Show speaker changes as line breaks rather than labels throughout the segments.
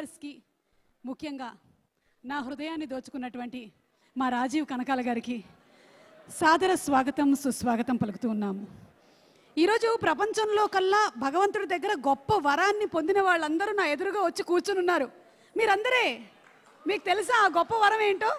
లిజనర్స్కి, ముఖ్యంగా నా హృదయాన్ని దోచుకున్నటువంటి మా రాజీవ్ కనకాల గారికి సాదర స్వాగతం సుస్వాగతం పలుకుతూ ఉన్నాము. ఈరోజు ప్రపంచంలో కల్లా భగవంతుడి దగ్గర గొప్ప వరాన్ని పొందిన వాళ్ళందరూ నా ఎదురుగా వచ్చి కూర్చుని ఉన్నారు. మీరందరే, మీకు తెలుసా ఆ గొప్ప వరం ఏంటో?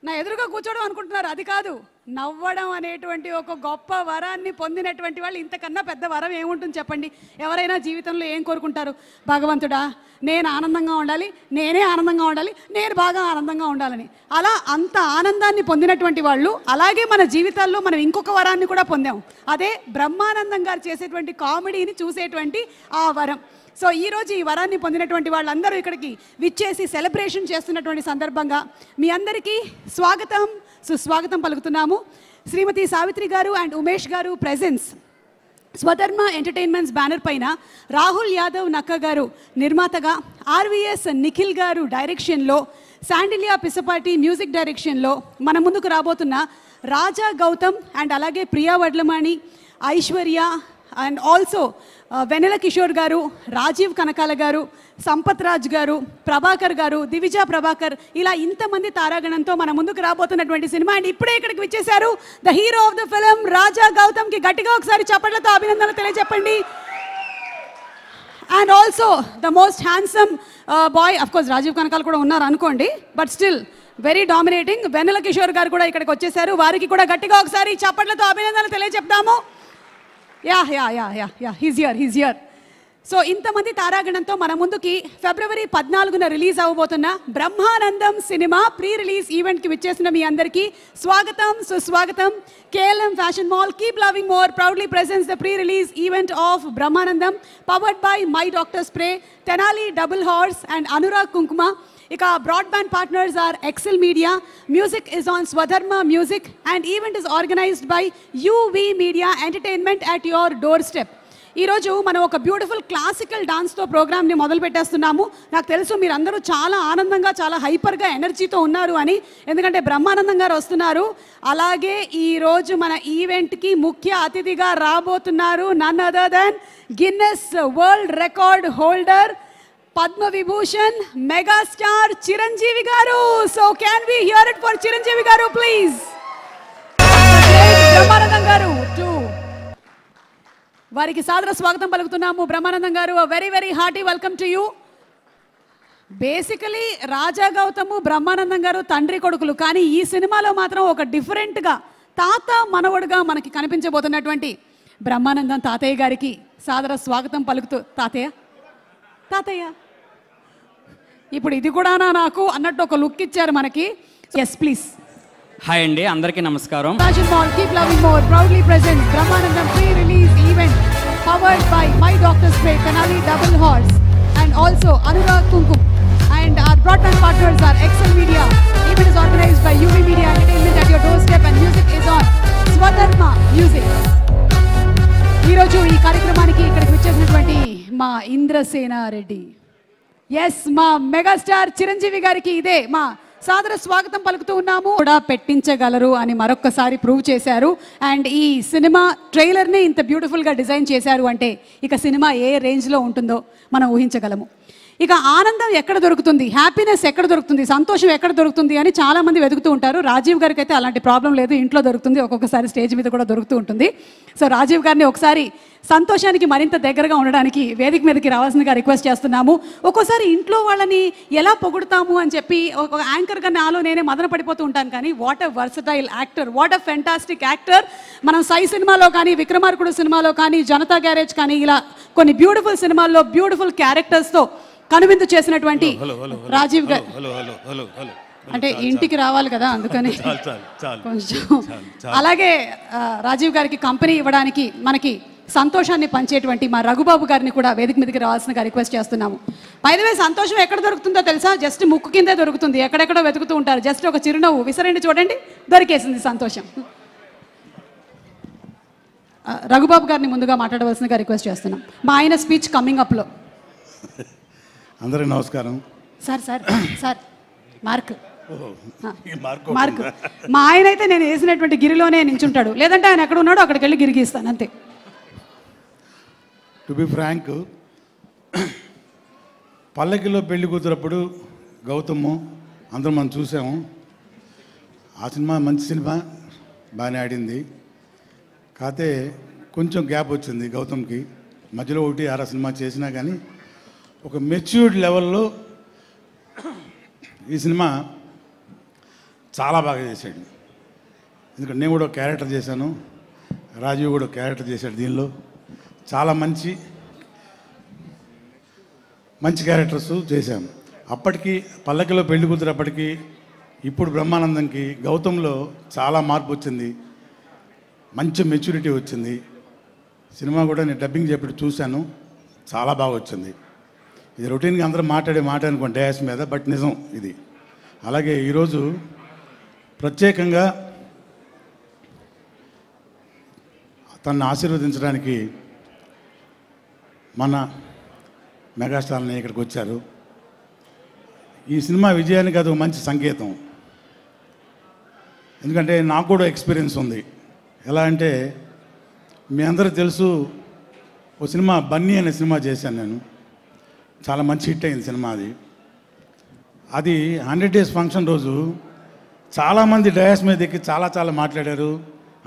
నా ఎదురుగా కూర్చోవడం అనుకుంటున్నారు, అది కాదు, నవ్వడం అనేటువంటి ఒక గొప్ప వరాన్ని పొందినటువంటి వాళ్ళు ఇంతకన్నా పెద్ద వరం ఏముంటుంది చెప్పండి? ఎవరైనా జీవితంలో ఏం కోరుకుంటారు? భగవంతుడా నేను ఆనందంగా ఉండాలి, నేనే ఆనందంగా ఉండాలి, నేను బాగా ఆనందంగా ఉండాలని. అలా అంత ఆనందాన్ని పొందినటువంటి వాళ్ళు, అలాగే మన జీవితాల్లో మనం ఇంకొక వరాన్ని కూడా పొందాం. అదే బ్రహ్మానందం గారు చేసేటువంటి కామెడీని చూసేటువంటి ఆ వరం. సో ఈరోజు ఈ వరాన్ని పొందినటువంటి వాళ్ళందరూ ఇక్కడికి విచ్చేసి సెలబ్రేషన్ చేస్తున్నటువంటి సందర్భంగా మీ అందరికీ స్వాగతం సుస్వాగతం పలుకుతున్నాము. శ్రీమతి సావిత్రి గారు అండ్ ఉమేష్ గారు ప్రెజెన్స్. స్వధర్మ ఎంటర్టైన్మెంట్స్ బ్యానర్ పైన రాహుల్ యాదవ్ నక్క గారు నిర్మాతగా, ఆర్వీఎస్ నిఖిల్ గారు డైరెక్షన్లో, శాండిలియా పిసపాటి మ్యూజిక్ డైరెక్షన్లో మన ముందుకు రాబోతున్న రాజా గౌతమ్ అండ్ అలాగే ప్రియా వడ్లమాణి, ఐశ్వర్య అండ్ ఆల్సో వెన్నెల కిషోర్ గారు, రాజీవ్ కనకాల గారు, సంపత్ రాజ్ గారు, ప్రభాకర్ గారు, దివిజా ప్రభాకర్, ఇలా ఇంతమంది తారాగణంతో మన ముందుకు రాబోతున్నటువంటి సినిమా. అండ్ ఇప్పుడే ఇక్కడికి విచ్చేశారు the hero of the film Raja Gautam కి గట్టిగా ఒకసారి చప్పట్లతో అభినందనలు తెలియజెప్పండి. And also the most handsome boy, of course Rajeev Kanakala కూడా ఉన్నారు అనుకోండి, but still very dominating Vennela Kishore garu కూడా ఇక్కడికి వచ్చేసారు. వారికి కూడా గట్టిగా ఒకసారి చప్పట్లతో అభినందనలు తెలియజెప్తాము. he's here. సో ఇంతమంది తారాగణంతో మన ముందుకి ఫిబ్రవరి 14న రిలీజ్ అవ్వబోతున్న బ్రహ్మానందం సినిమా ప్రీ రిలీజ్ ఈవెంట్కి విచ్చేసిన మీ అందరికీ స్వాగతం సుస్వాగతం. KLM fashion mall keep loving more proudly presents the pre release event of Brahmanandam, powered by my doctor spray, Tenali double horse and Anurag Kumkuma. ఇక broadband partners are Excel media, music is on Swadharma music and event is organised by UV media entertainment at your door step. ఈరోజు మనం ఒక beautiful classical డాన్స్తో ప్రోగ్రామ్ని మొదలు పెట్టేస్తున్నాము. నాకు తెలుసు మీరందరూ చాలా ఆనందంగా, చాలా హైపర్గా, ఎనర్జీతో ఉన్నారు అని, ఎందుకంటే బ్రహ్మానందం గారు వస్తున్నారు. అలాగే ఈరోజు మన ఈవెంట్కి ముఖ్య అతిథిగా రాబోతున్నారు none other than Guinness world record holder, Padma Vibhushan megastar Chiranjeevi garu. So can we hear it for Chiranjeevi garu please. Brahmanandam గారు వారికి సాదర స్వాగతం పలుకుతున్నాము. Brahmanandam garu, very very hearty welcome to you. Basically Raja Gautam, Brahmanandam garu తండ్రి కొడుకులు, కానీ ఈ సినిమాలో మాత్రం ఒక డిఫరెంట్గా తాత మనవడుగా మనకి కనిపించబోతున్నటువంటి బ్రహ్మానందం తాతయ్య గారికి సాదర స్వాగతం పలుకుతూ, తాతయ్య ఇప్పుడు ఇది కూడానా నాకు అన్నట్టు ఒక లుక్ ఇచ్చారు మనకి. Yes please.
హాయ్ అండి, అందరికీ నమస్కారం.
Fashion mall keep loving more proudly present Brahmanandam pre release event powered by my doctor spray, Tenali double horse and also Anurag Kumkum and our broadband partners are Excel Media. Event is organized by UV Media Entertainment at your doorstep and music is on Swadharma Music. ఈరోజు ఈ కార్యక్రమానికి ఇక్కడికి వచ్చేసినటువంటి మా Indrasena Reddy, yes మా megastar Chiranjeevi గారికి ఇదే మా సాదర స్వాగతం పలుకుతూ ఉన్నాము. కూడా పెట్టించగలరు అని మరొక్కసారి ప్రూవ్ చేశారు. అండ్ ఈ సినిమా ట్రైలర్ని ఇంత బ్యూటిఫుల్గా డిజైన్ చేశారు అంటే ఇక సినిమా ఏ రేంజ్లో ఉంటుందో మనం ఊహించగలము. ఇక ఆనందం ఎక్కడ దొరుకుతుంది, హ్యాపీనెస్ ఎక్కడ దొరుకుతుంది, సంతోషం ఎక్కడ దొరుకుతుంది అని చాలామంది వెతుకుతూ ఉంటారు. రాజీవ్ గారికి అయితే అలాంటి ప్రాబ్లం లేదు, ఇంట్లో దొరుకుతుంది, ఒక్కొక్కసారి స్టేజ్ మీద కూడా దొరుకుతూ ఉంటుంది. సో రాజీవ్ గారిని ఒకసారి సంతోషానికి మరింత దగ్గరగా ఉండడానికి వేదిక మీదకి రావాల్సిందిగా రిక్వెస్ట్ చేస్తున్నాము. ఒక్కోసారి ఇంట్లో వాళ్ళని ఎలా పొగుడుతాము అని చెప్పి ఒక యాంకర్గా నాలో నేనే మదన పడిపోతూ ఉంటాను. కానీ what a versatile actor, what a fantastic actor. మనం సై సినిమాలో కానీ, విక్రమార్కుడు సినిమాలో కానీ, జనతా గ్యారేజ్ కానీ, ఇలా కొన్ని బ్యూటిఫుల్ సినిమాల్లో బ్యూటిఫుల్ క్యారెక్టర్స్తో కనువిందు చేసినటువంటి రాజీవ్ గారు. అంటే ఇంటికి రావాలి కదా, అందుకని కొంచెం. అలాగే రాజీవ్ గారికి కంపెనీ ఇవ్వడానికి మనకి సంతోషాన్ని పంచేటువంటి మా రఘుబాబు గారిని కూడా వేదిక మీదకి రావాల్సిందిగా రిక్వెస్ట్ చేస్తున్నాము. బై ది వే, సంతోషం ఎక్కడ దొరుకుతుందో తెలుసా? జస్ట్ ముక్కు కిందే దొరుకుతుంది, ఎక్కడెక్కడో వెతుకుతూ ఉంటారు. జస్ట్ ఒక చిరునవ్వు విసరండి, చూడండి, దొరికేసింది సంతోషం. రఘుబాబు గారిని ముందుగా మాట్లాడవలసిందిగా రిక్వెస్ట్ చేస్తున్నాం. మా ఆయన స్పీచ్ కమింగ్ అప్లో.
అందరికీ నమస్కారం.
సార్ మార్క్ మా ఆయన అయితే నేను వేసినటువంటి గిరిలోనే నించుంటాడు, లేదంటే ఆయన ఎక్కడ ఉన్నాడో అక్కడికి వెళ్ళి గిరిగిస్తాను అంతే.
టు బి ఫ్రాంక్, పల్లకిలో పెళ్లి కూతురప్పుడు గౌతము అందరం మనం చూసాము. ఆ సినిమా మంచి సినిమా, బాగానే ఆడింది. కాకపోతే కొంచెం గ్యాప్ వచ్చింది గౌతమ్కి. మధ్యలో 1-6 సినిమా చేసినా కానీ ఒక మెచ్యూర్డ్ లెవెల్లో ఈ సినిమా చాలా బాగా చేశాడు. ఎందుకంటే నేను కూడా ఒక క్యారెక్టర్ చేశాను, రాజీవ్ కూడా ఒక క్యారెక్టర్ చేశాడు. దీనిలో చాలా మంచి క్యారెక్టర్స్ చేశాం. అప్పటికి పల్లకిలో పెళ్లి కూతురు అప్పటికి, ఇప్పుడు బ్రహ్మానందంకి గౌతంలో చాలా మార్పు వచ్చింది, మంచి మెచ్యూరిటీ వచ్చింది. సినిమా కూడా నేను డబ్బింగ్ చెప్పి చూశాను, చాలా బాగా వచ్చింది. ఇది రొటీన్గా అందరూ మాట్లాడే మాట అనుకోండి డ్యాష్ మీద, బట్ నిజం ఇది. అలాగే ఈరోజు ప్రత్యేకంగా తనను ఆశీర్వదించడానికి మన మెగాస్టార్ అన్నయ్య ఇక్కడికి వచ్చారు. ఈ సినిమా విజయానికి అది ఒక మంచి సంకేతం. ఎందుకంటే నాకు కూడా ఎక్స్పీరియన్స్ ఉంది. ఎలా అంటే మీ అందరూ తెలుసు, ఓ సినిమా బన్నీ అనే సినిమా చేశాను నేను. చాలా మంచి హిట్ అయింది సినిమా. అది 100 days ఫంక్షన్ రోజు చాలామంది డయాస్ మీద ఎక్కి చాలా మాట్లాడారు,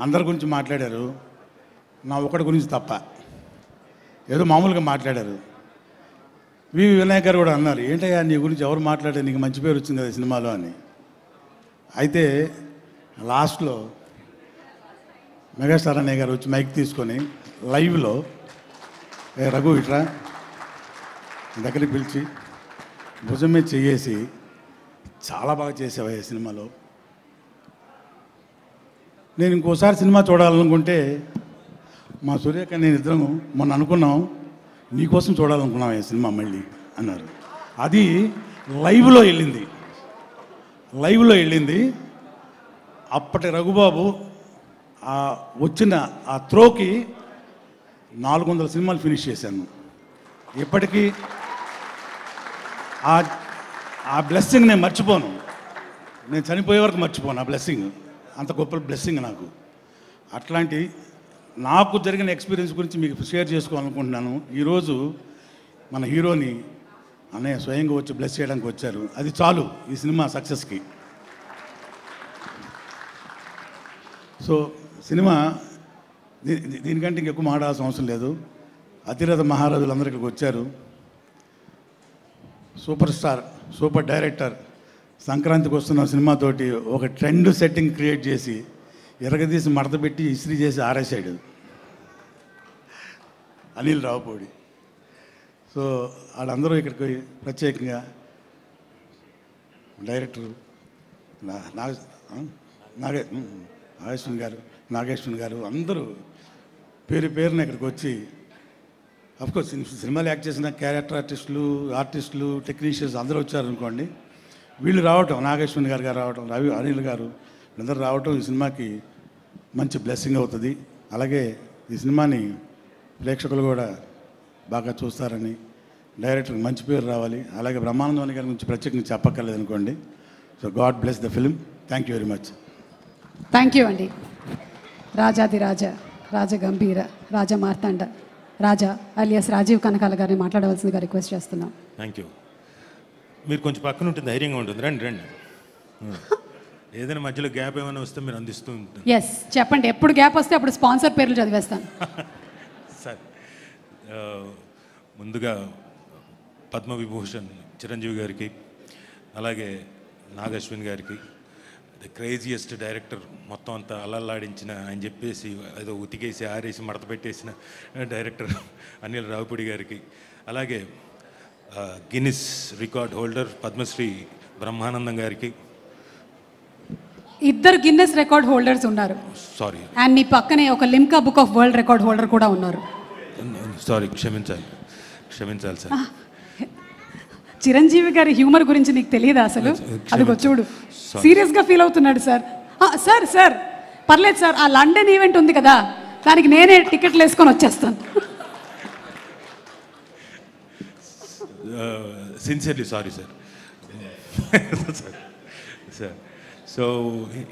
అందరి గురించి మాట్లాడారు. నా ఒకటి గురించి తప్ప ఏదో మామూలుగా మాట్లాడారు. వినాయక్ గారు కూడా అన్నారు, ఏంటయ్యా నీ గురించి ఎవరు మాట్లాడారు, నీకు మంచి పేరు వచ్చింది కదా సినిమాలో అని. అయితే లాస్ట్లో మెగాస్టార్ అన్నయ్య గారు వచ్చి మైక్ తీసుకొని లైవ్లో, ఏ రఘు ఇట్రా దగ్గరికి పిలిచి భుజం మీద చేసి, చాలా బాగా చేసావా ఈ సినిమాలో. నేను ఇంకోసారి సినిమా చూడాలనుకుంటే మా సూర్యక నేను ఇద్దరం మొన్న అనుకున్నాం, నీకోసం చూడాలనుకున్నాం ఈ సినిమా మళ్ళీ అన్నారు. అది లైవ్లో వెళ్ళింది. అప్పటి రఘుబాబు వచ్చిన ఆ త్రోకి 400 సినిమాలు ఫినిష్ చేశాను. ఇప్పటికీ ఆ బ్లెస్సింగ్ నేను మర్చిపోను. నేను చనిపోయే వరకు మర్చిపోను ఆ బ్లెస్సింగ్. అంత గొప్ప బ్లెస్సింగ్ నాకు. అట్లాంటి నాకు జరిగిన ఎక్స్పీరియన్స్ గురించి మీకు షేర్ చేసుకోవాలనుకుంటున్నాను. ఈరోజు మన హీరోని అన్నయ్య స్వయంగా వచ్చి బ్లెస్ చేయడానికి వచ్చారు. అది చాలు ఈ సినిమా సక్సెస్కి. సో సినిమా దీనికంటే ఇంకెక్కువ మాట్లాడాల్సిన అవసరం లేదు. అతిరథ మహారాజులు అందరూ ఇక్కడికి వచ్చారు. సూపర్ స్టార్, సూపర్ డైరెక్టర్ సంక్రాంతికి వస్తున్న సినిమాతోటి ఒక ట్రెండ్ సెట్టింగ్ క్రియేట్ చేసి ఎరగదీసి మడత పెట్టి ఇస్త్రీ చేసి ఆరేసాడు అనిల్ రావుపూడి. సో వాళ్ళందరూ ఇక్కడికి ప్రత్యేకంగా డైరెక్టర్ నాగేశ్వన్ గారు అందరూ పేరున ఇక్కడికి వచ్చి, అఫ్కోర్స్ సినిమాలు యాక్ట్ చేసిన క్యారెక్టర్ ఆర్టిస్టులు టెక్నీషియన్స్ అందరూ వచ్చారనుకోండి. వీళ్ళు రావటం, నాగేశ్వన్ గారు రావటం, అనిల్ గారు వీళ్ళందరూ రావటం ఈ సినిమాకి మంచి బ్లెస్సింగ్ అవుతుంది. అలాగే ఈ సినిమాని ప్రేక్షకులు కూడా బాగా చూస్తారని, డైరెక్టర్కి మంచి పేరు రావాలి. అలాగే బ్రహ్మానందం గారి గురించి ప్రత్యేకంగా చెప్పక్కర్లేదు అనుకోండి. So God bless the film. Thank you very much.
Thank you అండి. రాజాదిరాజ, రాజగంభీర, రాజమార్తాండ, రాజా అలియాస్ రాజీవ్ కనకాల గారిని మాట్లాడవలసిందిగా రిక్వెస్ట్ చేస్తున్నాం.
Thank you. మీరు కొంచెం పక్కన ఉంటుంది, ధైర్యంగా ఉంటుంది. రండి. ఏదైనా మధ్యలో గ్యాప్ ఏమైనా వస్తే మీరు అందిస్తూ ఉంటుంది.
ఎస్ చెప్పండి, ఎప్పుడు గ్యాప్ వస్తే అప్పుడు స్పాన్సర్ పేర్లు చదివేస్తాను.
సార్, ముందుగా పద్మవిభూషణ్ చిరంజీవి గారికి, అలాగే నాగశ్విన్ గారికి, ద క్రేజియస్ట్ డైరెక్టర్, మొత్తం అంతా అల్లల్లాడించిన ఆయన చెప్పేసి ఏదో ఉతికేసి ఆరేసి మడత పెట్టేసిన డైరెక్టర్ అనిల్ రావుపూడి గారికి, అలాగే Guinness record holder Padmashri Brahmanandam గారికి.
ఇద్దరు గిన్నెస్ రికార్డ్ హోల్డర్స్ ఉన్నారు.
సారీ.
అండ్ నీ పక్కనే ఒక Limca book of world record holder కూడా ఉన్నారు.
సారీ, క్షమించాలి సార్.
చిరంజీవి గారి హ్యూమర్ గురించి నీకు తెలియదా అసలు? అదిగో చూడు, సీరియస్గా ఫీల్ అవుతున్నాడు సార్. సార్ పర్లేదు సార్, ఆ లండన్ ఈవెంట్ ఉంది కదా, దానికి నేనే టికెట్లు వేసుకొని వచ్చేస్తాను.
Sincerely sorry sir. సో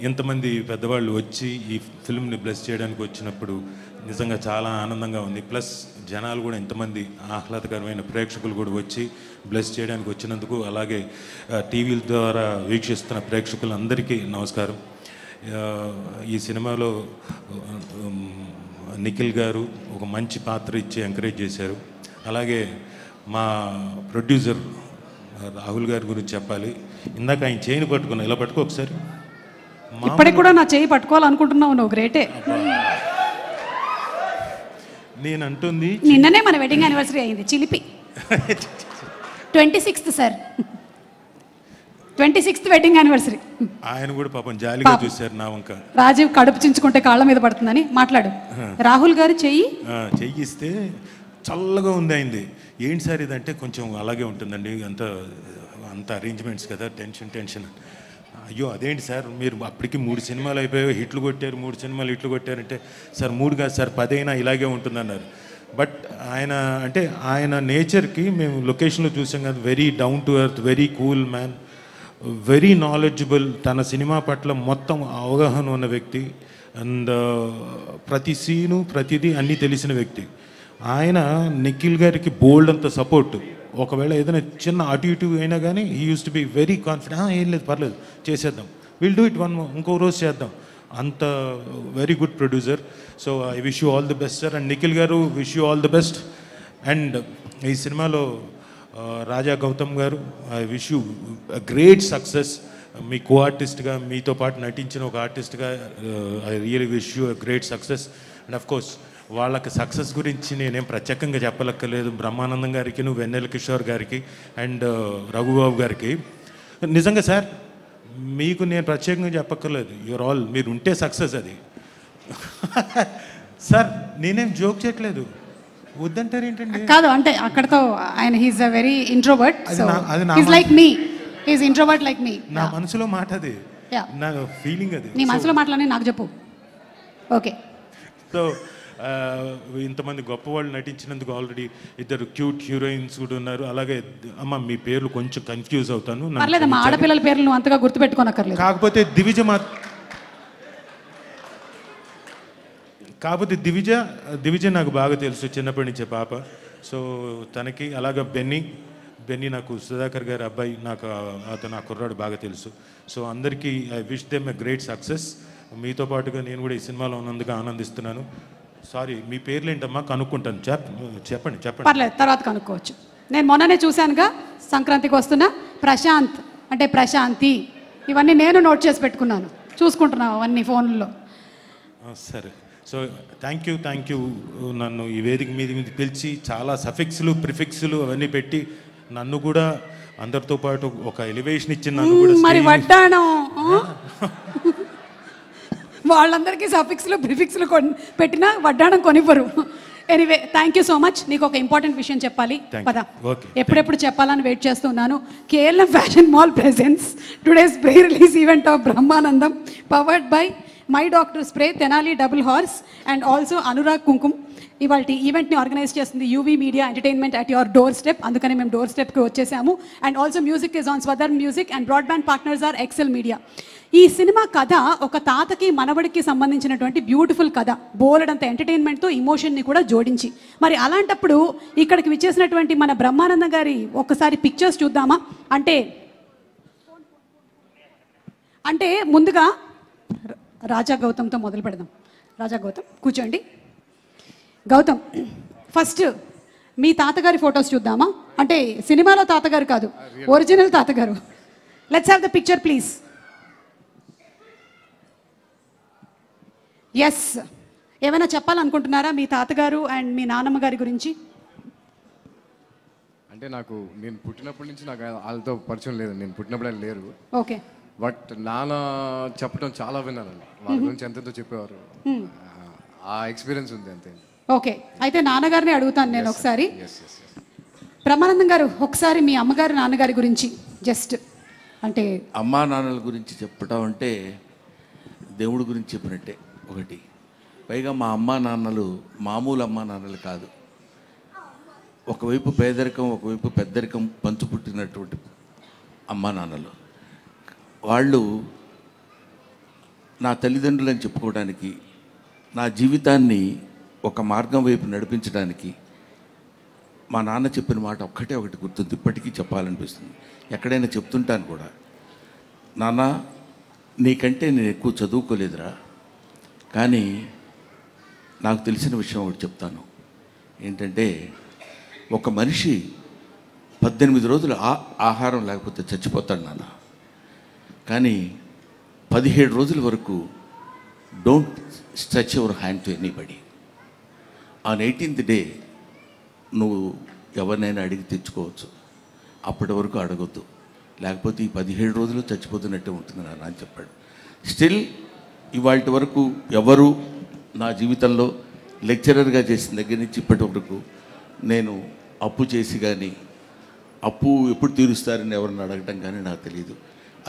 ఇంతమంది పెద్దవాళ్ళు వచ్చి ఈ ఫిల్మ్ని బ్లెస్ చేయడానికి వచ్చినప్పుడు నిజంగా చాలా ఆనందంగా ఉంది. ప్లస్ జనాలు కూడా ఇంతమంది ఆహ్లాదకరమైన ప్రేక్షకులు కూడా వచ్చి బ్లెస్ చేయడానికి వచ్చినందుకు, అలాగే టీవీల ద్వారా వీక్షిస్తున్న ప్రేక్షకులందరికీ నమస్కారం. ఈ సినిమాలో నిఖిల్ గారు ఒక మంచి పాత్ర ఇచ్చి ఎంకరేజ్ చేశారు. అలాగే మా ప్రొడ్యూసర్ రాహుల్ గారి గురించి చెప్పాలి. ఇందాక ఆయన చేయిని పట్టుకున్నా, ఇలా పట్టుకో ఒకసారి.
ఇప్పటికి కూడా నా చేయి పట్టుకోవాలనుకుంటున్నావు, నువ్వు గ్రేటే.
నేను అంటుంది
నిన్ననే మన వెడ్డింగ్ యానివర్సరీ అయింది, చిలిపి. 26th sir, 26th wedding anniversary.
ఆయన కూడా పాపం జాలిగా చూశారు నా వంక.
రాజీవ్ కడుపు చించుకుంటే కాళ్ళ మీద పడుతుందని మాట్లాడు. రాహుల్ గారు చెయ్యిస్తే
చల్లగా ఉంది అయింది. ఏంటి సార్ ఇదంటే కొంచెం అలాగే ఉంటుందండి, అంత అరేంజ్మెంట్స్ కదా, టెన్షన్. అయ్యో అదేంటి సార్, మీరు అప్పటికి 3 సినిమాలు అయిపోయాయి, హిట్లు కొట్టారు, 3 సినిమాలు హిట్లు కొట్టారంటే, సార్ 3 కాదు సార్ 10 అయినా ఇలాగే ఉంటుందన్నారు. బట్ ఆయన నేచర్కి మేము లొకేషన్లో చూసాం కదా, very down to earth, very cool man, very knowledgeable, తన సినిమా పట్ల మొత్తం అవగాహన ఉన్న వ్యక్తి, అండ్ ప్రతి సీను ప్రతిదీ అన్నీ తెలిసిన వ్యక్తి. ఆయన నిఖిల్ గారికి బోల్డ్ అంత సపోర్ట్. ఒకవేళ ఏదైనా చిన్న అటు ఇటు అయినా కానీ he use to be very confident. ఏం లేదు, పర్లేదు, చేసేద్దాం, విల్ డూ ఇట్ ఇంకో రోజు చేద్దాం, అంత very good producer. So I wish you all the best sir. And Nikhil garu, wish you all the best. And ఈ సినిమాలో Raja Gautam garu, I wish you great success. మీ కో ఆర్టిస్ట్గా, మీతో పాటు నటించిన ఒక ఆర్టిస్ట్గా I really wish you great success. And of course వాళ్ళకి సక్సెస్ గురించి నేనేం ప్రత్యేకంగా చెప్పలక్కర్లేదు. బ్రహ్మానందం గారికి, వెన్నెల కిషోర్ గారికి, అండ్ రఘుబాబు గారికి. నిజంగా సార్ మీకు నేను ప్రత్యేకంగా చెప్పక్కర్లేదు, యూఆర్ ఆల్, మీరు ఉంటే సక్సెస్ అది. సార్ నేనేం జోక్ చేయట్లేదు, వద్దంటారు ఏంటండి?
కాదు, అంటే అక్కడతో ఆయన he's a very introvert, he's like me, he's introvert like me.
నా మనసులో మాట అది, నా ఫీలింగ్ అది.
నీ మనసులో మాటలని నాకు చెప్పు. ఓకే.
సో ఇంతమంది గొప్పవాళ్ళు నటించినందుకు ఆల్రెడీ 2 క్యూట్ హీరోయిన్స్ కూడా ఉన్నారు. అలాగే అమ్మ మీ పేర్లు కొంచెం కన్ఫ్యూజ్ అవుతాను,
మా ఆడపిల్లల పేర్లు నువ్వు అంతగా గుర్తుపెట్టుకోనక్కర్లేదు.
కాకపోతే దివిజ నాకు బాగా తెలుసు, చిన్నప్పటి నుంచే పాప. సో తనకి, అలాగే బెన్నీ నాకు సుధాకర్ గారి అబ్బాయి, నాకు అతను ఆ కుర్రాడు బాగా తెలుసు. సో అందరికీ I wish them a great success. మీతో పాటుగా నేను కూడా ఈ సినిమాలో ఉన్నందుకు ఆనందిస్తున్నాను. సారీ, మీ పేర్లు ఏంటమ్మా? కనుక్కుంటాను, చెప్పండి.
పర్లేదు, తర్వాత కనుక్కోవచ్చు. నేను మొన్ననే చూశానుగా, సంక్రాంతికి వస్తున్న ప్రశాంత్ అంటే ప్రశాంతి, ఇవన్నీ నేను నోట్ చేసి పెట్టుకున్నాను, చూసుకుంటున్నాను అవన్నీ ఫోన్లో.
సరే. సో థ్యాంక్ యూ నన్ను ఈ వేదిక మీద పిలిచి చాలా సఫిక్స్లు ప్రిఫిక్స్లు అవన్నీ పెట్టి నన్ను కూడా అందరితో పాటు ఒక ఎలివేషన్ ఇచ్చి నన్ను కూడా
మరి వడ్డాణం వాళ్ళందరికీ సఫిక్స్లు ప్రిఫిక్స్లు పెట్టినా వడ్డాణం కొనివ్వరు. Anyway, thank you so much. నీకు ఒక ఇంపార్టెంట్ విషయం చెప్పాలి, పద. ఎప్పుడెప్పుడు చెప్పాలని వెయిట్ చేస్తున్నాను. KLM fashion mall presents today's pre release event of Brahmanandam, powered by my doctor spray, Tenali double horse, and also Anurag Kumkum. ఇవాళ ఈవెంట్ని ఆర్గనైజ్ చేస్తుంది UV media entertainment at your door step. అందుకని మేము డోర్ స్టెప్కి వచ్చేసాము. And also music is on Swadhar music, and broadband partners are Excel media. ఈ cinema కథ ఒక తాతకి మనవడికి సంబంధించినటువంటి బ్యూటిఫుల్ కథ, బోలెడంత ఎంటర్టైన్మెంట్తో ఇమోషన్ని కూడా జోడించి. మరి అలాంటప్పుడు ఇక్కడికి విచ్చేసినటువంటి మన బ్రహ్మానందం గారి ఒక్కసారి పిక్చర్స్ చూద్దామా? అంటే ముందుగా రాజా గౌతమ్తో మొదలు పెడదాం. రాజా గౌతమ్, కూర్చోండి. గౌతమ్, ఫస్ట్ మీ తాతగారి ఫొటోస్ చూద్దామా? అంటే సినిమాలో తాతగారు కాదు, ఒరిజినల్ తాతగారు. Let's have the picture please. Yes, ఏమైనా చెప్పాలనుకుంటున్నారా మీ తాతగారు అండ్ మీ నాన్నమ్మ గారి గురించి?
అంటే నేను పుట్టినప్పటి నుంచి నాకు వాళ్ళతో పరిచయం లేదు, నేను పుట్టినప్పుడే లేరు.
ఓకే.
బట్ నాన్న చెప్పడం చాలా విన్నానండి, వాళ్ళ గురించి ఎంతెంతో చెప్పేవారు, ఆ ఎక్స్పీరియన్స్ ఉంది అంతే.
ఓకే, అయితే నాన్నగారిని అడుగుతాను నేను ఒకసారి. బ్రహ్మానందం గారు, ఒకసారి మీ అమ్మగారు నాన్నగారి గురించి జస్ట్ అంటే.
అమ్మా నాన్నల గురించి చెప్పడం అంటే దేవుడి గురించి చెప్పినట్టే ఒకటి. పైగా మా అమ్మా నాన్నలు మామూలు అమ్మా నాన్నలు కాదు, ఒకవైపు పేదరికం ఒకవైపు పెద్దరికం పంచుపుట్టినటువంటి అమ్మా నాన్నలు. వాళ్ళు నా తల్లిదండ్రులని చెప్పుకోవడానికి, నా జీవితాన్ని ఒక మార్గం వైపు నడిపించడానికి మా నాన్న చెప్పిన మాట ఒక్కటే ఒకటి గుర్తుంది, ఇప్పటికీ చెప్పాలనిపిస్తుంది. ఎక్కడైనా చెప్తుంటాను కూడా, నాన్న నీకంటే నేను ఎక్కువ చదువుకోలేదురా, కానీ నాకు తెలిసిన విషయం ఒకటి చెప్తాను. ఏంటంటే ఒక మనిషి 18 రోజులు ఆహారం లేకపోతే చచ్చిపోతాడు నాన్న, కానీ 17 రోజుల వరకు don't stretch your hand to anybody. On 18th day నువ్వు ఎవరినైనా అడిగి తెచ్చుకోవచ్చు, అప్పటి వరకు అడగొద్దు, లేకపోతే ఈ 17 రోజులు చచ్చిపోతున్నట్టే ఉంటుంది నాన్న అని చెప్పాడు. స్టిల్ ఇవాళ వరకు ఎవరు నా జీవితంలో లెక్చరర్గా చేసిన దగ్గర నుంచి ఇప్పటి వరకు నేను అప్పు చేసి కానీ, అప్పు ఎప్పుడు తీరుస్తారని ఎవరిని అడగటం కానీ నాకు తెలియదు.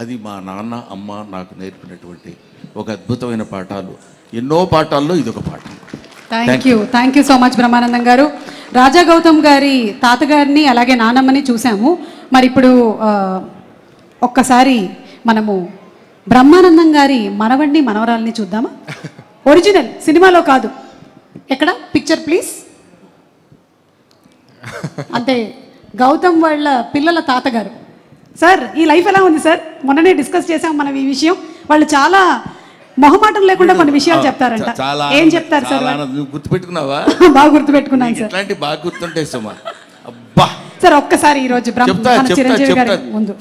అది మా నాన్న అమ్మ నాకు నేర్పినటువంటి ఒక అద్భుతమైన పాఠాలు. ఎన్నో పాఠాల్లో ఇదొక పాఠం.
Thank you so much Brahmanandam garu. Raja Gautam గారి తాతగారిని అలాగే నానమ్మని చూసాము. మరి ఇప్పుడు ఒక్కసారి మనము బ్రహ్మానందం గారి మనవడిని మనవరాల్ని చూద్దామా? ఒరిజినల్ సినిమాలో కాదు, ఎక్కడ పిక్చర్ ప్లీజ్. అంటే గౌతమ్ వాళ్ళ పిల్లల తాతగారు. సార్ ఈ లైఫ్ ఎలా ఉంది సార్? మొన్ననే డిస్కస్ చేసాం మనం ఈ విషయం. వాళ్ళు చాలా మొహమాటం లేకుండా కొన్ని విషయాలు చెప్తారంట. ఏం చెప్తారు సార్?
గుర్తుపెట్టుకున్నావా?
బాగా గుర్తుపెట్టుకున్నాను సార్.
ఇట్లాంటి బాగా గుర్తుంటాయి సుమా. అబ్బా
సార్ ఒక్కసారి ఈ రోజు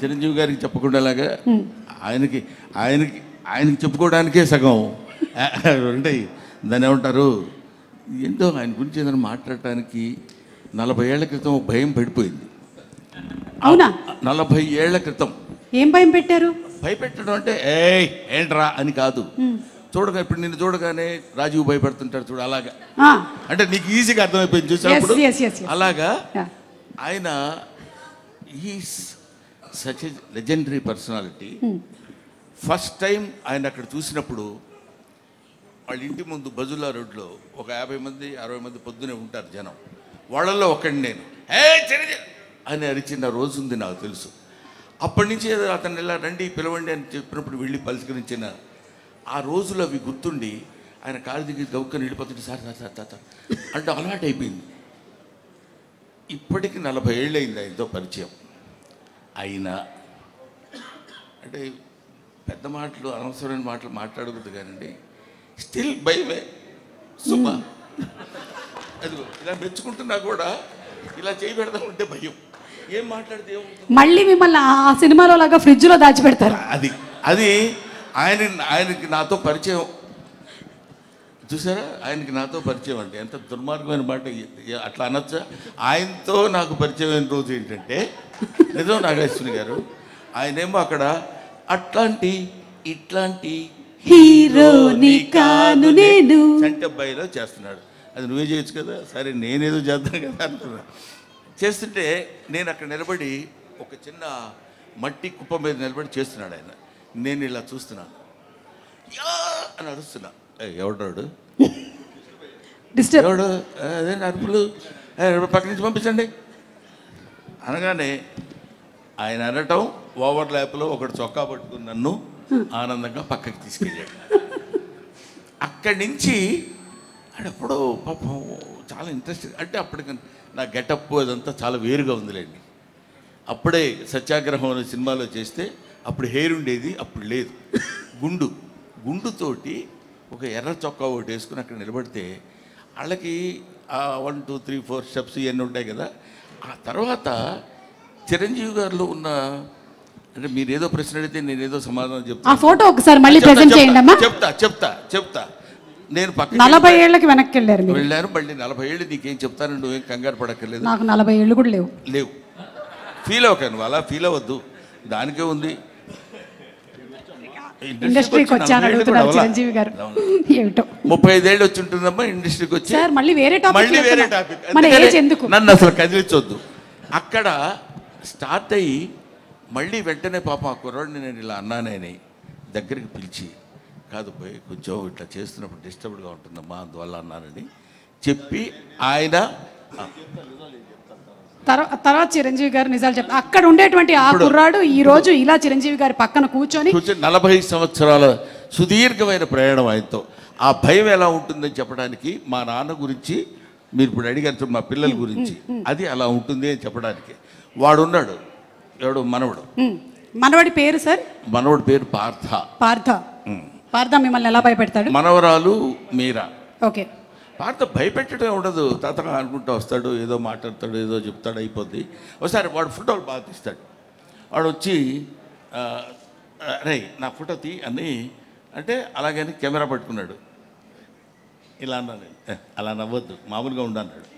చిరంజీవి గారికి చెప్పకుండాలాగా ఆయనకి చెప్పుకోవడానికే సగం ఉంటాయి. దాన్ని ఏమంటారు, ఏంటో ఆయన గురించి ఏదైనా మాట్లాడటానికి 40 ఏళ్ల క్రితం భయం పడిపోయింది.
అవునా?
40 ఏళ్ల క్రితం
ఏం భయం పెట్టారు?
భయపెట్టడం అంటే ఏంట్రా అని కాదు. చూడగా ఇప్పుడు నిన్ను చూడగానే రాజీవ్ భయపడుతుంటాడు చూడు, అలాగా. అంటే నీకు ఈజీగా అర్థమైపోయింది చూసినప్పుడు. అలాగా ఆయన is such a legendary personality. First time ఆయన అక్కడ చూసినప్పుడు వాళ్ళ ఇంటి ముందు బజుల్లా రోడ్లో ఒక 50 మంది 60 మంది పొద్దునే ఉంటారు జనం. వాళ్ళల్లో ఒకటి నేను అని అరిచిన రోజు ఉంది నాకు తెలుసు. అప్పటి నుంచి అతను ఇలా రండి పిలవండి అని చెప్పినప్పుడు వెళ్ళి పలకరించిన ఆ రోజులు అవి గుర్తుండి ఆయన కారు దిగి గౌక్కని వెళ్ళిపోతుంటే సార్ అంటే అలవాటు అయిపోయింది. ఇప్పటికి 40 ఏళ్ళు అయింది ఆయనతో పరిచయం. అయినా అంటే పెద్ద మాటలు అనవసరమైన మాటలు మాట్లాడకూడదు కానండి, స్టిల్ భయమే సుమా. అదిగో ఇలా మెచ్చుకుంటున్నా కూడా ఇలా చేయి పెడదామంటే భయం. ఏం మాట్లాడితే
మళ్ళీ మిమ్మల్ని ఆ సినిమాలో లాగా ఫ్రిడ్జ్లో దాచిపెడతారు.
అది ఆయనకి నాతో పరిచయం చూసారా? ఆయనకి నాతో పరిచయం అంటే ఎంత దుర్మార్గమైన మాట అట్లా అనొచ్చా? ఆయనతో నాకు పరిచయమైన రోజు ఏంటంటే నిజం నాగేశ్వరి గారు, ఆయనేమో అక్కడ ఇట్లాంటి హీరోని కాను నేను చంటబ్బాయిలో చేస్తున్నాడు. అది నువ్వే చేయొచ్చు కదా, సరే నేనేదో చేద్దాను కదా అనుకున్నా. చేస్తుంటే నేను అక్కడ నిలబడి ఒక చిన్న మట్టి కుప్ప మీద నిలబడి చేస్తున్నాడు ఆయన. నేను ఇలా చూస్తున్నాను, అని అరుస్తున్నా. ఎవడాడు ఎవడు అదే అరుపులు, పక్క నుంచి పంపించండి అనగానే ఆయన అనటం ఓవర్ ల్యాప్లో ఒకటి చొక్కా పట్టుకుని నన్ను ఆనందంగా పక్కకి తీసుకెళ్ళాడు. అక్కడి నుంచి అప్పుడు పాపం చాలా ఇంట్రెస్ట్. అంటే అప్పటికి నా గెటప్ అదంతా చాలా వేరుగా ఉందిలేండి. అప్పుడే సత్యాగ్రహం అనే సినిమాలో చేస్తే అప్పుడు హెయిర్ ఉండేది, అప్పుడు లేదు. గుండుతోటి ఒక ఎర్ర చొక్కా ఒకటి వేసుకుని అక్కడ నిలబడితే వాళ్ళకి 1 2 3 4 స్టెప్స్ ఇవన్నీ ఉంటాయి కదా. ఆ తర్వాత చిరంజీవి గారిలో ఉన్న, అంటే మీరు ఏదో ప్రశ్న అడిగితే నేను ఏదో సమాధానం చెప్తాను.
ఆ ఫోటో ఒకసారి మళ్ళీ ప్రెజెంట్ చేయండి అమ్మా.
చెప్తా. నేను పక్కన
40 ఏళ్ళకి వెనక్కి వెళ్ళారు.
మళ్ళీ 40 ఏళ్ళు నీకేం చెప్తాను, నువ్వేం కంగారు పడక్కర్లేదు.
నాకు 40 ఏళ్ళు కూడా లేవు.
ఫీల్ అవ్వకండి, నువ్వు అలా ఫీల్ అవ్వద్దు, దానికే ఉంది.
ఇండస్ట్రీకి వచ్చాను అడుగుతున్నారు చిరంజీవి గారు. ఏమిటో
35 ఏళ్ళు వచ్చి ఉంటుందమ్మా ఇండస్ట్రీకి వచ్చి.
మళ్ళీ వేరే టాపిక్
నన్ను అసలు కదిలించొద్దు. అక్కడ స్టార్ట్ అయ్యి మళ్ళీ వెంటనే పాపం ఆ కుర్రాడిని నేను ఇలా అన్నానని దగ్గరికి పిలిచి, కాదు పోయి కొంచెం ఇట్లా చేస్తున్నప్పుడు డిస్టర్బ్డ్గా ఉంటుందమ్మా అందువల్ల అన్నానని చెప్పి ఆయన
తర్వాత చిరంజీవి గారు నిజాలు చెప్తారు. అక్కడ ఉండేటువంటి ఆ కుర్రాడు ఈ రోజు ఇలా చిరంజీవి గారి పక్కన కూర్చొని
40 సంవత్సరాల సుదీర్ఘమైన ప్రయాణం ఆయనతో. ఆ భయం ఎలా ఉంటుందని చెప్పడానికి మా నాన్న గురించి మీరు ఇప్పుడు అడిగారు, మా పిల్లల గురించి అది అలా ఉంటుంది అని చెప్పడానికి. వాడున్నాడు, ఎవడు మనవడు.
మనవడి పేరు సార్?
మనవడి పేరు పార్థ.
పార్థ మిమ్మల్ని ఎలా భయపెడతాడు?
మనవరాలు మీరా.
ఓకే.
పార్థ భయపెట్టడం ఉండదు, తాతగా అనుకుంటూ వస్తాడు, ఏదో మాట్లాడతాడు, ఏదో చెప్తాడు, అయిపోద్ది. ఒకసారి వాడు ఫోటోలు బాగా తీస్తాడు. వాడు వచ్చి రే నా ఫోటో తీ అని అంటే అలాగని కెమెరా పట్టుకున్నాడు. ఇలా అన్నాను, అలా నవ్వద్దు, మామూలుగా ఉండన్నాడు.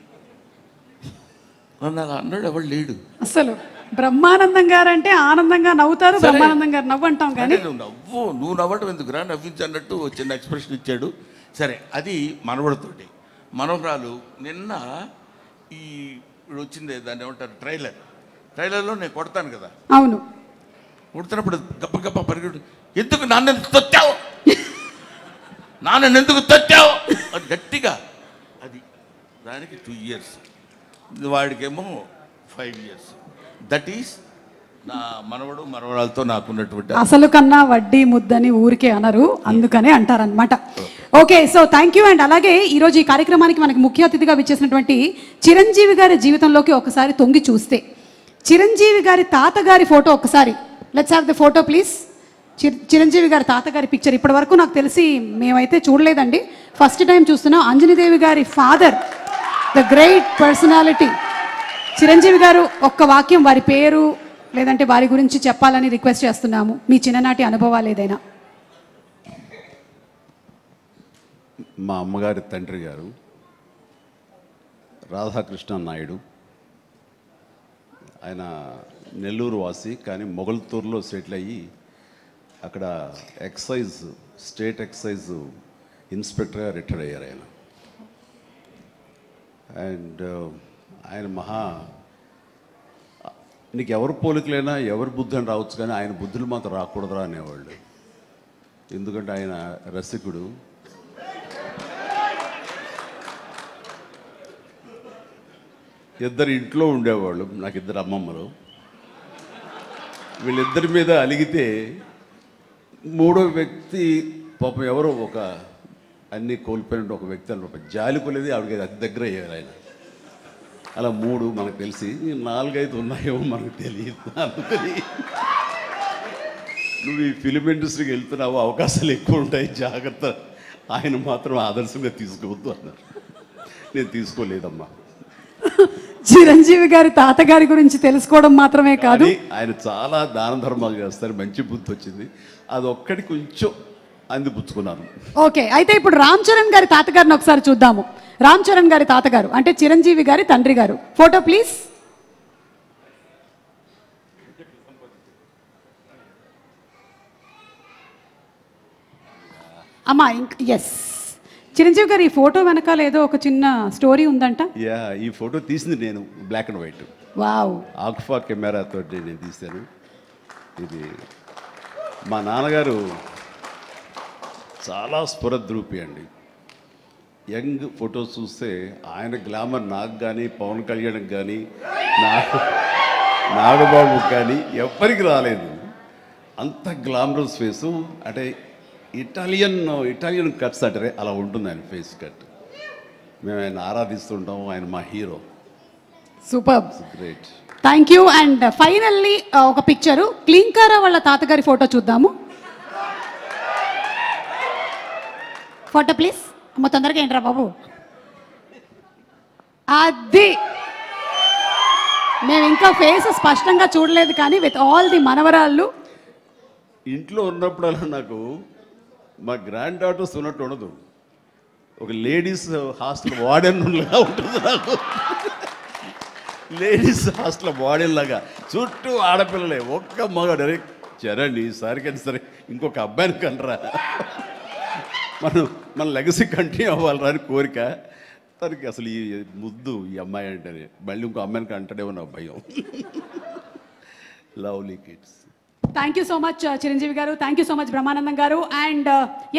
నన్ను అలా అన్నాడు, ఎవడు లేడు
అసలు. బ్రహ్మానందం గారు అంటే ఆనందంగా నవ్వుతారు, బ్రహ్మానందం గారు నవ్వు అంటాం కానీ
నువ్వు నవ్వటం ఎందుకురా, నవ్వించన్నట్టు చిన్న ఎక్స్ప్రెషన్ ఇచ్చాడు. సరే, అది మనవడితోటి. మనవరాలు నిన్న ఈ ఇప్పుడు వచ్చింది, దాన్ని ఏమంటారు, ట్రైలర్లో నేను కొడతాను కదా.
అవును.
కొడుతున్నప్పుడు గప్ప గప్ప పరిగెడు, ఎందుకు నాన్న తొచ్చావు, నాన్న ఎందుకు తొచ్చావు అది గట్టిగా. అది దానికి 2 years, వాడికేమో 5 years. దట్ ఈస్ నా మనవడు మనవరాలతో నాకున్నటువంటి.
అసలు కన్నా వడ్డీ ముద్దని ఊరికే అనరు, అందుకనే అంటారనమాట. Okay, so thank you. And అలాగే ఈరోజు ఈ కార్యక్రమానికి మనకి ముఖ్య అతిథిగా విచ్చేసినటువంటి చిరంజీవి గారి జీవితంలోకి ఒకసారి తొంగి చూస్తే, చిరంజీవి గారి తాతగారి ఫోటో ఒకసారి, let's have the photo please. Chiranjeevi గారి తాతగారి పిక్చర్ ఇప్పటి వరకు నాకు తెలిసి మేమైతే చూడలేదండి, ఫస్ట్ టైం చూస్తున్నాం. అంజనీదేవి గారి father, the great personality Chiranjeevi గారు. ఒక్క వాక్యం వారి పేరు లేదంటే వారి గురించి చెప్పాలని రిక్వెస్ట్ చేస్తున్నాము, మీ చిన్ననాటి అనుభవాలు ఏదైనా.
మా అమ్మగారి తండ్రి గారు రాధాకృష్ణ నాయుడు. ఆయన నెల్లూరు వాసి, కానీ మొగల్తూరులో సెటిల్ అయ్యి అక్కడ స్టేట్ ఎక్సైజ్ ఇన్స్పెక్టర్గా రిటైర్ అయ్యారు ఆయన. అండ్ ఆయన నీకు ఎవరు పోలికలైనా ఎవరి బుద్ధి అని రావచ్చు, కానీ ఆయన బుద్ధులు మాత్రం రాకూడదురా అనేవాళ్ళు. ఎందుకంటే ఆయన రసికుడు. ఇద్దరు ఇంట్లో ఉండేవాళ్ళు, నాకు 2 అమ్మమ్మలు. వీళ్ళిద్దరి మీద అలిగితే 3వ వ్యక్తి పాపం ఎవరో ఒక అన్నీ కోల్పోయిన ఒక వ్యక్తి అని జాలి కొలేది ఆవిడకి అతి దగ్గర అయ్యారు ఆయన. అలా 3 మనకు తెలిసి 4-5 ఉన్నాయేమో మనకు తెలియదు. అందుకని నువ్వు ఈ ఫిలిం ఇండస్ట్రీకి వెళ్తున్నావు, అవకాశాలు ఎక్కువ ఉంటాయి, జాగ్రత్త, ఆయన మాత్రం ఆదర్శంగా తీసుకోవద్దు అన్నారు. నేను తీసుకోలేదమ్మా.
చిరంజీవి గారి తాతగారి గురించి తెలుసుకోవడం మాత్రమే కాదు,
ఆయన చాలా దాన ధర్మాలు చేస్తారు, మంచి బుద్ధి వచ్చింది, అది ఒక్కటి కొంచెం అందిపుచ్చుకున్నాను.
ఓకే, అయితే ఇప్పుడు రామ్ చరణ్ గారి తాతగారిని ఒకసారి చూద్దాము. రామ్ చరణ్ గారి తాతగారు అంటే చిరంజీవి గారి తండ్రి గారు. Photo please. అమ్మా ఎస్, చిరంజీవి గారు ఈ ఫోటో వెనకాల ఏదో ఒక చిన్న స్టోరీ ఉందంట.
ఈ ఫోటో తీసింది నేను, బ్లాక్ అండ్ వైట్.
వావ్.
ఆక్ఫా కెమెరాతో నేను తీశాను. ఇది మా నాన్నగారు చాలా స్ఫురద్రూపి అండి. యంగ్ ఫొటోస్ చూస్తే ఆయన గ్లామర్ నాకు కానీ, పవన్ కళ్యాణ్కి కానీ, నాగబాబుకి కానీ ఎవ్వరికి రాలేదు. అంత గ్లామరస్ ఫేసు, అంటే ఇటాలియన్ కట్స్ అంటారే అలా ఉంటుంది ఆయన ఫేస్ కట్. మేము ఆయన ఆరాధిస్తుంటాం, ఆయన మా hero.
Super,
great,
thank you. And finally ఒక పిక్చరు, క్లింకారా వాళ్ళ తాతగారి ఫోటో చూద్దాము. Photo please. తొందరగా ఏంట్రా బాబు, అది మేము ఇంకా ఫేస్ స్పష్టంగా చూడలేదు, కానీ విత్ ఆల్ ది మనవరాళ్ళు
ఇంట్లో ఉన్నప్పుడల్లా నాకు మా గ్రాండ్ డాటర్స్ ఉన్నట్టు ఉండదు, ఒక లేడీస్ హాస్టల్ వార్డెన్లాగా ఉంటుంది నాకు. లేడీస్ హాస్టల్ వార్డెన్ లాగా, చుట్టూ ఆడపిల్లలే, ఒక్క మగాడు. అరే చరణ్ ఈసారికైనా సరే ఇంకొక అబ్బాయిని కనరా, మన లెగసీ కంటిన్యూ అవ్వాలరా అని కోరిక. తనకి అసలు ఈ ముద్దు ఈ అమ్మాయి అంటేనే, మళ్ళీ ఇంకో అమ్మాయిని అంటాడేమో నా భయం. Lovely kids.
Thank you so much Chiranjeevi garu, thank you so much Brahmanandam garu. And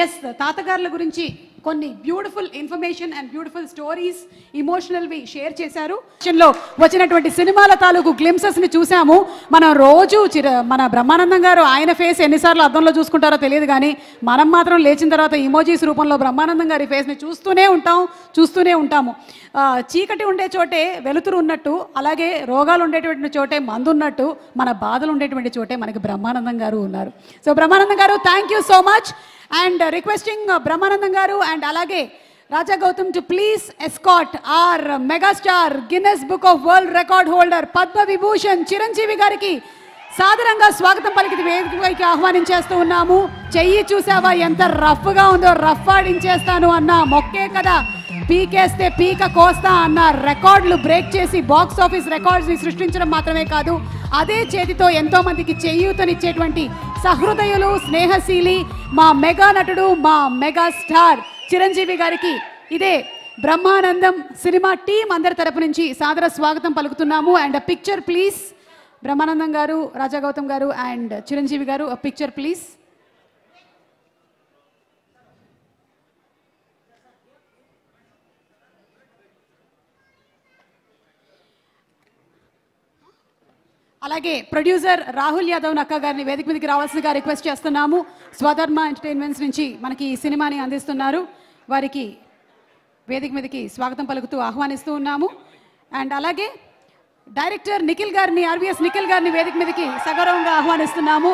yes, తాతగారుల గురించి కొన్ని beautiful information and beautiful stories ఇమోషనల్వి షేర్ చేశారు. లో వచ్చినటువంటి సినిమాల తాలూకు గ్లిమ్సెస్ని చూసాము. మనం రోజు మన బ్రహ్మానందం గారు ఆయన ఫేస్ ఎన్నిసార్లు అద్దంలో చూసుకుంటారో తెలియదు, కానీ మనం మాత్రం లేచిన తర్వాత ఇమోజీస్ రూపంలో బ్రహ్మానందం గారి ఫేస్ని చూస్తూనే ఉంటాము. చీకటి ఉండే చోటే వెలుతురు ఉన్నట్టు, అలాగే రోగాలు ఉండేటువంటి చోటే మందు ఉన్నట్టు, మన బాధలు ఉండేటువంటి చోటే మనకి బ్రహ్మానందం గారు ఉన్నారు. So Brahmanandam garu, thank you so much. And requesting Brahmanandam garu and అలాగే Raja Gautham to please escort our megastar Guinness book of world record holder Padma Vibhushan Chiranjeevi గారికి సాదరంగా స్వాగతం పలికి వేదికపైకి ఆహ్వానించేస్తూ ఉన్నాము. చెయ్యి చూసావా ఎంత రఫ్గా ఉందో, రఫ్ ఆడించేస్తాను అన్న మొక్కే కదా, పీకేస్తే పీక కోస్తా అన్న రికార్డులు బ్రేక్ చేసి బాక్స్ ఆఫీస్ రికార్డ్స్ని సృష్టించడం మాత్రమే కాదు, అదే చేతితో ఎంతో మందికి చేయూతనిచ్చేటువంటి సహృదయులు, స్నేహశీలి మా మెగా నటుడు, మా మెగా స్టార్ చిరంజీవి గారికి ఇదే బ్రహ్మానందం సినిమా టీం అందరి తరపు నుంచి సాదర స్వాగతం పలుకుతున్నాము. And picture please. Brahmanandam garu, Raja Gautam garu and Chiranjeevi garu, picture please. అలాగే ప్రొడ్యూసర్ రాహుల్ యాదవ్ నక్క గారిని వేదిక మీదకి రావాల్సిందిగా రిక్వెస్ట్ చేస్తున్నాము. స్వధర్మ ఎంటర్టైన్మెంట్స్ నుంచి మనకి ఈ సినిమాని అందిస్తున్నారు. వారికి వేదిక మీదకి స్వాగతం పలుకుతూ ఆహ్వానిస్తూ ఉన్నాము. అండ్ అలాగే డైరెక్టర్ నిఖిల్ గారిని, ఆర్వీఎస్ నిఖిల్ గారిని వేదిక మీదకి సగౌరవంగా ఆహ్వానిస్తున్నాము.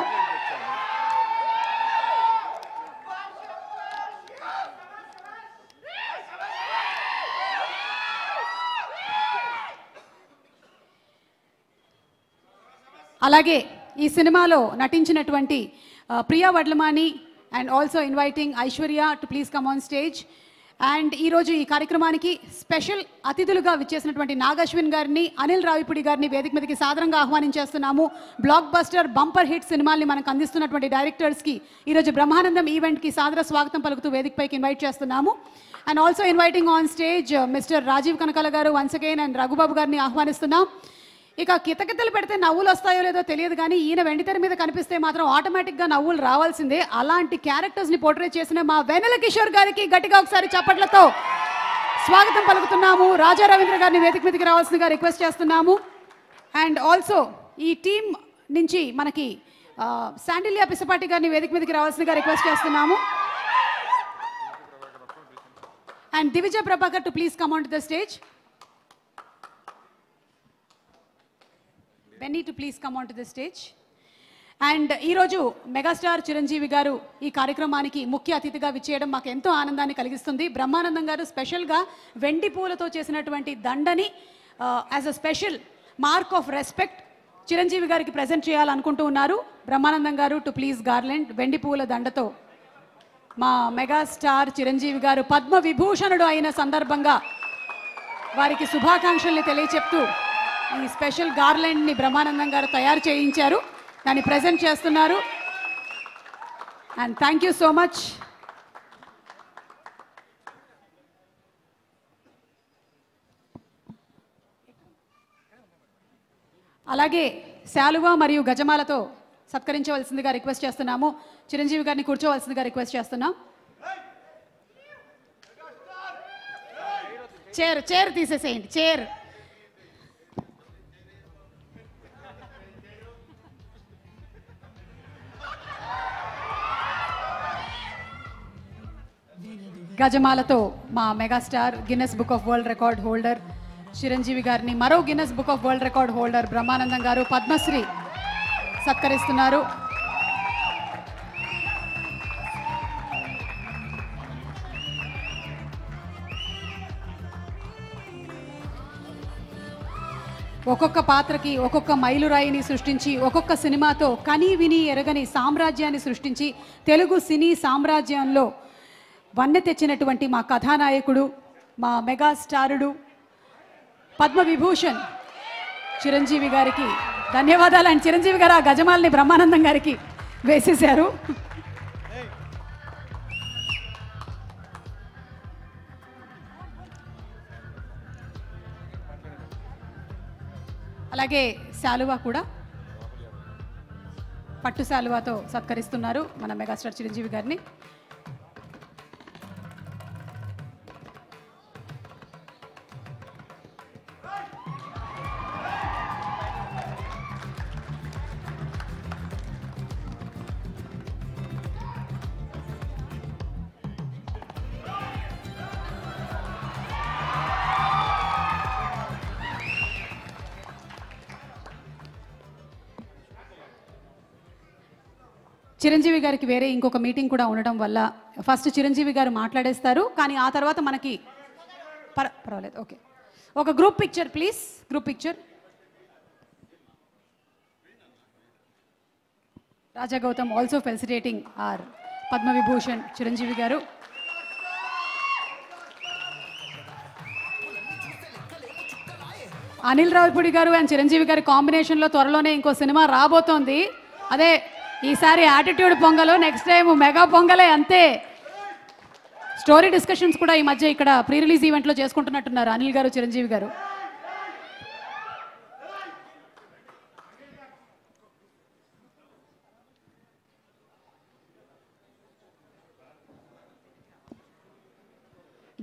అలాగే ఈ సినిమాలో నటించినటువంటి Priya Vadlamani and also inviting Aishwarya to please come on stage. And ఈరోజు ఈ కార్యక్రమానికి స్పెషల్ అతిథులుగా విచ్చేసినటువంటి నాగశ్విన్ గారిని, అనిల్ రావిపూడి గారిని వేదిక మీదకి సాదరంగా ఆహ్వానించేస్తున్నాము. బ్లాక్ బస్టర్ బంపర్ హిట్ సినిమాల్ని మనకు అందిస్తున్నటువంటి డైరెక్టర్స్కి ఈరోజు బ్రహ్మానందం ఈవెంట్కి సాదర స్వాగతం పలుకుతూ వేదికపైకి ఇన్వైట్ చేస్తున్నాము. And also inviting on stage mister Rajeev Kanakala గారు వన్స్ అగైన్ అండ్ రఘుబాబు గారిని ఆహ్వానిస్తున్నాం. ఇక కితకితలు పెడితే నవ్వులు వస్తాయో లేదో తెలియదు, కానీ ఈయన వెండితెర మీద కనిపిస్తే మాత్రం ఆటోమేటిక్గా నవ్వులు రావాల్సిందే. అలాంటి క్యారెక్టర్స్ని పోర్ట్రే చేసిన మా వెన్నెల కిషోర్ గారికి గట్టిగా ఒకసారి చప్పట్లతో స్వాగతం పలుకుతున్నాము. రాజా రవీంద్ర గారిని వేదిక మీదకి రావాల్సిందిగా రిక్వెస్ట్ చేస్తున్నాము. అండ్ ఆల్సో ఈ టీం నుంచి మనకి శాండిల్యా పిసపాటి గారిని వేదిక మీదకి రావాల్సిందిగా రిక్వెస్ట్ చేస్తున్నాము. And Divija Prabhakar to please come on to the stage. Benny to please come on to the stage. And ఈరోజు మెగాస్టార్ చిరంజీవి గారు ఈ కార్యక్రమానికి ముఖ్య అతిథిగా విచ్చేయడం మాకు ఎంతో ఆనందాన్ని కలిగిస్తుంది. బ్రహ్మానందం గారు స్పెషల్గా వెండి పూలతో చేసినటువంటి దండని as a special mark of respect Chiranjeevi గారికి ప్రజెంట్ చేయాలనుకుంటూ ఉన్నారు. బ్రహ్మానందం గారు టు ప్లీజ్ గార్లెండ్ వెండి పూల దండతో మా మెగాస్టార్ చిరంజీవి గారు పద్మ విభూషణుడు అయిన సందర్భంగా వారికి శుభాకాంక్షల్ని తెలియచెప్తూ ఈ స్పెషల్ గార్లెండ్ని బ్రహ్మానందం గారు తయారు చేయించారు, దాన్ని ప్రజెంట్ చేస్తున్నారు. And thank you so much. అలాగే శాలువా మరియు గజమాలతో సత్కరించవలసిందిగా రిక్వెస్ట్ చేస్తున్నాము. చిరంజీవి గారిని కూర్చోవలసిందిగా రిక్వెస్ట్ చేస్తున్నాం. చైర్ తీసేసేయండి, చైర్. గజమాలతో మా megastar Guinness book of world record holder Chiranjeevi గారిని, మరో Guinness book of world record holder Brahmanandam garu Padmashri సత్కరిస్తున్నారు. ఒక్కొక్క పాత్రకి ఒక్కొక్క మైలురాయిని సృష్టించి, ఒక్కొక్క సినిమాతో కని విని ఎరగని సామ్రాజ్యాన్ని సృష్టించి తెలుగు సినీ సామ్రాజ్యంలో వన్నె తెచ్చినటువంటి మా కథానాయకుడు, మా మెగాస్టారుడు పద్మ విభూషణ్ చిరంజీవి గారికి ధన్యవాదాలు. అండ్ చిరంజీవి గారు ఆ గజమాలని బ్రహ్మానందం గారికి వేసేశారు. అలాగే శాలువా కూడా పట్టు శాలువాతో సత్కరిస్తున్నారు మన మెగాస్టార్ చిరంజీవి గారిని. చిరంజీవి గారికి వేరే ఇంకొక మీటింగ్ కూడా ఉండడం వల్ల ఫస్ట్ చిరంజీవి గారు మాట్లాడేస్తారు, కానీ ఆ తర్వాత మనకి పర్వాలేదు. ఓకే, ఒక group picture please. Group picture. Raja Gautham also felicitating our Padma Vibhushan Chiranjeevi గారు. అనిల్ రావిపూడి గారు అండ్ చిరంజీవి గారి కాంబినేషన్లో త్వరలోనే ఇంకో సినిమా రాబోతోంది. అదే ఈసారి attitude Pongal, next time mega పొంగలే అంతే. స్టోరీ డిస్కషన్స్ కూడా ఈ మధ్య ఇక్కడ ప్రీ రిలీజ్ ఈవెంట్లో చేసుకుంటున్నట్టున్నారు అనిల్ గారు చిరంజీవి గారు.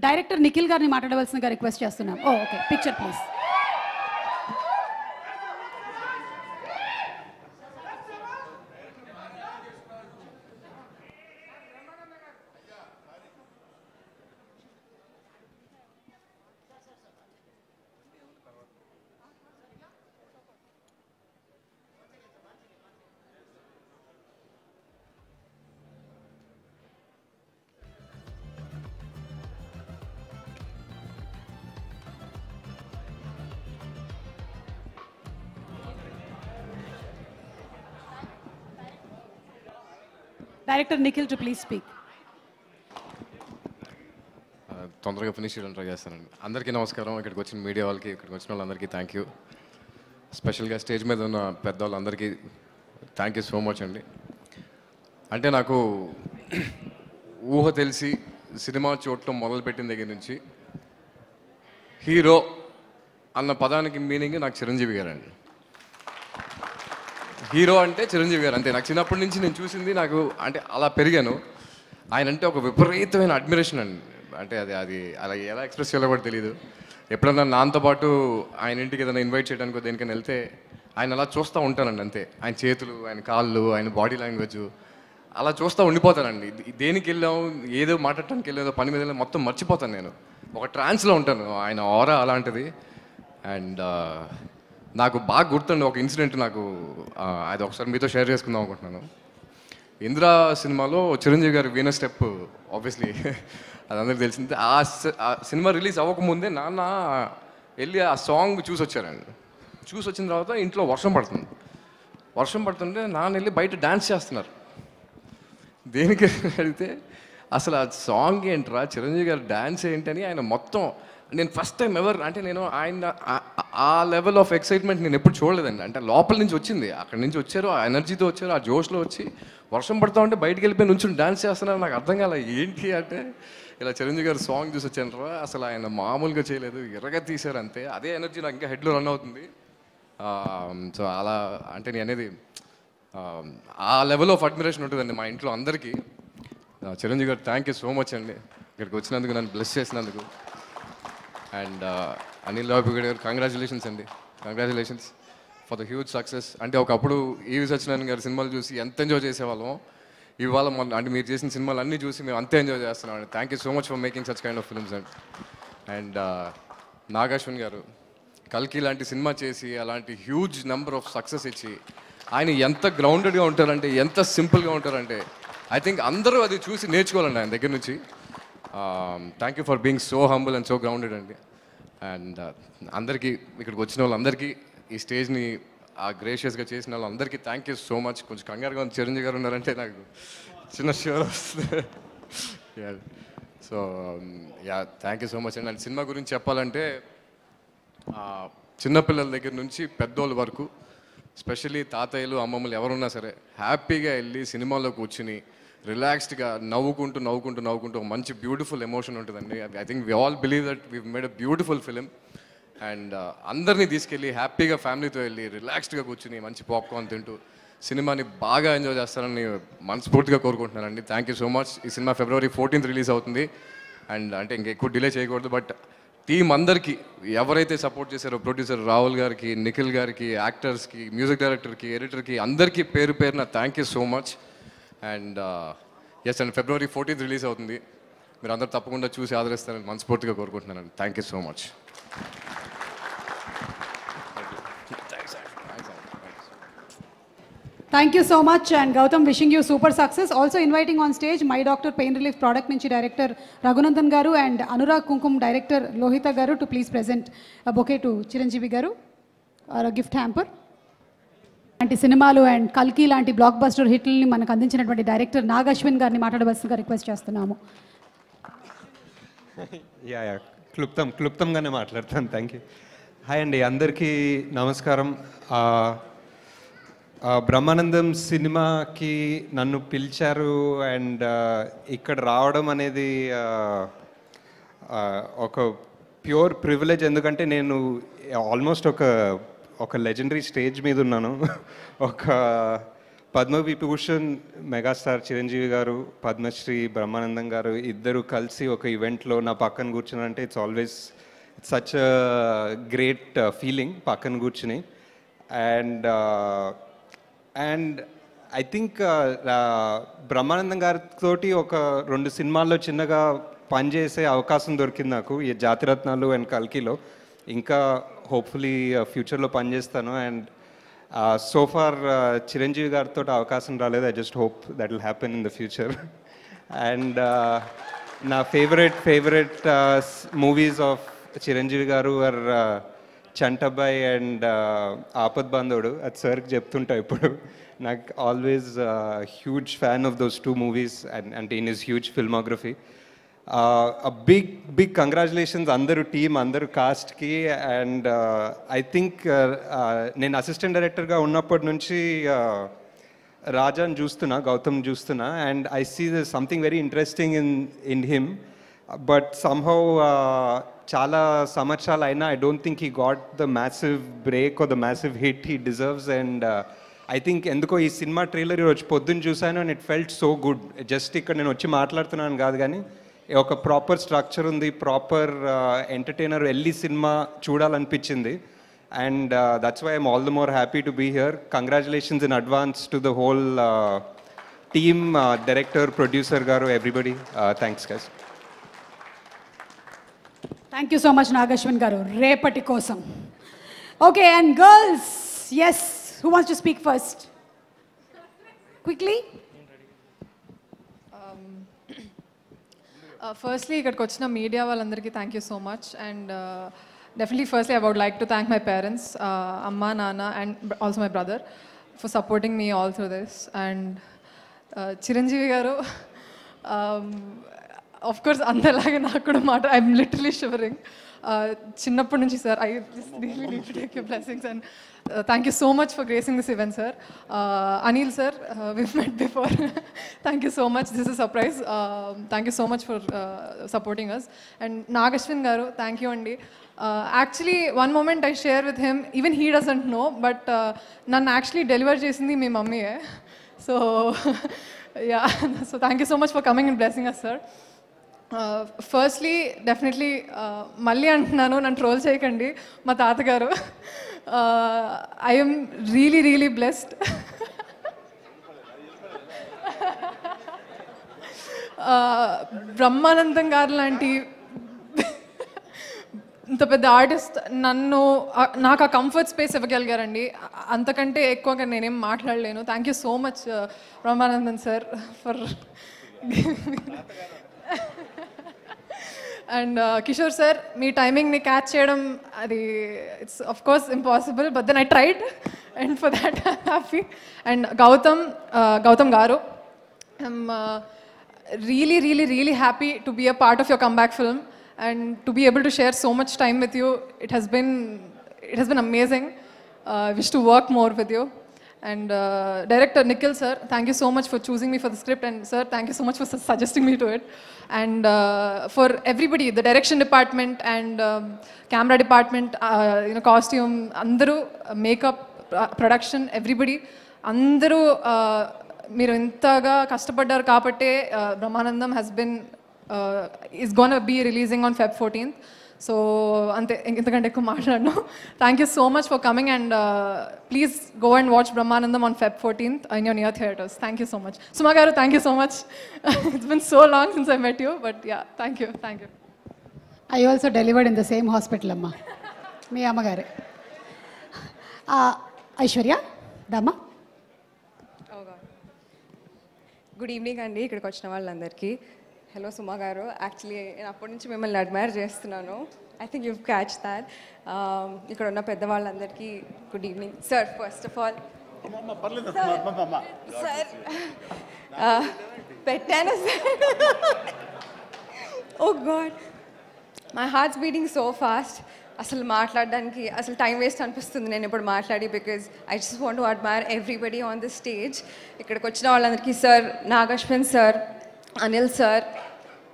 డైరెక్టర్ నిఖిల్ గారిని మాట్లాడవలసిందిగా రిక్వెస్ట్ చేస్తున్నాం. Okay, picture please. Director Nikhil to please speak.
తొందరగా ఫినిష్ చేయడం ట్రై చేస్తానండి. అందరికీ నమస్కారం. ఇక్కడికి వచ్చిన మీడియా వాళ్ళకి, ఇక్కడికి వచ్చిన వాళ్ళందరికీ థ్యాంక్ యూ. స్పెషల్గా స్టేజ్ మీద ఉన్న పెద్దవాళ్ళందరికీ థ్యాంక్ యూ సో మచ్ అండి. అంటే నాకు ఊహ తెలిసి సినిమా చూడటం మొదలుపెట్టిన దగ్గర నుంచి హీరో అన్న పదానికి మీనింగ్ నాకు చిరంజీవి గారు అండి. హీరో అంటే చిరంజీవి గారు అంతే. నాకు చిన్నప్పటి నుంచి నేను చూసింది, నాకు అంటే అలా పెరిగాను. ఆయన అంటే ఒక విపరీతమైన అడ్మిరేషన్ అండి. అంటే అది అలా ఎలా ఎక్స్ప్రెస్ చేయాలో కూడా తెలియదు. ఎప్పుడన్నా నాతో పాటు ఆయన ఇంటికి ఏదైనా ఇన్వైట్ చేయడానికి దేనికైనా వెళ్తే ఆయన అలా చూస్తూ ఉంటానండి అంతే. ఆయన చేతులు, ఆయన కాళ్ళు, ఆయన బాడీ లాంగ్వేజ్ అలా చూస్తూ ఉండిపోతానండి. దేనికి వెళ్ళాం, ఏదో మాట్లాడటానికి వెళ్ళేదో పని మీద వెళ్ళాం, మొత్తం మర్చిపోతాను. నేను ఒక ట్రాన్స్లో ఉంటాను. ఆయన ఆరా అలాంటిది. అండ్ నాకు బాగా గుర్తుండి ఒక ఇన్సిడెంట్, నాకు అది ఒకసారి మీతో షేర్ చేసుకుందాం అనుకుంటున్నాను. ఇంద్రా సినిమాలో చిరంజీవి గారి వీణ స్టెప్ ఆబ్వియస్లీ అది అందరికి తెలిసింది. ఆ సినిమా రిలీజ్ అవ్వకముందే నాన్న వెళ్ళి ఆ సాంగ్ చూసి వచ్చారండి. చూసి వచ్చిన తర్వాత ఇంట్లో వర్షం పడుతుంటే నాన్న వెళ్ళి బయట డ్యాన్స్ చేస్తున్నారు. దేనికి అడిగితే అసలు ఆ సాంగ్ ఏంట్రా, చిరంజీవి గారి డ్యాన్స్ ఏంటని ఆయన మొత్తం, నేను ఫస్ట్ టైం ఎవర్ అంటే నేను ఆయన ఆ లెవెల్ ఆఫ్ ఎక్సైట్మెంట్ నేను ఎప్పుడు చూడలేదండి. అంటే లోపల నుంచి వచ్చింది, అక్కడి నుంచి వచ్చారు, ఆ ఎనర్జీతో వచ్చారు, ఆ జోష్లో వచ్చి వర్షం పడతా ఉంటే బయటికి వెళ్ళిపోయి నుంచి డ్యాన్స్ చేస్తున్నారు. నాకు అర్థం కాలే ఏంటి అంటే, ఇలా చిరంజీవి గారు సాంగ్ చూసి వచ్చాను రా, అసలు ఆయన మామూలుగా చేయలేదు, ఎర్రగా తీశారు అంతే. అదే ఎనర్జీ నాకు ఇంకా హెడ్లో రన్ అవుతుంది. సో అలా అంటే నేను అనేది ఆ లెవెల్ ఆఫ్ అడ్మిరేషన్ ఉంటుందండి మా ఇంట్లో అందరికీ. Chiranjeevi garu thank you so much అండి, ఇక్కడికి వచ్చినందుకు, నన్ను బ్లెస్ చేసినందుకు. అండ్ అనిల్ రావిపూడి గారు కంగ్రాచులేషన్స్ అండి, congratulations for the huge success. అంటే ఒకప్పుడు ఈవి సత్యనారాయణ గారి సినిమాలు చూసి ఎంత ఎంజాయ్ చేసేవాళ్ళం, ఇవాళ అంటే మీరు చేసిన సినిమాలు అన్నీ చూసి మేము అంతే ఎంజాయ్ చేస్తున్నాం అండి. Thank you so much for making such kind of films and and Nag Ashwin గారు కల్కి లాంటి సినిమా చేసి అలాంటి హ్యూజ్ నెంబర్ ఆఫ్ సక్సెస్ ఇచ్చి ఆయన ఎంత గ్రౌండెడ్గా ఉంటారంటే, ఎంత సింపుల్గా ఉంటారంటే, ఐ థింక్ అందరూ అది చూసి నేర్చుకోవాలండి ఆయన దగ్గర నుంచి. Thank you for being so humble and so grounded అండి. అండ్ అందరికీ, ఇక్కడికి వచ్చిన వాళ్ళందరికీ, ఈ స్టేజ్ని గ్రేషియస్గా చేసిన వాళ్ళందరికీ థ్యాంక్ యూ సో మచ్. కొంచెం కంగారుగా ఉంది, చిరంజీవి గారు ఉన్నారంటే నాకు చిన్న షూర్ వస్తుంది. So yeah, thank you so much అండి. అండ్ సినిమా గురించి చెప్పాలంటే చిన్నపిల్లల దగ్గర నుంచి పెద్దోళ్ళ వరకు, స్పెషల్లీ తాతయ్యలు అమ్మమ్మలు ఎవరున్నా సరే హ్యాపీగా వెళ్ళి సినిమాలో కూర్చుని రిలాక్స్డ్గా నవ్వుకుంటూ మంచి బ్యూటిఫుల్ ఎమోషన్ ఉంటుందండి. I think we all believe that we made a beautiful film. And అందరినీ తీసుకెళ్ళి హ్యాపీగా ఫ్యామిలీతో వెళ్ళి రిలాక్స్డ్గా కూర్చుని మంచి పాప్కార్న్ తింటూ సినిమాని బాగా ఎంజాయ్ చేస్తారని మనస్ఫూర్తిగా కోరుకుంటున్నానండి. Thank you so much. ఈ సినిమా February 14th రిలీజ్ అవుతుంది. అండ్ అంటే ఇంకెక్కువ డిలే చేయకూడదు. బట్ టీం అందరికీ, ఎవరైతే సపోర్ట్ చేశారో, ప్రొడ్యూసర్ రాహుల్ గారికి, నిఖిల్ గారికి, యాక్టర్స్కి, మ్యూజిక్ డైరెక్టర్కి, ఎడిటర్కి, అందరికీ పేరు పేరున thank you so much. And yes and February 14th release అవుతుంది. మీరు అందరూ తప్పకుండా చూసి ఆదరిస్తారని మనస్ఫూర్తిగా కోరుకుంటున్నానండి. Thank you so much.
Thank you so much, and Gautam, wishing you super success. Also inviting on stage My Doctor Pain Relief Product Nunchi Director Raghunandan Garu and Anurag Kunkum Director Lohita Garu to please present a bouquet to Chiranjeevi Garu or a gift hamper. లాంటి సినిమాలు and కల్కి లాంటి block buster హిట్లని మనకు అందించినటువంటి director Nag Ashwin గారిని మాట్లాడవలసిందిగా request చేస్తున్నాము.
క్లుప్తంగానే మాట్లాడతాను. Thank you. హాయ్ అండి, అందరికీ నమస్కారం. బ్రహ్మానందం సినిమాకి నన్ను పిలిచారు అండ్ ఇక్కడ రావడం అనేది ఒక ప్యూర్ ప్రివిలేజ్. ఎందుకంటే నేను ఆల్మోస్ట్ ఒక లెజెండరీ స్టేజ్ మీద ఉన్నాను. ఒక పద్మవిభూషణ్ మెగాస్టార్ చిరంజీవి గారు, పద్మశ్రీ బ్రహ్మానందం గారు ఇద్దరు కలిసి ఒక ఈవెంట్లో నా పక్కన కూర్చున్నారంటే it's always such great feeling పక్కన కూర్చుని. అండ్ ఐ థింక్ బ్రహ్మానందం గారితో ఒక 2 సినిమాల్లో చిన్నగా పనిచేసే అవకాశం దొరికింది నాకు, ఈ జాతిరత్నాలు అండ్ కల్కిలో. ఇంకా హోప్ఫుల్లీ ఫ్యూచర్లో పనిచేస్తాను. అండ్ సో ఫార్ చిరంజీవి గారితో అవకాశం రాలేదు. I just hope that will happen in the future. And నా ఫేవరెట్ మూవీస్ ఆఫ్ చిరంజీవి గారు ఆర్ చంటబ్బాయ్ అండ్ ఆపద్ బాంధవుడు. అది సార్కి చెప్తుంటా ఇప్పుడు. నాకు always huge fan of those 2 movies and in his huge filmography. Big congratulations అందరూ టీమ్, అందరూ కాస్ట్కి. అండ్ ఐ థింక్ నేను అసిస్టెంట్ డైరెక్టర్గా ఉన్నప్పటి నుంచి రాజాని గౌతమ్ చూస్తున్నా. And I see this something very interesting in him. But somehow చాలా సంవత్సరాలు అయినా I don't think he got the massive break or the massive hit he deserves. And I think ఎందుకో ఈ సినిమా ట్రైలర్ ఈరోజు పొద్దున్న చూశాను and it felt so good. Just ఇక్కడ నేను వచ్చి మాట్లాడుతున్నాను కాదు, కానీ ఒక ప్రాపర్ స్ట్రక్చర్ ఉంది, ప్రాపర్ ఎంటర్టైనర్, వెళ్ళి సినిమా చూడాలనిపించింది. And that's why I'm all the more happy to be here. Congratulations in advance to the whole team, director, producer garu, everybody. Thanks guys.
Thank you so much Nagashwin garu. రేపటి కోసం. Okay, and girls, yes, who wants to speak first? Quickly.
Firstly ఇక్కడికి వచ్చిన media వాళ్ళందరికీ thank you so much. And definitely firstly I would like to thank my parents, అమ్మ, నాన్న, and also my brother for supporting me all through this. And Chiranjeevi గారు, of course అందరిలాగే నాకు కూడా I'm literally shivering. చిన్నప్పటి నుంచి sir, I just really need to take your blessings. And thank you so much for gracing this event, sir. Anil sir, we've met before. Thank you so much. This is a surprise. Thank you so much for supporting us. And Nagashwin garu, thank you andi. Actually, one moment I share with him, even he doesn't know, but nan actually deliver chesindi me mummy hai. So yeah, so thank you so much for coming and blessing us, sir. Firstly, definitely మళ్ళీ అంటున్నాను, నన్ను troll చేయకండి, మా తాతగారు. I am really, really blessed. Brahmanandam గారు లాంటి ఇంత పెద్ద ఆర్టిస్ట్ నాకు ఆ కంఫర్ట్ స్పేస్ ఇవ్వగలిగారండి. అంతకంటే ఎక్కువగా నేనేం మాట్లాడలేను. Thank you so much Brahmanandam sir for. And Kishore sir, మీ టైమింగ్ని క్యాచ్ చేయడం అది it's of course impossible, but then I tried, and for that I'm happy. And Gautham garu, I'm really, really, really happy to be a part of your comeback film and to be able to share so much time with you. It has been amazing. I wish to work more with you. And director Nikhil sir, thank you so much for choosing me for the script, and sir, thank you so much for suggesting me to it. And for everybody, the direction department and camera department, costume, andaru, makeup, production, everybody, andaru మీరు ఇంతగా కష్టపడ్డారు కాబట్టే Brahmanandam is going to be releasing on Feb 14th. So అంతే, ఇంతకంటే ఎక్కువ మాట్లాడను. Thank you so much for coming, and please go and watch Brahmanandam on Feb 14th in your near theatres. Thank you so much. Suma garu, thank you so much. It's been so long since I met you, but yeah, thank you.
I also delivered in the same hospital, amma. మీ అమ్మగారే. ఐశ్వర్య దమ్మా.
Good evening అండి ఇక్కడికి వచ్చిన వాళ్ళందరికీ. Hello సుమా గారు, actually నేను అప్పటి నుంచి మిమ్మల్ని అడ్మైర్ చేస్తున్నాను. I think you catch that. ఇక్కడ ఉన్న పెద్దవాళ్ళందరికీ good evening sir. First of all sir పెట్టాను sir. Oh god, my heart's beating so fast. అసలు మాట్లాడడానికి అసలు టైం వేస్ట్ అనిపిస్తుంది నేను ఇప్పుడు మాట్లాడి, because I just want to admire everybody on the stage. ఇక్కడికి వచ్చిన వాళ్ళందరికీ sir, Nagashwin sir, Anil sir,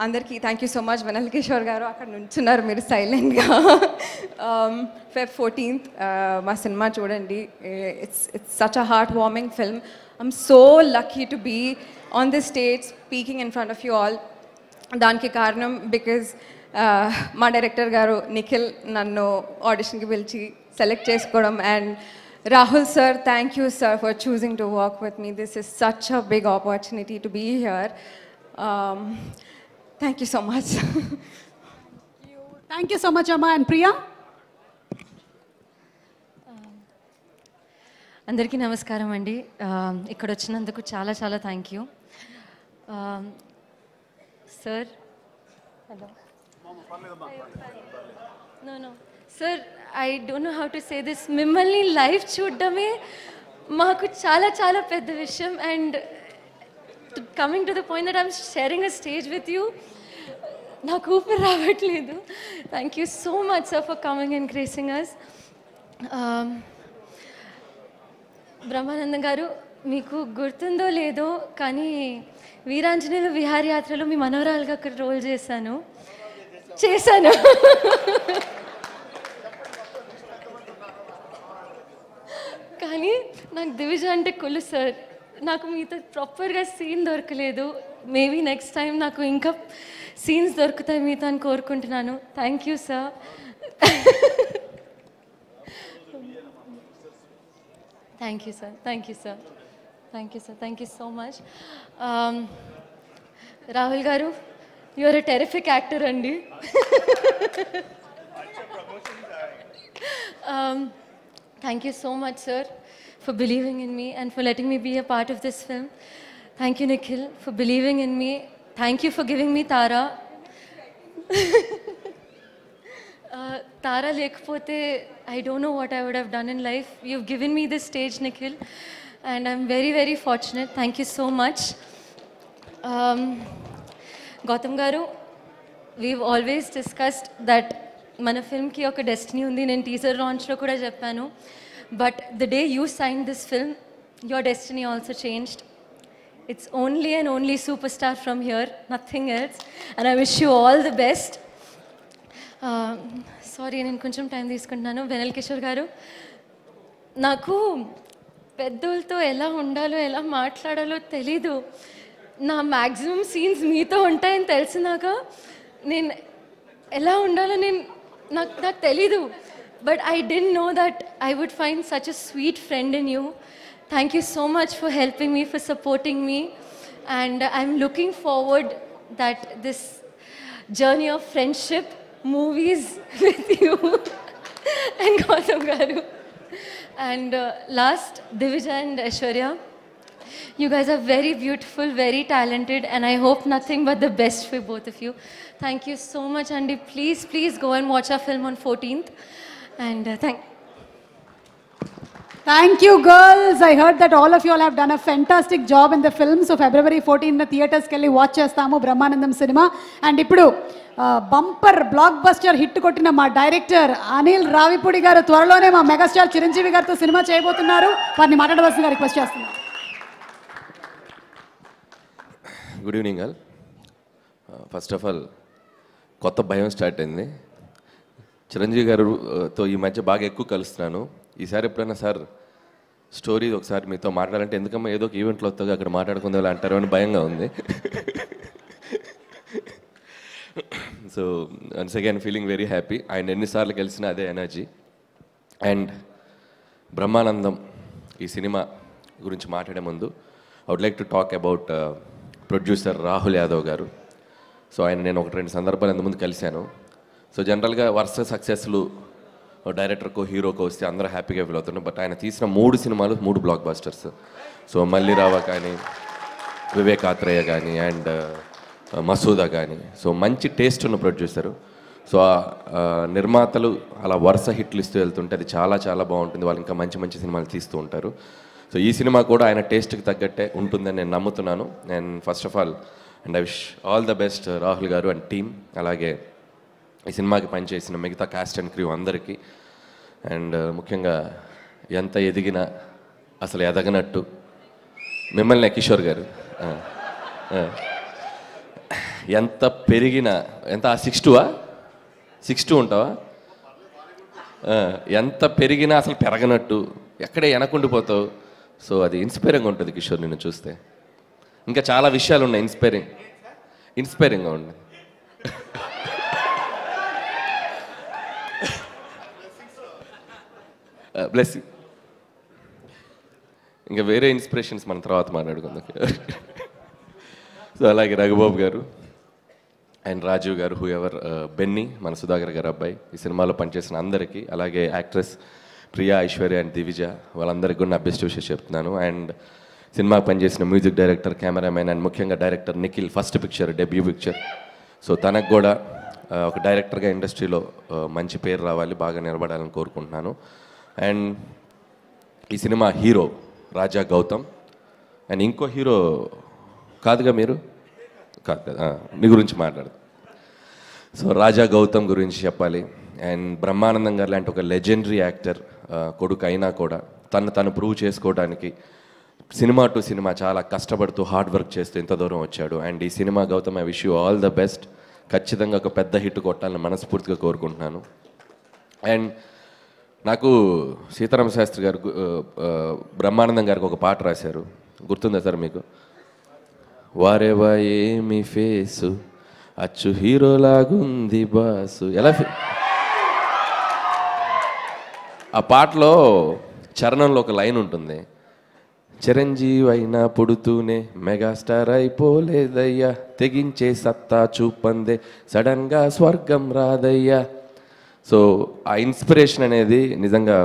అందరికీ thank you so much. Vennela Kishore garu అక్కడ నుంచున్నారు మీరు సైలెంట్గా. Feb 14th మా సినిమా చూడండి. It's such a heart warming film. I'm so lucky to be on the stage speaking in front of you all. దానికి కారణం బికాజ్ మా డైరెక్టర్ గారు నిఖిల్ నన్ను ఆడిషన్కి పిలిచి సెలెక్ట్ చేసుకోవడం. And Rahul sir, thank you sir for choosing to work with me. This is such a big opportunity to be here. Thank you so much.
Thank you so much అమ్మా. And Priya?
అందరికీ నమస్కారం అండి. ఇక్కడ వచ్చినందుకు చాలా చాలా thank you sir. Hello. No sir, I don't know how to say this. మిమ్మల్ని live చూడడమే మాకు చాలా చాలా పెద్ద విషయం. And coming to the point that I'm sharing a stage with you, నాకు ఊపిరి రావట్లేదు. Thank you so much sir for coming and gracing us. Brahmanandam గారు, మీకు గుర్తుందో లేదో కానీ వీరాంజనేయులు విహారయాత్రలో మీ మనవరాలుగా అక్కడ రోల్ చేశాను. కానీ నాకు దివిజ అంటే కులు సార్. నాకు మీతో ప్రాపర్గా సీన్ దొరకలేదు. మేబీ నెక్స్ట్ టైం నాకు ఇంకా సీన్స్ దొరుకుతాయి మీతో అని కోరుకుంటున్నాను. Thank you sir. Thank you sir. Thank you sir. Thank you sir. Thank you so much. Rahul garu, you are a terrific actor అండి. Thank you so much sir for believing in me and for letting me be a part of this film. Thank you Nikhil for believing in me. Thank you for giving me Tara. Tara లేకపోతే I don't know what I would have done in life. You have given me this stage Nikhil and I'm very very fortunate. Thank you so much. Gautam garu, we've always discussed that mana film ki oka destiny undi. Nen teaser launch lo kuda cheppanu, but the day you signed this film, your destiny also changed. It's only and only superstar from here, nothing else, and I wish you all the best. Sorry nen koncham time తీసుకుంటున్నాను. వెనల్ కిషోర్ గారు, నాకు పెద్దోళ్ళతో ఎలా ఉండాలో ఎలా మాట్లాడాలో తెలీదు. నా maximum scenes మీతో ఉంటాయని తెలిసినాక నేను ఎలా ఉండాలో నాకు తెలీదు. But I don't know that I would find such a sweet friend in you. Thank you so much for helping me, for supporting me, and I'm looking forward that this journey of friendship movies with you and Gautham గారు. And last, Divija and Aishwarya, you guys are very beautiful, very talented, and I hope nothing but the best for both of you. Thank you so much, Andy. Please go and watch our film on 14th. And
Thank you, girls. I heard that all of you all have done a fantastic job in the film. So February 14th na theaters kelli watch chestamu Brahmanandam cinema. And ippudu bumper block buster hit కొట్టిన మా director Anil Ravipudi గారు త్వరలోనే మా megastar Chiranjeevi గారితో cinema చేయబోతున్నారు. వారిని మాట్లాడవలసిందిగా request చేస్తున్నాను.
Good evening all. First of all కొత్త భయం స్టార్ట్ అయింది. చిరంజీవి గారితో ఈ మధ్య బాగా ఎక్కువ కలుస్తున్నాను. ఈసారి ఎప్పుడైనా సార్ స్టోరీ ఒకసారి మీతో మాట్లాడాలంటే ఎందుకమ్మా ఏదో ఒక ఈవెంట్లో వస్తుంది అక్కడ మాట్లాడుకుందా అంటారు అని భయంగా ఉంది. So once again feeling very happy. ఆయన ఎన్నిసార్లు కలిసినా అదే ఎనర్జీ. అండ్ బ్రహ్మానందం ఈ సినిమా గురించి మాట్లాడే ముందు I would like to talk about producer Rahul Yadav గారు. సో ఆయన నేను 1-2 సందర్భాలు ఇంతకుముందు కలిశాను. సో జనరల్గా వరుస సక్సెస్లు డైరెక్టర్కో హీరోకో వస్తే అందరూ హ్యాపీగా ఫీల్ అవుతున్నారు. బట్ ఆయన తీసిన 3 సినిమాలు 3 బ్లాక్ బస్టర్స్. సో మళ్ళీ రావా కానీ, వివేక్ ఆత్రేయ కానీ అండ్ మసూదా కానీ. సో మంచి టేస్ట్ ఉన్న ప్రొడ్యూసరు. సో నిర్మాతలు అలా వరుస హిట్లు ఇస్తూ వెళ్తుంటే అది చాలా చాలా బాగుంటుంది. వాళ్ళు ఇంకా మంచి మంచి సినిమాలు తీస్తూ ఉంటారు. సో ఈ సినిమా కూడా ఆయన టేస్ట్కి తగ్గట్టే ఉంటుందని నేను నమ్ముతున్నాను. And first of all and I wish all the best Rahul గారు అండ్ టీమ్, అలాగే ఈ సినిమాకి పనిచేసిన మిగతా కాస్ట్ అండ్ క్రూ అందరికీ. అండ్ ముఖ్యంగా ఎంత ఎదిగినా అసలు ఎదగనట్టు మిమ్మల్ని కిషోర్ గారు ఎంత పెరిగినా ఎంత 6'2" ఉంటావా? ఎంత పెరిగినా అసలు పెరగనట్టు ఎక్కడే వెనకుండిపోతావు. సో అది ఇన్స్పైరింగ్గా ఉంటుంది కిషోర్ నిన్ను చూస్తే. ఇంకా చాలా విషయాలు ఉన్నాయి ఇన్స్పైరింగ్గా ఉన్నాయి. బ్లెస్సింగ్. ఇంకా వేరే ఇన్స్పిరేషన్స్ మన తర్వాత మాట్లాడుకుందాం. సో అలాగే రఘుబాబు గారు అండ్ రాజీవ్ గారు, హూ ఎవర్, బెన్నీ, మన సుధాకర్ గారు అబ్బాయి, ఈ సినిమాలో పనిచేసిన అందరికీ, అలాగే యాక్ట్రెస్ ప్రియా, ఐశ్వర్య అండ్ దివిజ, వాళ్ళందరికీ కూడా నా బెస్ట్ విషెస్ చెప్తున్నాను. అండ్ సినిమాకి పనిచేసిన మ్యూజిక్ డైరెక్టర్, కెమెరామెన్ అండ్ ముఖ్యంగా director Nikhil, first picture, debut picture. So తనకు కూడా ఒక డైరెక్టర్గా ఇండస్ట్రీలో మంచి పేరు రావాలి, బాగా నిలబడాలని కోరుకుంటున్నాను. అండ్ ఈ సినిమా హీరో రాజా గౌతమ్ అండ్ ఇంకో హీరో కాదుగా మీరు కాదు కదా, మీ గురించి మాట్లాడదు. సో రాజా గౌతమ్ గురించి చెప్పాలి. అండ్ బ్రహ్మానందం గారు లాంటి ఒక లెజెండరీ యాక్టర్ కొడుకు అయినా కూడా తను ప్రూవ్ చేసుకోవడానికి సినిమా టు సినిమా చాలా కష్టపడుతూ హార్డ్ వర్క్ చేస్తూ ఇంత దూరం వచ్చాడు. అండ్ ఈ సినిమా Gautham, I wish you all the best. ఖచ్చితంగా ఒక పెద్ద హిట్ కొట్టాలని మనస్ఫూర్తిగా కోరుకుంటున్నాను. అండ్ నాకు సీతారామ శాస్త్రి గారు బ్రహ్మానందం గారికి ఒక పాట రాశారు, గుర్తుందా సార్ మీకు? వారేవా ఏమి ఫేసు అచ్చు హీరోలాగుంది బాసు. ఎలా ఆ పాటలో చరణంలో ఒక లైన్ ఉంటుంది, చిరంజీవి అయినా పుడుతూనే మెగాస్టార్ అయిపోలేదయ్యా, తెగించే సత్తా చూపందే సడన్గా స్వర్గం రాదయ్యా. సో ఆ ఇన్స్పిరేషన్ అనేది నిజంగా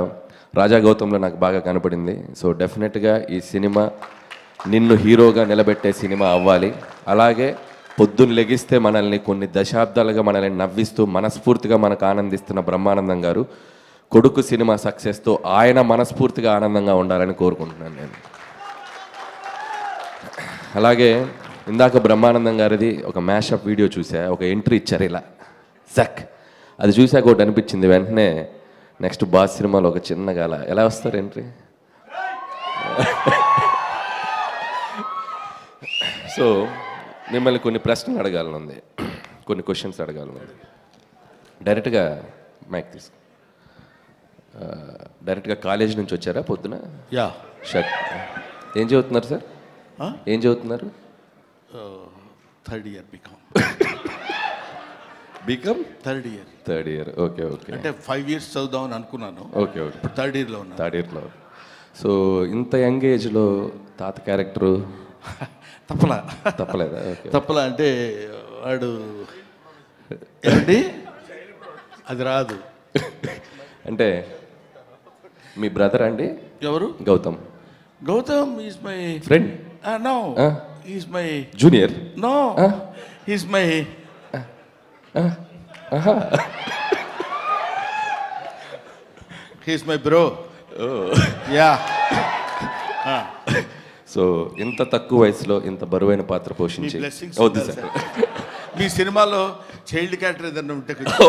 రాజా గౌతంలో నాకు బాగా కనపడింది. సో డెఫినెట్గా ఈ సినిమా నిన్ను హీరోగా నిలబెట్టే సినిమా అవ్వాలి. అలాగే పొద్దున్న లెగిస్తే మనల్ని కొన్ని దశాబ్దాలుగా మనల్ని నవ్విస్తూ మనస్ఫూర్తిగా మనకు ఆనందిస్తున్న బ్రహ్మానందం గారు కొడుకు సినిమా సక్సెస్తో ఆయన మనస్ఫూర్తిగా ఆనందంగా ఉండాలని కోరుకుంటున్నాను నేను. అలాగే ఇందాక బ్రహ్మానందం గారిది ఒక మ్యాషప్ వీడియో చూసా, ఒక ఎంట్రీ ఇచ్చారు ఇలా జక్, అది చూసాక ఒకటి అనిపించింది, వెంటనే నెక్స్ట్ బాస్ సినిమాలో ఒక చిన్నగా అలా ఎలా వస్తారు ఎంట్రీ. సో మిమ్మల్ని కొన్ని ప్రశ్నలు అడగాలనుంది, కొన్ని క్వశ్చన్స్ అడగాలనుంది. డైరెక్ట్గా మైక్ తీసుకో. డైరెక్ట్గా కాలేజ్ నుంచి వచ్చారా పొద్దున?
యా.
షర్ట్ ఏం చదువుతున్నారు సార్? ఏం చదువుతున్నారు?
Third year BCom.
BCom
third year.
Okay okay.
అంటే 5 years చదువుదామని అనుకున్నాను.
Okay okay.
ఇప్పుడు థర్డ్ ఇయర్లో.
సో ఇంత యంగ్ ఏజ్లో తాత క్యారెక్టరు తప్పలేదా?
తప్పలా అంటే వాడు ఏంటి అది రాదు.
అంటే మీ బ్రదర్ అండి?
ఎవరు?
Gautham.
Gautham is my
friend.
No, is my
junior.
No, is my he's my bro. Yeah.
So ఇంత తక్కువ వయసులో ఇంత బరువైన పాత్ర పోషించి వద్దు సార్.
మీ సినిమాలో చైల్డ్ క్యారెక్టర్ ఏదన్నా ఉంటే ప్లీజ్,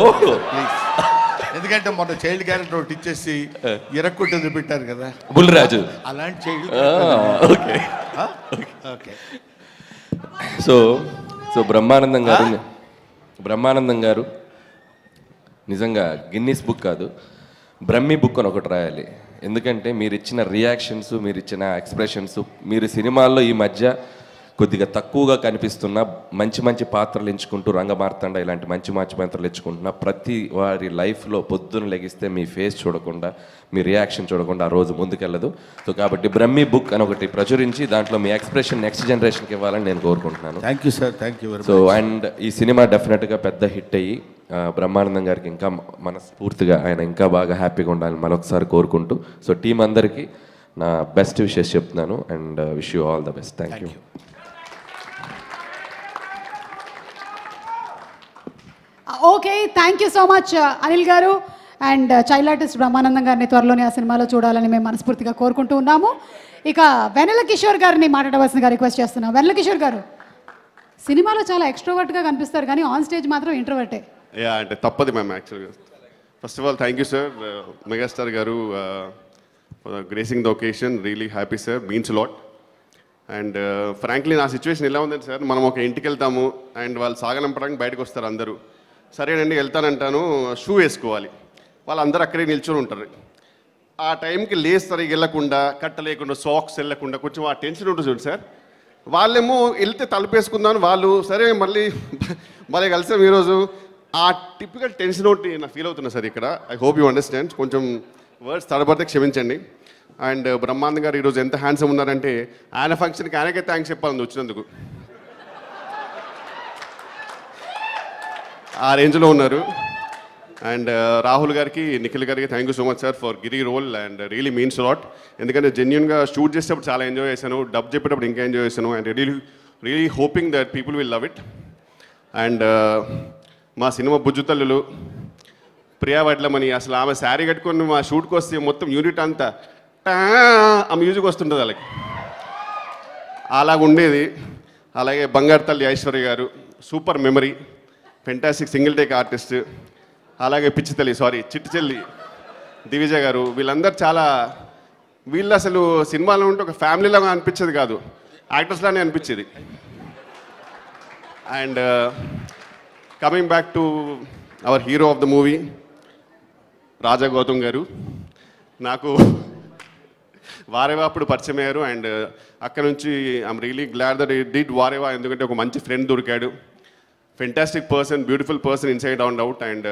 ఎందుకంటే మొన్న చైల్డ్ క్యారెక్టర్ ఒకటి ఇచ్చేసి ఇరక్కొట్టి పెట్టారు కదా
బుల్లిరాజు,
అలాంటి child.
Okay okay. So Brahmanandam గారు నిజంగా గిన్నీస్ బుక్ కాదు, బ్రహ్మీ బుక్ అని ఒకటి రాయాలి. ఎందుకంటే మీరు ఇచ్చిన రియాక్షన్స్, మీరు ఇచ్చిన ఎక్స్ప్రెషన్స్, మీరు సినిమాల్లో ఈ మధ్య కొద్దిగా తక్కువగా కనిపిస్తున్న మంచి పాత్రలు ఎంచుకుంటూ రంగమార్తాండ ఇలాంటి మంచి పాత్రలు ఎంచుకుంటున్నా ప్రతి వారి లైఫ్లో పొద్దున్న లెగిస్తే మీ ఫేస్ చూడకుండా, మీ రియాక్షన్ చూడకుండా ఆ రోజు ముందుకెళ్ళదు. సో కాబట్టి బ్రహ్మీ బుక్ అని ఒకటి ప్రచురించి దాంట్లో మీ ఎక్స్ప్రెషన్ నెక్స్ట్ జనరేషన్కి ఇవ్వాలని నేను కోరుకుంటున్నాను.
Thank you sir, thank you.
So and ఈ సినిమా డెఫినెట్గా పెద్ద హిట్ అయ్యి బ్రహ్మానందం గారికి ఇంకా మనస్ఫూర్తిగా ఆయన ఇంకా బాగా హ్యాపీగా ఉండాలని మరొకసారి కోరుకుంటూ, సో టీం అందరికీ నా బెస్ట్ విషెస్ చెప్తున్నాను and wish you all the best. Thank you.
Okay, thank you so much Anil garu. And child artist Brahmanandam గారిని త్వరలోనే ఆ సినిమాలో చూడాలని మేము మనస్ఫూర్తిగా కోరుకుంటూ ఉన్నాము. ఇక వెన్నెల కిషోర్ గారిని మాట్లాడవలసిందిగా రిక్వెస్ట్ చేస్తున్నాం. వెన్నెల కిషోర్ గారు, సినిమాలో చాలా ఎక్స్ట్రోవర్ట్గా కనిపిస్తారు కానీ ఆన్ స్టేజ్ మాత్రం ఇంట్రోవర్టే.
అంటే తప్పదు మ్యామ్. యాక్చువల్గా first of all thank you sir megastar garu gracing the occasion. Really happy sir, means lot. And frankly నా సిచ్యువేషన్ ఎలా ఉందండి సార్, మనం ఒక ఇంటికి వెళ్తాము అండ్ వాళ్ళు సాగనంపడానికి బయటకు వస్తారు అందరూ. సరేనండి వెళ్తానంటాను, షూ వేసుకోవాలి, వాళ్ళందరూ అక్కడే నిల్చొని ఉంటారు. ఆ టైంకి లేస్ సరిగ్గా వెళ్ళకుండా, కట్ట లేకుండా, సాక్స్ వెళ్ళకుండా కొంచెం ఆ టెన్షన్ ఉంటుంది చూడండి సార్. వాళ్ళేమో వెళ్తే తలుపేసుకుందాం, వాళ్ళు సరే మళ్ళీ కలిసాం ఈరోజు. ఆ టిపికల్ టెన్షన్ ఒకటి నాకు ఫీల్ అవుతున్నా సార్ ఇక్కడ. I hope you understand. కొంచెం వర్డ్స్ తడబడితే క్షమించండి. అండ్ బ్రహ్మానందం గారు ఈరోజు ఎంత హ్యాండ్సమ్ ఉన్నారంటే ఆయన ఫంక్షన్కి ఆయనకే థ్యాంక్స్ చెప్పాలని వచ్చినందుకు. ఆ రేంజ్లో ఉన్నారు. అండ్ రాహుల్ గారికి, నిఖిల్ గారికి thank you so much sir for Giri role and really means lot. ఎందుకంటే జెన్యున్గా షూట్ చేసేటప్పుడు చాలా ఎంజాయ్ చేశాను, డబ్ చెప్పేటప్పుడు ఇంకా ఎంజాయ్ చేశాను. And really hoping that people will love it. And మా సినిమా బుజ్జుతల్లులు ప్రియా వడ్లమని, అసలు ఆమె శారీ కట్టుకొని మా షూట్కి వస్తే మొత్తం యూనిట్ అంతా ఆ మ్యూజిక్ వస్తుంటుంది వాళ్ళకి, అలాగ ఉండేది. అలాగే బంగారు తల్లి ఐశ్వర్య గారు, super memory, fantastic single take artist. అలాగే చిట్టి చెల్లి దివిజ గారు, వీళ్ళందరూ చాలా, వీళ్ళు అసలు సినిమాలో ఉంటే ఒక ఫ్యామిలీలాగా అనిపించేది కాదు, యాక్టర్స్లానే అనిపించేది. And coming back to our hero of the movie Raja Gautam garu, నాకు వారేవా అప్పుడు పరిచయం అయ్యారు. అండ్ అక్కడ నుంచి I'm really glad that it did వారేవా, ఎందుకంటే ఒక మంచి ఫ్రెండ్ దొరికాడు. Fantastic person, beautiful person inside and out. And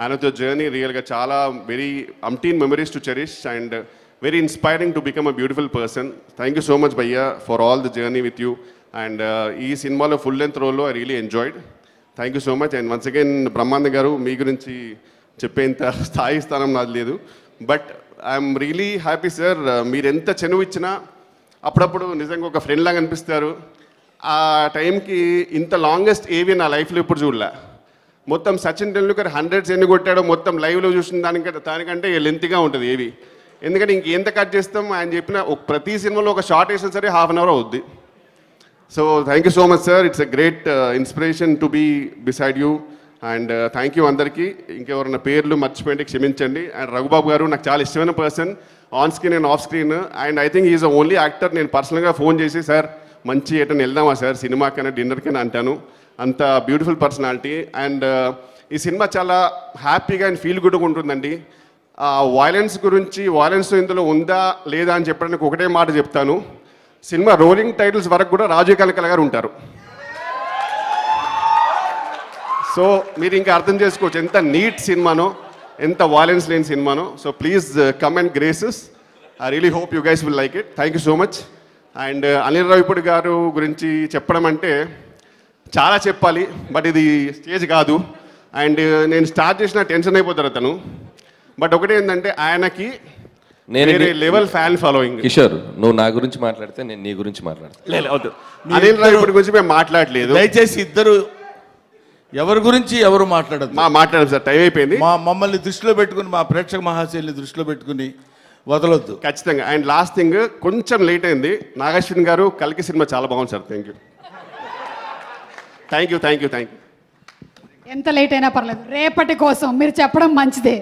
ఆయనతో జర్నీ రియల్గా చాలా వెరీ అంటీన్ memories to cherish and very inspiring to become a beautiful person. Thank you so much భయ్యా for all the journey with you. And ఈ సినిమాలో full length రోల్లో I really enjoyed. Thank you so much. And once again Brahmanandam గారు, మీ గురించి చెప్పేంత స్థానం నాది లేదు. But I'm really happy sir. మీరు ఎంత చెనువు ఇచ్చినా అప్పుడప్పుడు నిజంగా ఒక ఫ్రెండ్ లాగా అనిపిస్తారు. ఆ టైంకి ఇంత లాంగెస్ట్ ఏవి నా లైఫ్లో ఇప్పుడు చూడలే. మొత్తం సచిన్ టెండూల్కర్ 100s ఎన్ని కొట్టాడో మొత్తం లైవ్లో చూసిన దానికంటే లెంత్గా ఉంటుంది ఏవి. ఎందుకంటే ఇంకెంత కట్ చేస్తాం, ఆయన చెప్పిన ప్రతి సినిమాలో ఒక షార్ట్ వేసినా సరే ½ an hour అవుద్ది. So thank you so much sir. It's a great inspiration to be beside you. And thank you అందరికీ. ఇంకెవరైనా పేర్లు మర్చిపోయింటే క్షమించండి. అండ్ రఘుబాబు గారు నాకు చాలా ఇష్టమైన person, on screen and off screen. And I think is the only actor నేను పర్సనల్గా ఫోన్ చేసి సార్ మంచి ఎటని వెళ్దామా సార్ సినిమాకైనా డిన్నర్కైనా అంటాను, అంత బ్యూటిఫుల్ పర్సనాలిటీ. అండ్ ఈ సినిమా చాలా హ్యాపీగా అండ్ ఫీల్ గుడ్గా ఉంటుందండి. వాయిలెన్స్ గురించి, వాయిలెన్స్ ఇందులో ఉందా లేదా అని చెప్పడానికి ఒకటే మాట చెప్తాను. సినిమా రోలింగ్ టైటిల్స్ వరకు కూడా రాజీవ్ కనకాల గారు ఉంటారు. సో మీరు ఇంకా అర్థం చేసుకోవచ్చు ఎంత నీట్ సినిమానో, ఎంత వాయిలెన్స్ లేని సినిమానో. So please come and graces. I really hope you guys will like it. Thank you so much. And Anil Ravipudi garu గురించి చెప్పడం అంటే చాలా చెప్పాలి, బట్ ఇది స్టేజ్ కాదు. అండ్ నేను స్టార్ట్ చేసిన టెన్షన్ అయిపోతారు అతను. బట్ ఒకటి ఏంటంటే ఆయనకి వేరే లెవెల్ ఫ్యాన్ ఫాలోయింగ్.
కిషోర్, నువ్వు నా గురించి మాట్లాడితే నేను నీ గురించి మాట్లాడతాను.
అనిల్ రావిపూడి గురించి మేము మాట్లాడలేదు.
దయచేసి ఇద్దరు ఎవరి గురించి ఎవరు మాట్లాడదు.
మాట్లాడాం సార్, టైం అయిపోయింది.
మమ్మల్ని దృష్టిలో పెట్టుకుని, మా ప్రేక్షక మహాశైలిని దృష్టిలో పెట్టుకుని వదలొద్దు
ఖచ్చితంగా. అండ్ లాస్ట్ థింగ్, కొంచెం లేట్ అయింది. నాగశ్విన్ గారు, కల్కి సినిమా చాలా బాగుంది sir. Thank you, thank you, thank you, thank you.
ఎంత లేట్ అయినా పర్లేదు, రేపటి కోసం మీరు చెప్పడం మంచిదే.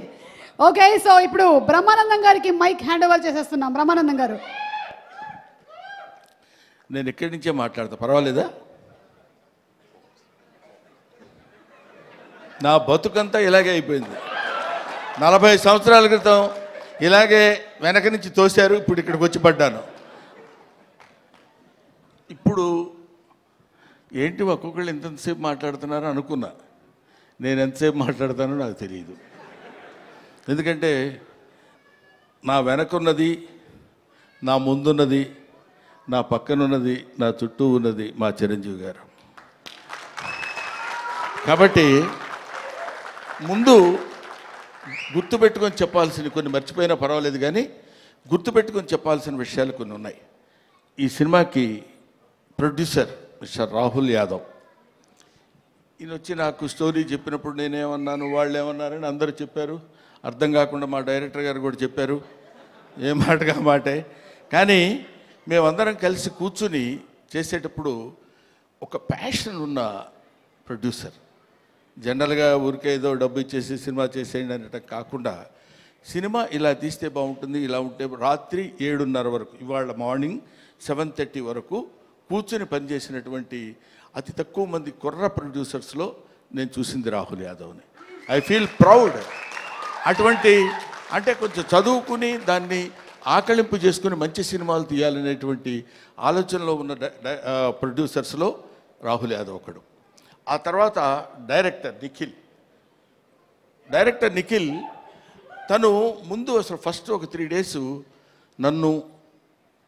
ఓకే, సో ఇప్పుడు బ్రహ్మానందం గారికి మైక్ హ్యాండ్ ఓవర్ చేసేస్తున్నాం. బ్రహ్మానందం గారు,
నేను ఇక్కడి నుంచే మాట్లాడతా, పర్వాలేదా? నా బతుకంతా ఇలాగే అయిపోయింది. 40 సంవత్సరాల క్రితం ఇలాగే వెనక నుంచి తోశారు, ఇప్పుడు ఇక్కడికి వచ్చి పడ్డాను. ఇప్పుడు ఏంటి ఒక్కొక్కళ్ళు ఎంతసేపు మాట్లాడుతున్నారో అనుకున్నా. నేను ఎంతసేపు మాట్లాడతానో నాకు తెలియదు. ఎందుకంటే నా వెనకున్నది, నా ముందున్నది, నా పక్కనున్నది, నా చుట్టూ ఉన్నది మా చిరంజీవి గారు. కాబట్టి ముందు గుర్తుపెట్టుకొని చెప్పాల్సిన, కొన్ని మర్చిపోయినా పర్వాలేదు కానీ గుర్తుపెట్టుకొని చెప్పాల్సిన విషయాలు కొన్ని ఉన్నాయి. ఈ సినిమాకి ప్రొడ్యూసర్ మిస్టర్ రాహుల్ యాదవ్. ఈయన వచ్చి నాకు స్టోరీ చెప్పినప్పుడు నేనేమన్నాను, వాళ్ళు ఏమన్నారని అందరూ చెప్పారు. అర్థం కాకుండా మా డైరెక్టర్ గారు కూడా చెప్పారు, ఏ మాటగా మాటే. కానీ మేమందరం కలిసి కూర్చుని చేసేటప్పుడు ఒక ప్యాషన్ ఉన్న ప్రొడ్యూసర్. జనరల్గా ఊరికే ఏదో డబ్బు ఇచ్చేసి సినిమా చేసేయండి అనటం కాకుండా, సినిమా ఇలా తీస్తే బాగుంటుంది, ఇలా ఉంటే రాత్రి 7:30 వరకు, ఇవాళ మార్నింగ్ 7:30 వరకు కూర్చొని పనిచేసినటువంటి అతి తక్కువ మంది కుర్ర ప్రొడ్యూసర్స్లో నేను చూసింది రాహుల్ యాదవ్ని. I feel proud. అటువంటి అంటే కొంచెం చదువుకుని దాన్ని ఆకళింపు చేసుకుని మంచి సినిమాలు తీయాలనేటువంటి ఆలోచనలో ఉన్న ప్రొడ్యూసర్స్లో రాహుల్ యాదవ్ ఒకడు. ఆ తర్వాత డైరెక్టర్ నిఖిల్ తను ముందు అసలు ఫస్ట్ ఒక 3 days నన్ను,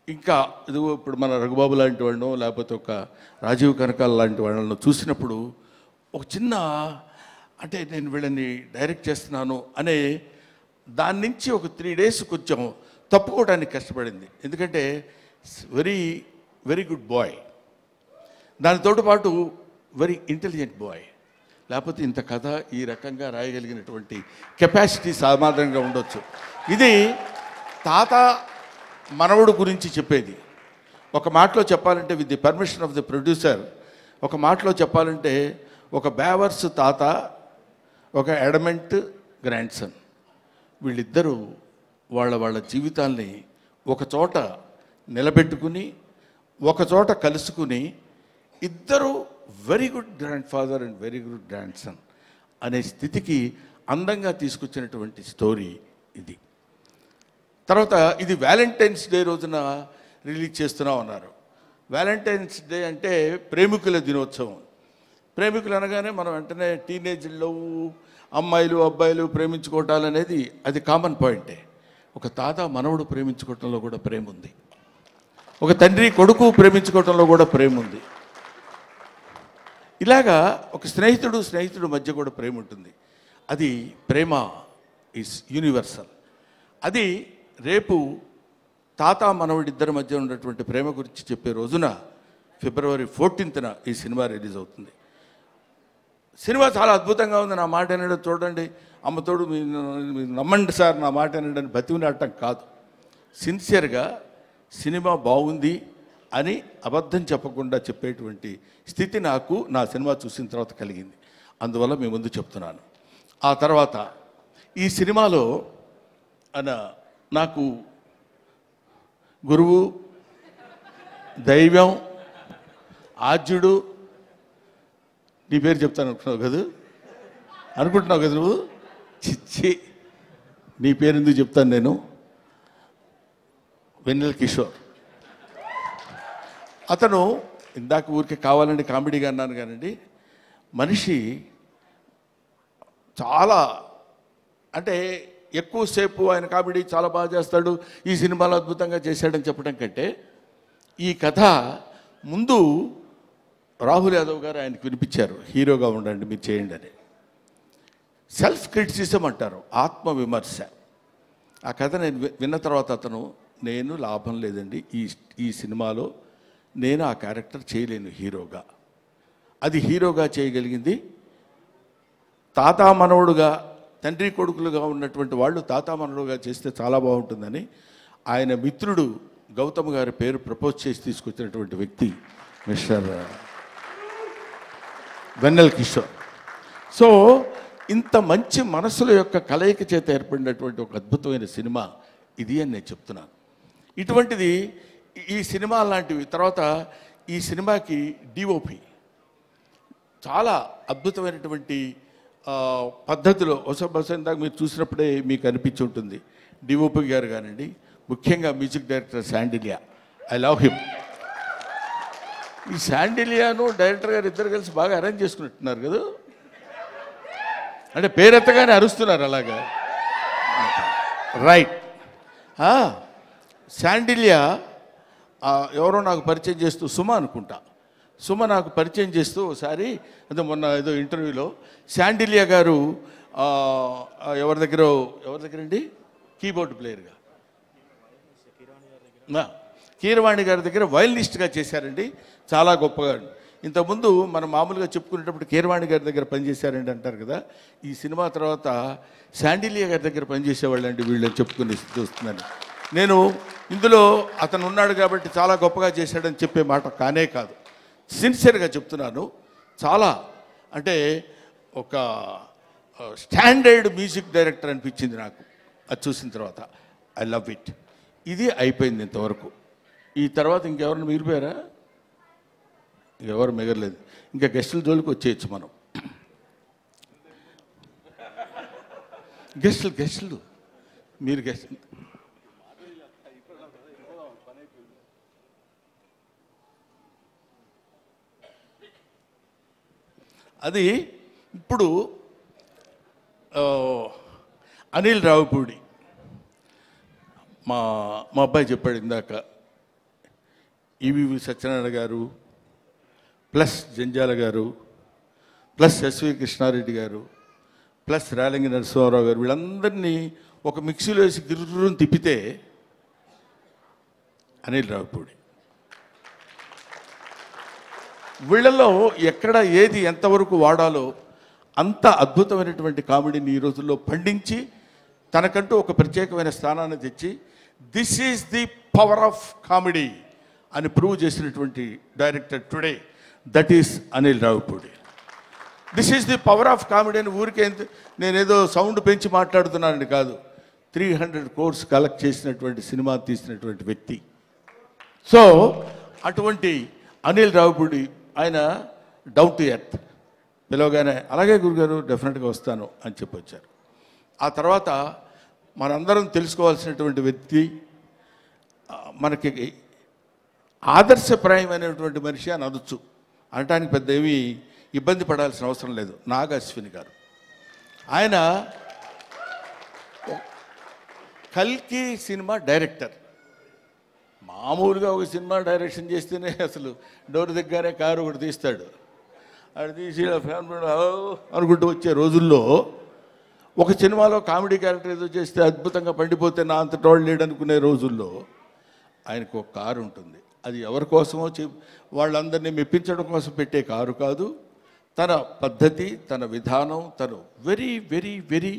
ఇంకా ఇది ఇప్పుడు మన రఘుబాబు లాంటి వాళ్ళను లేకపోతే ఒక రాజీవ్ కనకాల లాంటి వాళ్ళను చూసినప్పుడు ఒక చిన్న అంటే నేను వీళ్ళని డైరెక్ట్ చేస్తున్నాను అనే దాని నుంచి ఒక 3 days కొంచెం తప్పుకోవడానికి కష్టపడింది. ఎందుకంటే వెరీ వెరీ గుడ్ బాయ్, దానితో పాటు వెరీ ఇంటెలిజెంట్ బాయ్. లేకపోతే ఇంత కథ ఈ రకంగా రాయగలిగినటువంటి కెపాసిటీ సామాన్యంగా ఉండొచ్చు. ఇది తాత మనవడు గురించి చెప్పేది. ఒక మాటలో చెప్పాలంటే, with the permission of the producer, ఒక మాటలో చెప్పాలంటే ఒక బేవర్స్ తాత, ఒక అడమెంట్ గ్రాండ్ సన్, వీళ్ళిద్దరూ వాళ్ళ జీవితాల్ని ఒక చోట నిలబెట్టుకుని ఒక చోట కలుసుకుని ఇద్దరు very good grand father and very good grand son అనే స్థితికి అందంగా తీసుకొచ్చినటువంటి స్టోరీ ఇది. తర్వాత ఇది వ్యాలంటైన్స్ డే రోజున రిలీజ్ చేస్తున్నాం అన్నారు. వ్యాలంటైన్స్ డే అంటే ప్రేమికుల దినోత్సవం. ప్రేమికులు అనగానే మనం వెంటనే టీనేజ్లో అమ్మాయిలు అబ్బాయిలు ప్రేమించుకోవటాలు అనేది అది కామన్ పాయింటే. ఒక తాత మనవడు ప్రేమించుకోవటంలో కూడా ప్రేమ ఉంది, ఒక తండ్రి కొడుకు ప్రేమించుకోవటంలో కూడా ప్రేమ ఉంది. ఇలాగా ఒక స్నేహితుడు మధ్య కూడా ప్రేమ ఉంటుంది. అది ప్రేమ ఈజ్ యూనివర్సల్. అది రేపు తాత మనవడిద్దరి మధ్య ఉన్నటువంటి ప్రేమ గురించి చెప్పే రోజున February 14th ఈ సినిమా రిలీజ్ అవుతుంది. సినిమా చాలా అద్భుతంగా ఉంది. నా మాట వినడం చూడండి, అమ్మతోడు మీరు నమ్మండి సార్ నా మాట వినడం బతికినట్టం కాదు. సిన్సియర్గా సినిమా బాగుంది అని అబద్ధం చెప్పకుండా చెప్పేటువంటి స్థితి నాకు నా సినిమా చూసిన తర్వాత కలిగింది. అందువల్ల మీ ముందు చెప్తున్నాను. ఆ తర్వాత ఈ సినిమాలో నాకు గురువు, దైవం, ఆద్యుడు, నీ పేరు చెప్తాను అనుకుంటున్నావు కదా నువ్వు? చిచ్చి, నీ పేరు ఎందుకు చెప్తాను నేను? వెన్నెల కిషోర్. అతను ఇందాక ఊరికే కావాలండి కామెడీగా అన్నాను కానండి, మనిషి చాలా అంటే ఎక్కువసేపు ఆయన కామెడీ చాలా బాగా చేస్తాడు, ఈ సినిమాలో అద్భుతంగా చేశాడని చెప్పడం కంటే ఈ కథ ముందు రాహుల్ యాదవ్ గారు ఆయనకు వినిపించారు, హీరోగా ఉండండి మీరు చేయండి అని. సెల్ఫ్ క్రిటిసిజం అంటారు, ఆత్మవిమర్శ. ఆ కథ నేను విన్న తర్వాత అతను, నేను లాభం లేదండి ఈ సినిమాలో నేను ఆ క్యారెక్టర్ చేయలేను హీరోగా. అది హీరోగా చేయగలిగింది తాత మనవడుగా, తండ్రి కొడుకులుగా ఉన్నటువంటి వాళ్ళు తాత మనవడుగా చేస్తే చాలా బాగుంటుందని ఆయన మిత్రుడు గౌతమ్ గారి పేరు ప్రపోజ్ చేసి తీసుకొచ్చినటువంటి వ్యక్తి మిస్టర్ వెన్నెల కిషోర్. సో ఇంత మంచి మనసుల యొక్క కలయిక చేత ఏర్పడినటువంటి ఒక అద్భుతమైన సినిమా ఇది అని నేను చెప్తున్నాను. ఇటువంటిది ఈ సినిమా లాంటివి. తర్వాత ఈ సినిమాకి డిఓపి చాలా అద్భుతమైనటువంటి పద్ధతిలో ఇందాక మీరు చూసినప్పుడే మీకు అనిపించి ఉంటుంది. డిఓపి గారు కానివ్వండి, ముఖ్యంగా music director Sandilya, I love him. ఈ శాండిలియాను డైరెక్టర్ గారు ఇద్దరు కలిసి బాగా అరేంజ్ చేసుకున్నట్టున్నారు కదా, అంటే పేరెత్తగానే అరుస్తున్నారు అలాగా. రైట్. శాండిలియా ఎవరో నాకు పరిచయం చేస్తూ, సుమ నాకు పరిచయం చేస్తూ ఒకసారి అదే మొన్న ఏదో ఇంటర్వ్యూలో శాండిలియా గారు ఎవరి దగ్గరండి కీబోర్డ్ ప్లేయర్గా కీరవాణి గారి దగ్గర వయలినిస్ట్గా చేశారండి, చాలా గొప్పగా. ఇంతకుముందు మనం మామూలుగా చెప్పుకునేటప్పుడు కీరవాణి గారి దగ్గర పనిచేశారండి అంటారు కదా, ఈ సినిమా తర్వాత శాండిలియా గారి దగ్గర పనిచేసేవాళ్ళండి వీళ్ళని చెప్పుకుని చూస్తున్నాను. నేను ఇందులో అతను ఉన్నాడు కాబట్టి చాలా గొప్పగా చేశాడని చెప్పే మాట కానే కాదు, సిన్సియర్గా చెప్తున్నాను. చాలా అంటే ఒక స్టాండర్డ్ మ్యూజిక్ డైరెక్టర్ అనిపించింది నాకు అది చూసిన తర్వాత. I love it. ఇది అయిపోయింది ఇంతవరకు. ఈ తర్వాత ఇంకెవరిని మిగిలిపోయారా? ఇంకెవరు మిగలలేదు. ఇంకా గెస్టుల జోలికి వచ్చేయచ్చు మనం. గెస్టులు మీరు గెస్ట్ అది ఇప్పుడు అనిల్ రావిపూడి మా అబ్బాయి చెప్పాడు ఇందాక, ఈవీవి సత్యనారాయణ గారు ప్లస్ జంజాల గారు ప్లస్ ఎస్వి కృష్ణారెడ్డి గారు ప్లస్ రేలంగి నరసింహారావు గారు వీళ్ళందరినీ ఒక మిక్సీలో వేసి గిర్రుని తిప్పితే అనిల్ రావిపూడి. వీళ్ళలో ఎక్కడ ఏది ఎంతవరకు వాడాలో అంత అద్భుతమైనటువంటి కామెడీని ఈ రోజుల్లో పండించి తనకంటూ ఒక ప్రత్యేకమైన స్థానాన్ని తెచ్చి this is the power of comedy అని ప్రూవ్ చేసినటువంటి director today, that is Anil Ravipudi. This is the power of comedy అని ఊరికే నేనేదో సౌండ్ పెంచి మాట్లాడుతున్నానని కాదు, 300 crores కలెక్ట్ చేసినటువంటి సినిమా తీసినటువంటి వ్యక్తి. సో అటువంటి అనిల్ రావిపూడి ఆయన డౌన్ టు ఎర్త్, పిలవగానే అలాగే గురుగారు డెఫినెట్గా వస్తాను అని చెప్పొచ్చారు. ఆ తర్వాత మనందరం తెలుసుకోవాల్సినటువంటి వ్యక్తి, మనకి ఆదర్శప్రాయమైనటువంటి మనిషి అని అనొచ్చు, అనటానికి పెద్ద ఏమీ ఇబ్బంది పడాల్సిన అవసరం లేదు. నాగ అశ్విని గారు, ఆయన కల్కి సినిమా డైరెక్టర్. మామూలుగా ఒక సినిమా డైరెక్షన్ చేస్తేనే అసలు డోర్ దగ్గరే కారు ఒకటి తీస్తాడు, అది తీసి ఫ్యామిలీ అనుకుంటూ వచ్చే రోజుల్లో ఒక సినిమాలో కామెడీ క్యారెక్టర్ ఏదో చేస్తే అద్భుతంగా పండిపోతే నా అంత టోళ్ళు లేడనుకునే రోజుల్లో ఆయనకు ఒక కారు ఉంటుంది. అది ఎవరి కోసమో వాళ్ళందరినీ మెప్పించడం కోసం పెట్టే కారు కాదు, తన పద్ధతి, తన విధానం, తను very very very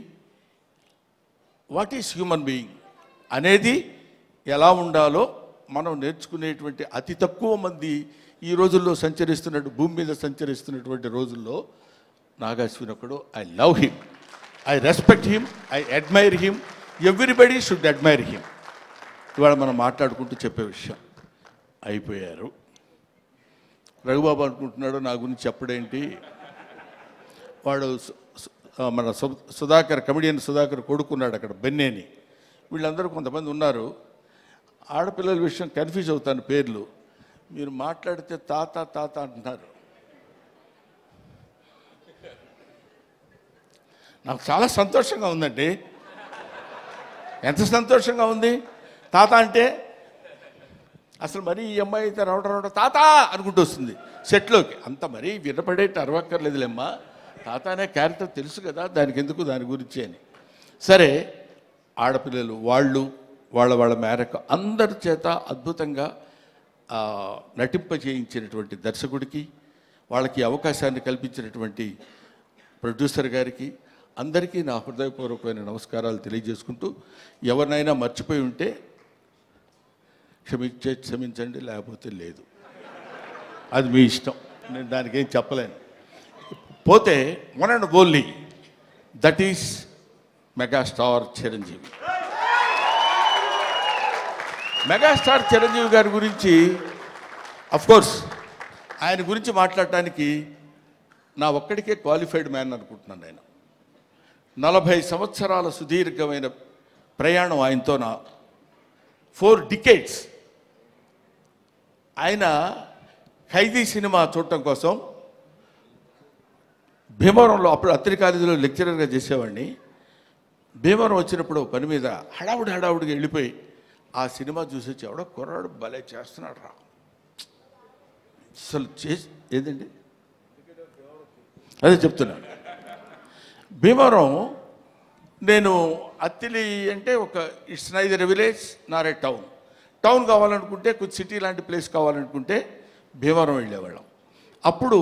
what is human being అనేది ఎలా ఉండాలో మనం నేర్చుకునేటువంటి అతి తక్కువ మంది ఈ రోజుల్లో భూమి మీద సంచరిస్తున్నటువంటి రోజుల్లో నాగాశ్విన్ ఒకడు. I love him, I respect him, I admire him, everybody should admire him. ఇవాళ మనం మాట్లాడుకుంటూ చెప్పే విషయం అయిపోయారు. రఘుబాబు అనుకుంటున్నాడు నా గురించి చెప్పడేంటి, వాడు మన సుధాకర్, కమెడియన్ సుధాకర్ కొడుకున్నాడు అక్కడ బెన్నేని. వీళ్ళందరూ కొంతమంది ఉన్నారు, ఆడపిల్లల విషయం కన్ఫ్యూజ్ అవుతాను పేర్లు, మీరు మాట్లాడితే తాత తాత అంటున్నారు. నాకు చాలా సంతోషంగా ఉందండి. ఎంత సంతోషంగా ఉంది తాత అంటే. అసలు మరీ ఈ అమ్మాయి అయితే రావడం తాత అనుకుంటూ వస్తుంది సెట్లోకి. అంత మరీ వినపడేట్టు అరవక్కర్లేదులేమ్మా, తాత అనే క్యారెక్టర్ తెలుసు కదా, దానికి ఎందుకు దాని గురించి అని. సరే, ఆడపిల్లలు వాళ్ళ మేరకు అందరి చేత అద్భుతంగా నటింపజేయించినటువంటి దర్శకుడికి, వాళ్ళకి అవకాశాన్ని కల్పించినటువంటి ప్రొడ్యూసర్ గారికి అందరికీ నా హృదయపూర్వకమైన నమస్కారాలు తెలియజేసుకుంటూ, ఎవరినైనా మర్చిపోయి ఉంటే క్షమించండి, లేకపోతే లేదు, అది మీ ఇష్టం, నేను దానికి ఏం చెప్పలేను. పోతే one and only that is megastar Chiranjeevi. Megastar Chiranjeevi గారి గురించి అఫ్కోర్స్ ఆయన గురించి మాట్లాడటానికి నా ఒక్కడికే క్వాలిఫైడ్ మ్యాన్ అనుకుంటున్నాను. నేను 40 సంవత్సరాల సుదీర్ఘమైన ప్రయాణం ఆయనతో, నా 4 decades. ఆయన ఖైదీ సినిమా చూడటం కోసం భీమవరంలో, అప్పుడు అత్రి కాలేజీలో లెక్చరర్గా చేసేవాడిని. భీమవరం వచ్చినప్పుడు పని మీద హడావుడిగా వెళ్ళిపోయి ఆ సినిమా చూసి వచ్చి, ఎవడో కుర్రాడు భలే చేస్తున్నాడు రా అసలు ఏదండి అదే చెప్తున్నాను. భీమవరం నేను అత్తిలి అంటే ఒక it's neither a village Nar a town కావాలనుకుంటే, కొంచెం సిటీ లాంటి ప్లేస్ కావాలనుకుంటే భీమవరం వెళ్ళేవాళ్ళం. అప్పుడు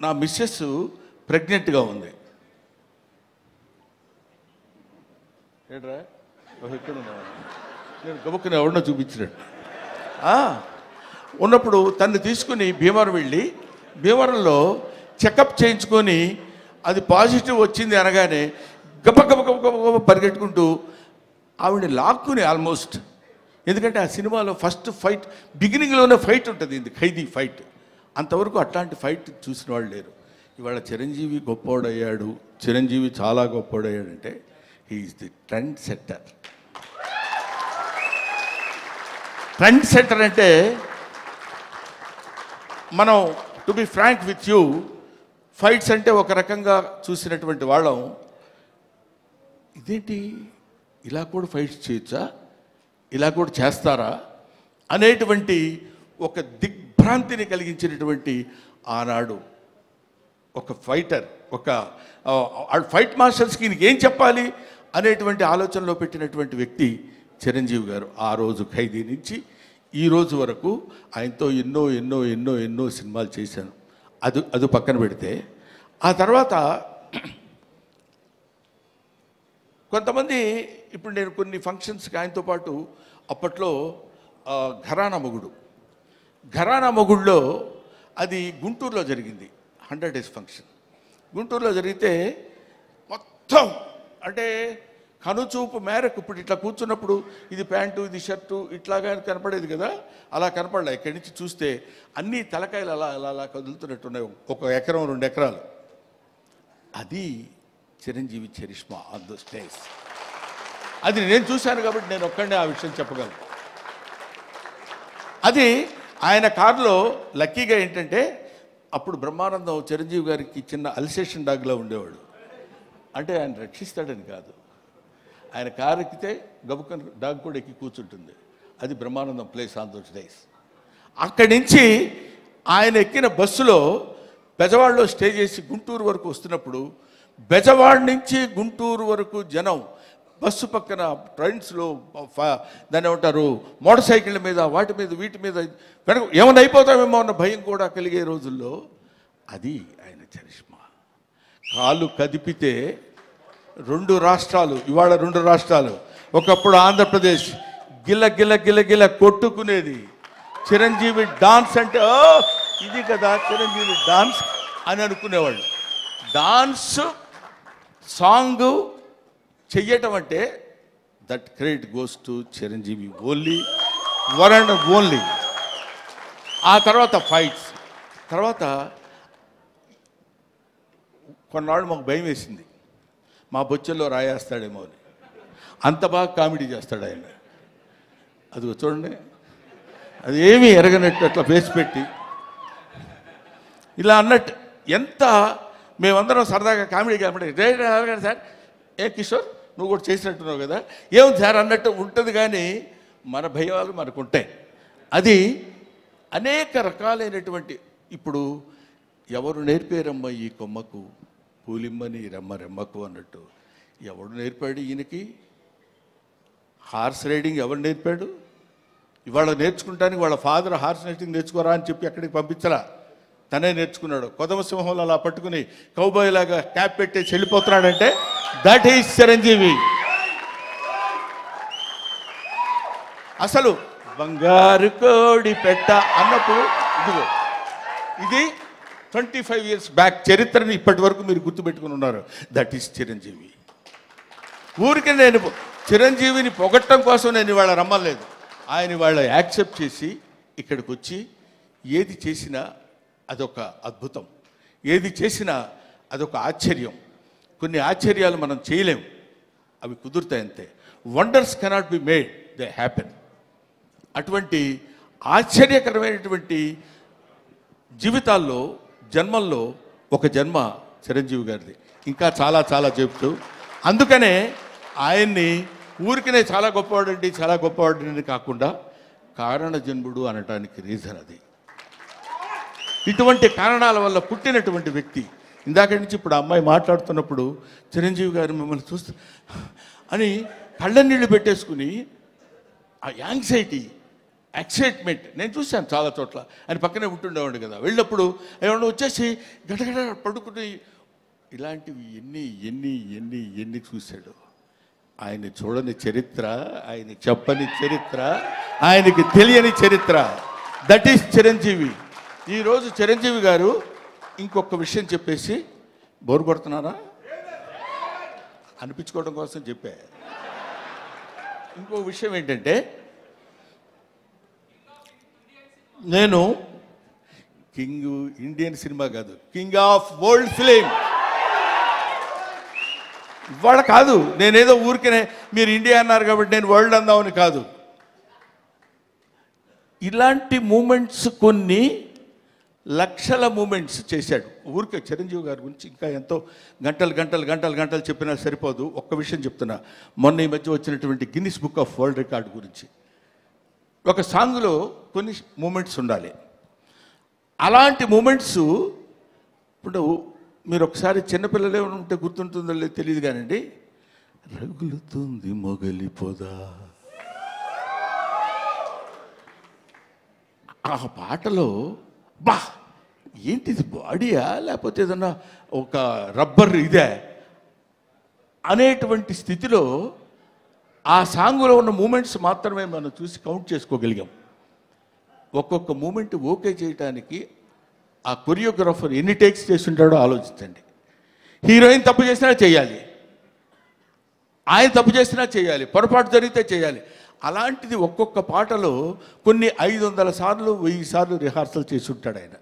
నా మిస్సెస్ ప్రెగ్నెంట్గా ఉంది. ఏడ్రా ఎక్కడ ఉన్నావా? నేను గబుక్కుని ఎవరినో చూపించినట్టు ఉన్నప్పుడు తన్ని తీసుకుని భీమవరం వెళ్ళి భీమవరంలో చెకప్ చేయించుకొని అది పాజిటివ్ వచ్చింది అనగానే గబ గబ గబ గబ గబ పరిగెట్టుకుంటూ ఆవిడని లాక్కుని ఆల్మోస్ట్, ఎందుకంటే ఆ సినిమాలో ఫస్ట్ ఫైట్ బిగినింగ్లోనే ఫైట్ ఉంటుంది, ఇది ఖైదీ ఫైట్. అంతవరకు అట్లాంటి ఫైట్ చూసిన వాళ్ళు లేరు. ఇవాళ చిరంజీవి గొప్పవాడయ్యాడు, చిరంజీవి చాలా గొప్పవాడయ్యాడంటే he's the trend setter. Trend setter అంటే మనం to be frank with you, fights అంటే ఒక రకంగా చూసినటువంటి వాళ్ళం, ఇదేంటి ఇలా కూడా ఫైట్స్ చేయొచ్చా, ఇలా కూడా చేస్తారా అనేటువంటి ఒక దిగ్భ్రాంతిని కలిగించినటువంటి ఆనాడు ఒక ఫైటర్, ఒక ఫైట్ మాస్టర్స్కి ఏం చెప్పాలి అనేటువంటి ఆలోచనలో పెట్టినటువంటి వ్యక్తి చిరంజీవి గారు. ఆ రోజు ఖైదీ నుంచి ఈ రోజు వరకు ఆయనతో ఎన్నో ఎన్నో ఎన్నో ఎన్నో సినిమాలు చేశాను. అది పక్కన పెడితే ఆ తర్వాత కొంతమంది, ఇప్పుడు నేను కొన్ని ఫంక్షన్స్కి ఆయనతో పాటు అప్పట్లో ఘరానా మొగుడులో అది గుంటూరులో జరిగింది, 100 days ఫంక్షన్ గుంటూరులో జరిగితే మొత్తం అంటే కనుచూపు మేరకు ఇప్పుడు ఇట్లా కూర్చున్నప్పుడు ఇది ప్యాంటు ఇది షర్టు ఇట్లాగా కనపడేది కదా, అలా కనపడలే. ఇక్కడి నుంచి చూస్తే అన్ని తలకాయలు అలా అలా అలా కదులుతున్నట్టున్నాయి, 1 ఎకరం 2 ఎకరాలు. అది Chiranjeevi charisma on the stage. అది నేను చూశాను కాబట్టి నేను ఒక్కడే ఆ విషయం చెప్పగలను. అది ఆయన కారులో లక్కీగా ఏంటంటే అప్పుడు బ్రహ్మానందం చిరంజీవి గారికి చిన్న అల్సేషన్ డాగ్లో ఉండేవాడు. అంటే ఆయన రక్షిస్తాడని కాదు, ఆయన కారు ఎక్కితే గబుక్కని డాగ్ కూడా ఎక్కి కూర్చుంటుంది. అది Brahmanandam place on those days. అక్కడి నుంచి ఆయన ఎక్కిన బస్సులో బెజవాడలో స్టే చేసి గుంటూరు వరకు వస్తున్నప్పుడు బెజవాడ నుంచి గుంటూరు వరకు జనం బస్సు పక్కన ట్రైన్స్లో దాన్ని ఏమంటారు మోటార్ సైకిళ్ళ మీద వాటి మీద వీటి మీద వెనక ఏమైనా అయిపోతామేమో అన్న భయం కూడా కలిగే రోజుల్లో అది ఆయన చరిష్మా. కాలు కదిపితే 2 రాష్ట్రాలు, ఇవాళ 2 రాష్ట్రాలు, ఒకప్పుడు ఆంధ్రప్రదేశ్ గిల్ల గిల్ల గిల్ల గిల్ల కొట్టుకునేది. చిరంజీవి డాన్స్ అంటే ఇది కదా చిరంజీవి డాన్స్ అని అనుకునేవాళ్ళు. డాన్స్ సాంగ్ చెయ్యటం అంటే that credit goes to Chiranjeevi only, one and only. ఆ తర్వాత ఫైట్స్, తర్వాత కొన్నాళ్ళు మాకు భయం వేసింది మా బొచ్చల్లో రాయేస్తాడేమో అని. అంత బాగా కామెడీ చేస్తాడు ఆయన. అది చూడండి, అది ఏమీ ఎరగనట్టు అట్లా ఫేస్ పెట్టి ఇలా అన్నట్టు ఎంత మేమందరం సరదాగా కామెడీ సార్ ఏ కిషోర్ నువ్వు కూడా చేసినట్టున్నావు కదా ఏముంది సార్ అన్నట్టు ఉంటుంది. కానీ మన భయాలు మనకు ఉంటాయి. అది అనేక రకాలైనటువంటి, ఇప్పుడు ఎవరు నేర్పారమ్మ ఈ కొమ్మకు పూలిమ్మని రెమ్మ రెమ్మకు అన్నట్టు ఎవడు నేర్పాడు ఈయనకి? హార్స్ రైడింగ్ ఎవరు నేర్పాడు? ఇవాళ నేర్చుకుంటానికి వాళ్ళ ఫాదర్ హార్స్ రైడింగ్ నేర్చుకోరా అని చెప్పి అక్కడికి పంపించరా, తనే నేర్చుకున్నాడు. కొదమ సింహంలో అలా పట్టుకుని కౌబాయ్ లాగా క్యాప్ పెట్టేసి వెళ్ళిపోతున్నాడంటే దట్ ఈస్ చిరంజీవి. అసలు బంగారు కోడి పెట్ట అన్నప్పుడు ఇదిగో ఇది 25 years బ్యాక్ చరిత్రని ఇప్పటి వరకు మీరు గుర్తుపెట్టుకుని ఉన్నారు. That is Chiranjeevi. ఊరికి నేను చిరంజీవిని పొగట్టడం కోసం నేను ఇవాళ రమ్మలేదు. ఆయన ఇవాళ యాక్సెప్ట్ చేసి ఇక్కడికి వచ్చి ఏది చేసినా అదొక అద్భుతం, ఏది చేసినా అదొక ఆశ్చర్యం. కొన్ని ఆశ్చర్యాలు మనం చేయలేము, అవి కుదురుతాయి అంతే. Wonders cannot be made, they happen. అటువంటి ఆశ్చర్యకరమైనటువంటి జీవితాల్లో జన్మల్లో ఒక జన్మ చిరంజీవి గారిది. ఇంకా చాలా చాలా చెప్తూ అందుకనే ఆయన్ని ఊరికనే చాలా గొప్పవాడండి చాలా గొప్పవాడని కాకుండా కారణ జన్ముడు అనటానికి రీజన్ అది. ఇటువంటి కారణాల వల్ల పుట్టినటువంటి వ్యక్తి. ఇందాక నుంచి ఇప్పుడు అమ్మాయి మాట్లాడుతున్నప్పుడు చిరంజీవి గారు మిమ్మల్ని చూస్తూ అని కళ్ళ నీళ్ళు పెట్టేసుకుని ఆ యాంగ్జైటీ ఎక్సైట్మెంట్ నేను చూశాను చాలా చోట్ల. ఆయన పక్కనే ఉంటుండేవాడు కదా, వెళ్ళినప్పుడు ఏమన్నా వచ్చేసి గడగడ పడుకుని ఇలాంటివి ఎన్ని ఎన్ని ఎన్ని ఎన్ని చూశాడు. ఆయన చూడని చరిత్ర, ఆయన చెప్పని చరిత్ర, ఆయనకి తెలియని చరిత్ర. That is Chiranjeevi. ఈరోజు చిరంజీవి గారు ఇంకొక విషయం చెప్పేసి బోరు కొడుతున్నారా అనిపించుకోవడం కోసం చెప్పా. ఇంకో విషయం ఏంటంటే, నేను కింగ్ ఇండియన్ సినిమా కాదు, కింగ్ ఆఫ్ వరల్డ్ ఫిలిం ఇవాళ కాదు. నేనేదో ఊరికనే మీరు ఇండియా అన్నారు కాబట్టి నేను వరల్డ్ అందామని కాదు. ఇలాంటి మూమెంట్స్ కొన్ని లక్షల మూమెంట్స్ చేశాడు. ఊరికే చిరంజీవి గారి గురించి ఇంకా ఎంతో గంటలు గంటలు గంటలు గంటలు చెప్పినా సరిపోదు. ఒక్క విషయం చెప్తున్నా, మొన్న ఈ మధ్య వచ్చినటువంటి Guinness book of world record గురించి. ఒక సాంగ్లో కొన్ని మూమెంట్స్ ఉండాలి. అలాంటి మూమెంట్స్ ఇప్పుడు మీరు ఒకసారి చిన్నపిల్లలే ఉంటే గుర్తుంటుందో లేదు తెలియదు కానండి, రగులుతుంది మొగలి పొదా, ఆ పాటలో బా ఏంటిది బాడీయా లేకపోతే ఏదన్నా ఒక రబ్బర్ ఇదే అనేటువంటి స్థితిలో ఆ సాంగ్లో ఉన్న మూమెంట్స్ మాత్రమే మనం చూసి కౌంట్ చేసుకోగలిగాం. ఒక్కొక్క మూమెంట్ ఓకే చేయడానికి ఆ కొరియోగ్రాఫర్ ఎన్ని టేక్స్ చేసి ఉంటాడో ఆలోచించండి. హీరోయిన్ తప్పు చేసినా చేయాలి, ఆయన తప్పు చేసినా చేయాలి, పొరపాటు జరిగితే చేయాలి. అలాంటిది ఒక్కొక్క పాటలో కొన్ని 500 సార్లు 1000 సార్లు రిహార్సల్ చేసి ఉంటాడు ఆయన.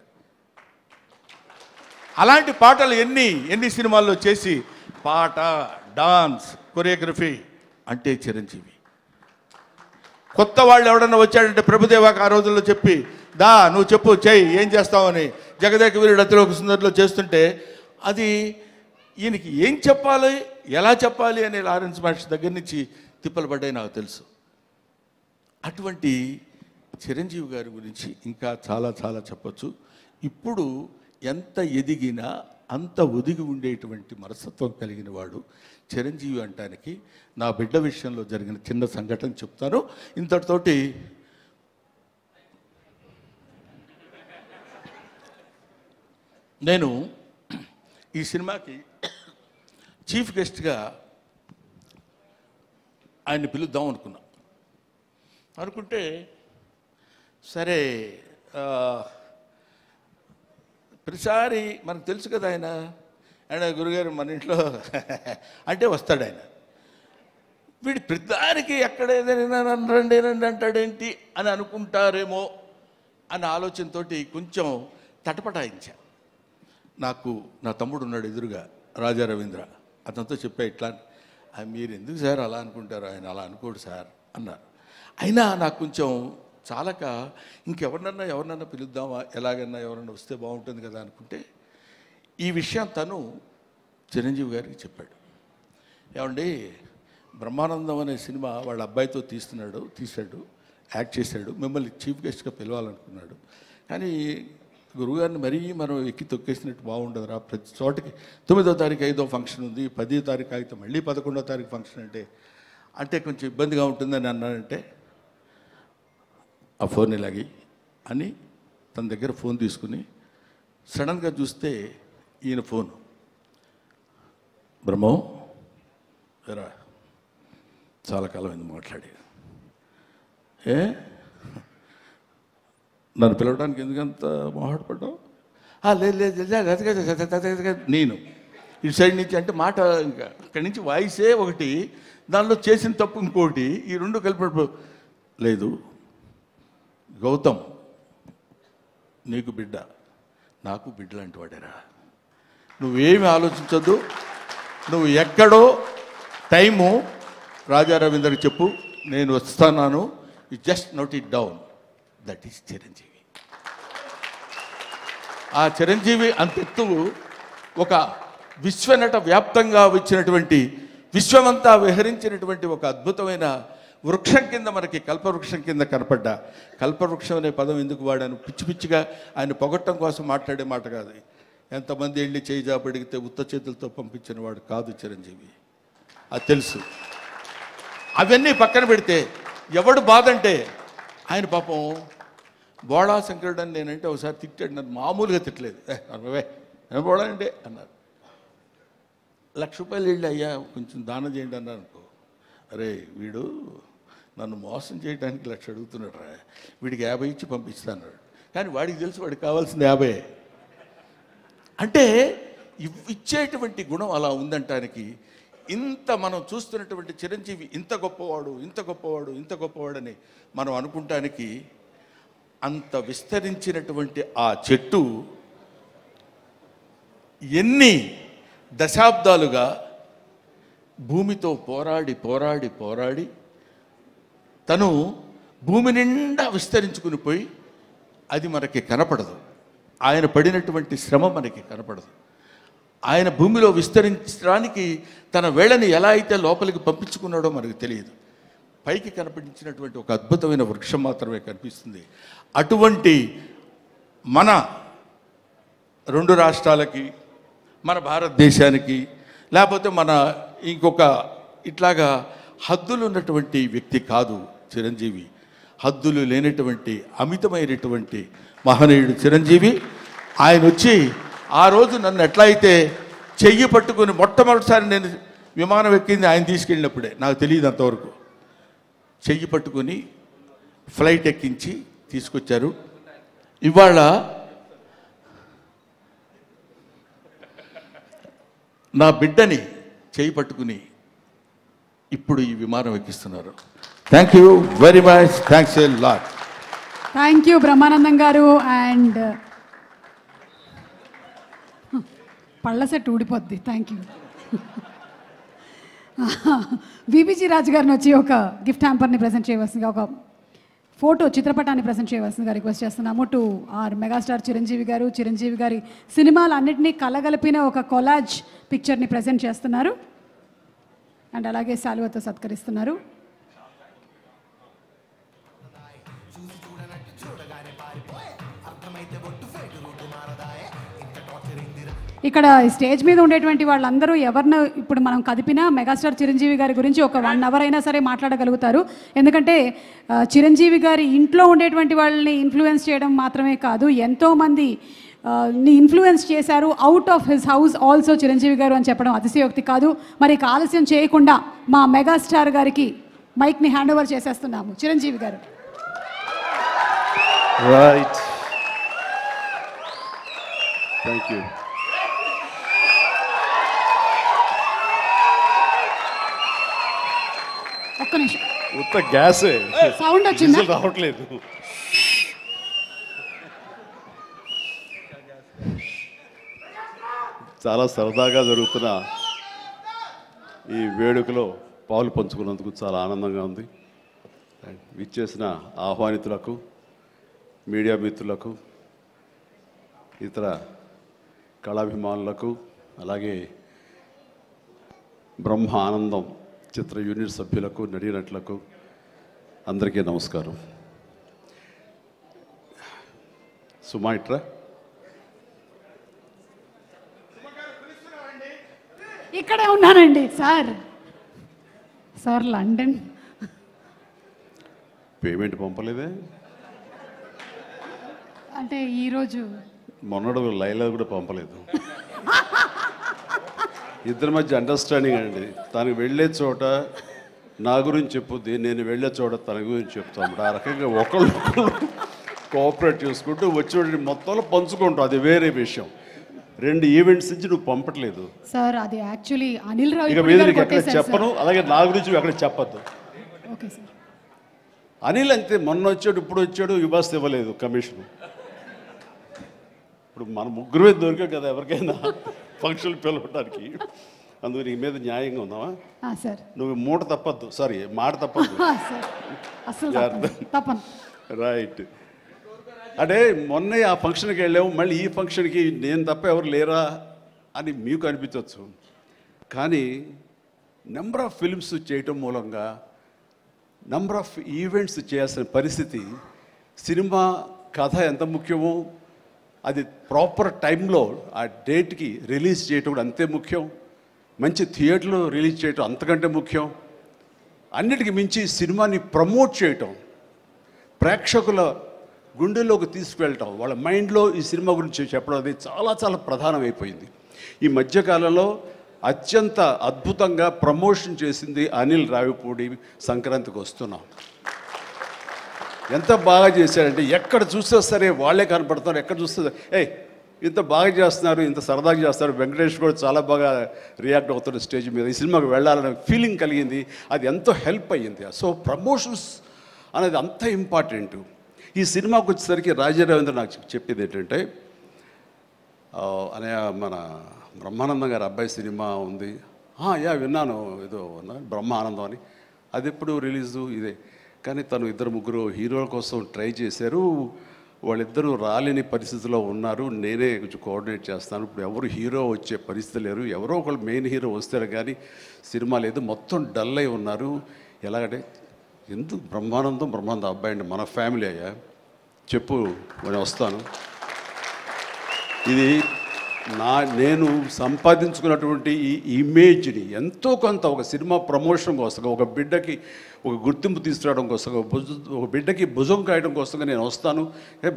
అలాంటి పాటలు ఎన్ని సినిమాల్లో చేసి పాట, డాన్స్, కొరియోగ్రఫీ అంటే చిరంజీవి. కొత్త వాళ్ళు ఎవడన్నా వచ్చాడంటే ప్రభుదేవాకి ఆ రోజుల్లో చెప్పి దా నువ్వు చెప్పు చెయ్యి ఏం చేస్తావని జగదేక వీరుడు అతిలోక సుందరిలో చేస్తుంటే అది ఈయనకి ఏం చెప్పాలి ఎలా చెప్పాలి అనే లారెన్స్ మాస్టర్ దగ్గర నుంచి తిప్పలు పడ్డాయి నాకు తెలుసు. అటువంటి చిరంజీవి గారి గురించి ఇంకా చాలా చాలా చెప్పచ్చు. ఇప్పుడు ఎంత ఎదిగినా అంత ఒదిగి ఉండేటువంటి మనస్తత్వం కలిగిన వాడు చిరంజీవి అంటానికి నా బిడ్డ విషయంలో జరిగిన చిన్న సంఘటన చెప్తాను. ఇంతటితోటి నేను ఈ సినిమాకి చీఫ్ గెస్ట్గా ఆయన్ని పిలుద్దాం అనుకుంటే సరే ప్రతిసారి మనకు తెలుసు కదా ఆయన గురుగారు మన ఇంట్లో అంటే వస్తాడు ఆయన. వీడు ప్రతిదానికి ఎక్కడ ఏదైనా రండి అంటాడేంటి అని అనుకుంటారేమో అన్న ఆలోచనతో కొంచెం తటపటాయించా. నాకు నా తమ్ముడు ఉన్నాడు ఎదురుగా, రాజా రవీంద్ర, అతనితో చెప్పా ఇట్లా మీరు ఎందుకు సార్ అలా అనుకుంటారు, ఆయన అలా అనుకోడు సార్ అన్నారు. అయినా నాకు కొంచెం చాలక ఎవరినన్నా పిలుద్దామా, ఎలాగన్నా ఎవరన్నా వస్తే బాగుంటుంది కదా అనుకుంటే ఈ విషయం తను చిరంజీవి గారికి చెప్పాడు. ఏమండి బ్రహ్మానందం అనే సినిమా వాళ్ళ అబ్బాయితో తీశాడు, యాక్ట్ చేశాడు, మిమ్మల్ని చీఫ్ గెస్ట్గా పిలవాలనుకున్నాడు. కానీ గురువుగారిని మరీ మనం ఎక్కి తొక్కేసినట్టు బాగుండదురా, ప్రతి చోటకి 9వ తారీఖు 5వ ఫంక్షన్ ఉంది, 10వ తారీఖు అయితే మళ్ళీ 11వ తారీఖు ఫంక్షన్ అంటే కొంచెం ఇబ్బందిగా ఉంటుందని అన్నాడంటే ఆ ఫోన్ ఇలాగి అని తన దగ్గర ఫోన్ తీసుకుని సడన్గా చూస్తే ఈయన ఫోన్, బ్రహ్మం రా చాలా కాలం అయింది మాట్లాడి, నన్ను పిలవడానికి ఎందుకంత మొహాటపడ్డావు? లేదు నేను ఇటు సైడ్ నుంచి అంటే మాట ఇంకా అక్కడి నుంచి వాయిసే ఒకటి, దానిలో చేసిన తప్పు ఇంకోటి, ఈ రెండు కలిపి లేదు గౌతమ్ నీకు బిడ్డ, నాకు బిడ్డ లాంటి వాడేరా, నువ్వేమి ఆలోచించొద్దు, నువ్వు ఎక్కడో టైము రాజా రవీంద్రకి చెప్పు, నేను వస్తున్నాను, you just note it down. That is Chiranjeevi. ఆ చిరంజీవి అంతెత్తు ఒక విశ్వనట వ్యాప్తంగా వచ్చినటువంటి విశ్వమంతా విహరించినటువంటి ఒక అద్భుతమైన వృక్షం కింద మనకి కల్పవృక్షం కింద కనపడ్డ, కల్పవృక్షం అనే పదం ఎందుకు వాడాను, పిచ్చి పిచ్చిగా ఆయన పొగట్టం కోసం మాట్లాడే మాట కాదు. ఎంతమంది వెళ్ళి చేయి జాబడిగితే ఉత్త చేతులతో పంపించిన వాడు కాదు చిరంజీవి, అది తెలుసు. అవన్నీ పక్కన పెడితే ఎవడు బాధ అంటే ఆయన పాపం బోళా శంకరుడు అని నేనంటే ఒకసారి తిట్టాడు, నన్ను మామూలుగా తిట్టలేదు. అన్నవే ఏం బోళా అంటే అన్నారు. ₹1,00,000 వెళ్ళి అయ్యా కొంచెం దానం చేయండి అన్నారు అనుకో, అరే వీడు నన్ను మోసం చేయడానికి 1,00,000 అడుగుతున్నాడు రా, వీడికి 50 ఇచ్చి పంపిస్తాను. కానీ వాడికి తెలుసు వాడికి కావాల్సింది 50. అంటే ఇచ్చేటువంటి గుణం అలా ఉందంటానికి ఇంత మనం చూస్తున్నటువంటి చిరంజీవి ఇంత గొప్పవాడు, ఇంత గొప్పవాడు, ఇంత గొప్పవాడని మనం అనుకుంటానికి అంత విస్తరించినటువంటి ఆ చెట్టు ఎన్ని దశాబ్దాలుగా భూమితో పోరాడి పోరాడి పోరాడి తను భూమి నిండా విస్తరించుకుని పోయి అది మనకి కనపడదు. ఆయన పడినటువంటి శ్రమ మనకి కనపడదు. ఆయన భూమిలో విస్తరించడానికి తన వేళని ఎలా అయితే లోపలికి పంపించుకున్నాడో మనకు తెలియదు. పైకి కనిపించినటువంటి ఒక అద్భుతమైన వృక్షం మాత్రమే కనిపిస్తుంది. అటువంటి మన 2 రాష్ట్రాలకి, మన భారతదేశానికి, లేకపోతే మన ఇంకొక ఇట్లాగా హద్దులు ఉన్నటువంటి వ్యక్తి కాదు చిరంజీవి. హద్దులు లేనటువంటి అమితమైనటువంటి మహనీయుడు చిరంజీవి. ఆయన వచ్చి ఆ రోజు నన్ను ఎట్లా అయితే చెయ్యి పట్టుకుని మొట్టమొదటిసారి నేను విమానం ఎక్కింది ఆయన తీసుకెళ్ళినప్పుడే, నాకు తెలియదు అంతవరకు. చెయ్యి పట్టుకుని ఫ్లైట్ ఎక్కించి తీసుకొచ్చారు. ఇవాళ నా బిడ్డని చెయ్యి పట్టుకుని ఇప్పుడు ఈ విమానం ఎక్కిస్తున్నారు. Thank you very much. Thanks a lot.
Thank you Brahmanandam garu. And పళ్ళ సెట్ ఊడిపోద్ది. Thank you. విబిజీ రాజు గారిని వచ్చి ఒక గిఫ్ట్ హ్యాంపర్ని ప్రజెంట్ చేయవలసిందిగా, ఒక ఫోటో చిత్రపటాన్ని ప్రజెంట్ చేయవలసిందిగా రిక్వెస్ట్ చేస్తున్నాము. టు ఆర్ మెగాస్టార్ చిరంజీవి గారు. చిరంజీవి గారి సినిమాలన్నింటినీ కలగలిపిన ఒక కొలాజ్ పిక్చర్ని ప్రజెంట్ చేస్తున్నారు. అండ్ అలాగే శాలువతో సత్కరిస్తున్నారు. ఇక్కడ స్టేజ్ మీద ఉండేటువంటి వాళ్ళందరూ ఎవరిని ఇప్పుడు మనం కదిపినా మెగాస్టార్ చిరంజీవి గారి గురించి ఒక 1 అవర్ అయినా సరే మాట్లాడగలుగుతారు. ఎందుకంటే చిరంజీవి గారి ఇంట్లో ఉండేటువంటి వాళ్ళని ఇన్ఫ్లుయెన్స్ చేయడం మాత్రమే కాదు, ఎంతోమంది ఇన్ఫ్లుయెన్స్ చేశారు out of his house also Chiranjeevi గారు అని చెప్పడం అతిశయోక్తి కాదు. మరి ఆలస్యం చేయకుండా మా మెగాస్టార్ గారికి మైక్ని హ్యాండ్ ఓవర్ చేసేస్తున్నాము. చిరంజీవి గారు.
Right, thank you.
ఒక్క నిమిషం,
ఉత్త గ్యాసే,
సౌండ్ వచ్చిందా?
రావట్లేదు. చాలా సరదాగా జరుగుతున్న ఈ వేడుకలో పాలు పంచుకున్నందుకు చాలా ఆనందంగా ఉంది. విచ్చేసిన ఆహ్వానితులకు, మీడియా మిత్రులకు, ఇతర కళాభిమానులకు, అలాగే బ్రహ్మ ఆనందం చిత్ర యూనిట్ సభ్యులకు, నటీనటులకు అందరికీ నమస్కారం. సుమా ఇట్రా.
ఇక్కడే ఉన్నానండి సార్. Sir London.
పేమెంట్ పంపలేదే?
అంటే ఈరోజు
మొన్నడు లైలా కూడా పంపలేదు. ఇద్దరి మధ్య అండర్స్టాండింగ్ అండి. తనకు వెళ్ళే చోట నా గురించి చెప్పుద్ది, నేను వెళ్ళే చోట తన గురించి చెప్తాము. ఆ రకంగా ఒకళ్ళు కోఆపరేట్ చేసుకుంటూ వచ్చి మొత్తంలో పంచుకుంటాం, అది వేరే విషయం. 2 ఈవెంట్స్ నుంచి నువ్వు పంపట్లేదు
సార్. అది యాక్చువల్లీ అనిల్ రావు
ఇక మీద నీకు ఎక్కడ చెప్పను, అలాగే నా గురించి ఎక్కడ చెప్పద్దు.
Okay sir.
అనిల్ అంతే, మొన్న వచ్చాడు, ఇప్పుడు వచ్చాడు, ఇవ్వాల్సి ఇవ్వలేదు కమిషన్. ఇప్పుడు మన ముగ్గురే దొరికాం కదా ఎవరికైనా ఫంక్షన్ పిలవడానికి. అందుకు నీ మీద న్యాయంగా ఉందామా
సార్?
నువ్వు మూట తప్పద్దు, సారీ మాట తప్పద్దు. రైట్. అంటే మొన్న ఆ ఫంక్షన్కి వెళ్ళాము, మళ్ళీ ఈ ఫంక్షన్కి నేను తప్ప ఎవరు లేరా అని మీకు అనిపించవచ్చు. కానీ నెంబర్ ఆఫ్ ఫిల్మ్స్ చేయటం మూలంగా నెంబర్ ఆఫ్ ఈవెంట్స్ చేయాల్సిన పరిస్థితి, సినిమా కథ ఎంత ముఖ్యమో అది ప్రాపర్ టైంలో ఆ డేట్కి రిలీజ్ చేయటం కూడా అంతే ముఖ్యం. మంచి థియేటర్లో రిలీజ్ చేయటం అంతకంటే ముఖ్యం. అన్నిటికీ మించి సినిమాని ప్రమోట్ చేయటం, ప్రేక్షకుల గుండెల్లోకి తీసుకువెళ్ళటం, వాళ్ళ మైండ్లో ఈ సినిమా గురించి చెప్పడం అది చాలా చాలా ప్రధానమైపోయింది. ఈ మధ్యకాలంలో అత్యంత అద్భుతంగా ప్రమోషన్ చేసింది అనిల్ రావిపూడి. సంక్రాంతికి వస్తున్నాం, ఎంత బాగా చేశారంటే ఎక్కడ చూస్తే సరే వాళ్ళే కనపడుతున్నారు. ఎక్కడ చూస్తే ఇంత బాగా చేస్తున్నారు, ఇంత సరదాగా చేస్తారు. వెంకటేష్ కూడా చాలా బాగా రియాక్ట్ అవుతారు స్టేజ్ మీద. ఈ సినిమాకి వెళ్ళాలనే ఫీలింగ్ కలిగింది, అది ఎంతో హెల్ప్ అయ్యింది. సో ప్రమోషన్స్ అనేది అంత ఇంపార్టెంట్. ఈ సినిమాకి వచ్చేసరికి రాజా రవీంద్ర నాకు చెప్పేది ఏంటంటే, అనే మన బ్రహ్మానందం గారి అబ్బాయి సినిమా ఉంది. విన్నాను, ఏదో బ్రహ్మానందం అని. అది ఎప్పుడు రిలీజు ఇదే. కానీ తను 2-3 హీరోల కోసం ట్రై చేశారు, వాళ్ళిద్దరూ రాలేని పరిస్థితిలో ఉన్నారు. నేనే కొంచెం కోఆర్డినేట్ చేస్తాను. ఇప్పుడు ఎవరు హీరో వచ్చే పరిస్థితి లేరు, ఎవరో ఒకళ్ళు మెయిన్ హీరో వస్తారు కానీ సినిమా లేదు, మొత్తం డల్ అయి ఉన్నారు. ఎలాగంటే ఎందుకు బ్రహ్మానందం అబ్బాయి అండి, మన ఫ్యామిలీ అయ్యా, చెప్పు నేను వస్తాను. ఇది నేను సంపాదించుకున్నటువంటి ఈ ఇమేజ్ని ఎంతో కొంత ఒక సినిమా ప్రమోషన్ కోసం, ఒక బిడ్డకి ఒక గుర్తింపు తీసుకురావడం కోసం, ఒక బిడ్డకి భుజం కాయడం కోసం నేను వస్తాను.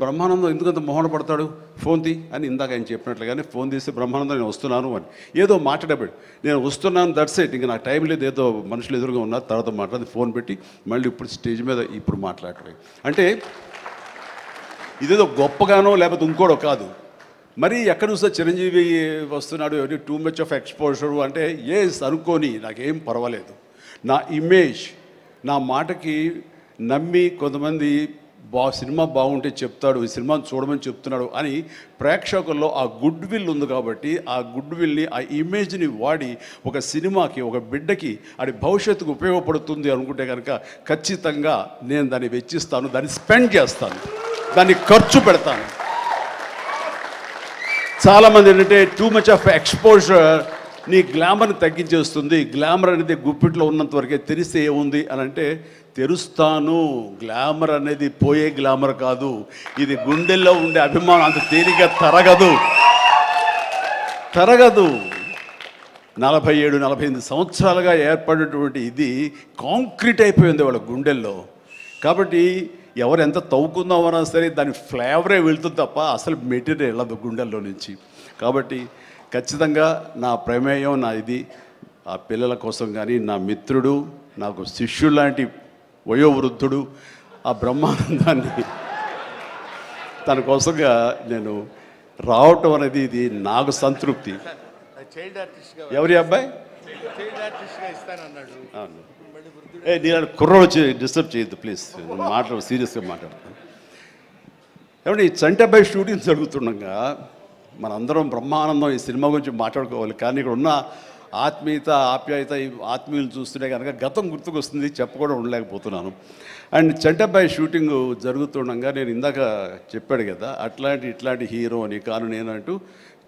బ్రహ్మానందం ఎందుకంత మొహన పడతాడు, ఫోన్ తీ అని ఇందాక ఆయన చెప్పినట్లుగానే ఫోన్ తీసి బ్రహ్మానందం నేను వస్తున్నాను అని ఏదో మాట్లాడబడి నేను వస్తున్నాను, దట్స్ ఇట్, ఇంకా నాకు టైం లేదు, ఏదో మనుషులు ఎదురుగా ఉన్నారు, తర్వాత మాట్లాడి ఫోన్ పెట్టి మళ్ళీ ఇప్పుడు స్టేజ్ మీద ఇప్పుడు మాట్లాడటం. అంటే ఇదేదో గొప్పగానో లేకపోతే ఇంకోడో కాదు. మరి ఎక్కడ చూస్తే చిరంజీవి వస్తున్నాడు, టూ మచ్ ఆఫ్ ఎక్స్పోజర్ అంటే అనుకోని నాకేం పర్వాలేదు. నా ఇమేజ్, నా మాటకి నమ్మి కొంతమంది సినిమా బాగుంటే చెప్తాడు, ఈ సినిమాను చూడమని చెప్తున్నాడు అని ప్రేక్షకుల్లో ఆ గుడ్ విల్ ఉంది. కాబట్టి ఆ గుడ్ విల్ని, ఆ ఇమేజ్ని వాడి ఒక సినిమాకి, ఒక బిడ్డకి అది భవిష్యత్తుకు ఉపయోగపడుతుంది అనుకుంటే కనుక ఖచ్చితంగా నేను దాన్ని వెచ్చిస్తాను, దాన్ని స్పెండ్ చేస్తాను, దాన్ని ఖర్చు పెడతాను. చాలామంది ఏంటంటే టూ మచ్ ఆఫ్ ఎక్స్పోజర్ నీ గ్లామర్ని తగ్గించేస్తుంది, గ్లామర్ అనేది గుప్పిట్లో ఉన్నంత వరకే, తెరిస్తే ఏముంది అని అంటే తెరుస్తాను. గ్లామర్ అనేది పోయే గ్లామర్ కాదు, ఇది గుండెల్లో ఉండే అభిమానం, అంత తేలిగ్గా తరగదు. 47-48 సంవత్సరాలుగా ఏర్పడినటువంటి ఇది కాంక్రీట్ అయిపోయింది వాళ్ళ గుండెల్లో. కాబట్టి ఎవరు ఎంత తవ్వుకుందామన్నా సరే దాని ఫ్లేవరే వెళ్తుంది తప్ప అసలు మెటీరియల్ వెళ్ళదు గుండెల్లో నుంచి. కాబట్టి ఖచ్చితంగా నా ప్రమేయం, నా ఇది ఆ పిల్లల కోసం కానీ, నా మిత్రుడు, నాకు శిష్యుడు లాంటి వయోవృద్ధుడు ఆ బ్రహ్మానందాన్ని తన కోసంగా నేను రావటం అనేది ఇది నాకు సంతృప్తి. ఎవరి అబ్బాయి నేను కుర్రోడు వచ్చి డిస్టర్బ్ చేయొద్దు ప్లీజ్, సీరియస్గా మాట్లాడతాను. ఏమంటే ఈ చంటబ్బాయి షూటింగ్ జరుగుతుండగా మనందరం బ్రహ్మానందం ఈ సినిమా గురించి మాట్లాడుకోవాలి. కానీ ఇక్కడ ఉన్న ఆత్మీయత, ఆప్యాయత, ఈ ఆత్మీయులు చూస్తుంటే కనుక గతం గుర్తుకొస్తుంది, చెప్పకుండా ఉండలేకపోతున్నాను. అండ్ చంటబ్బాయి షూటింగ్ జరుగుతుండగా నేను ఇందాక చెప్పాడు కదా, ఇట్లాంటి హీరో అని కాను నేనంటూ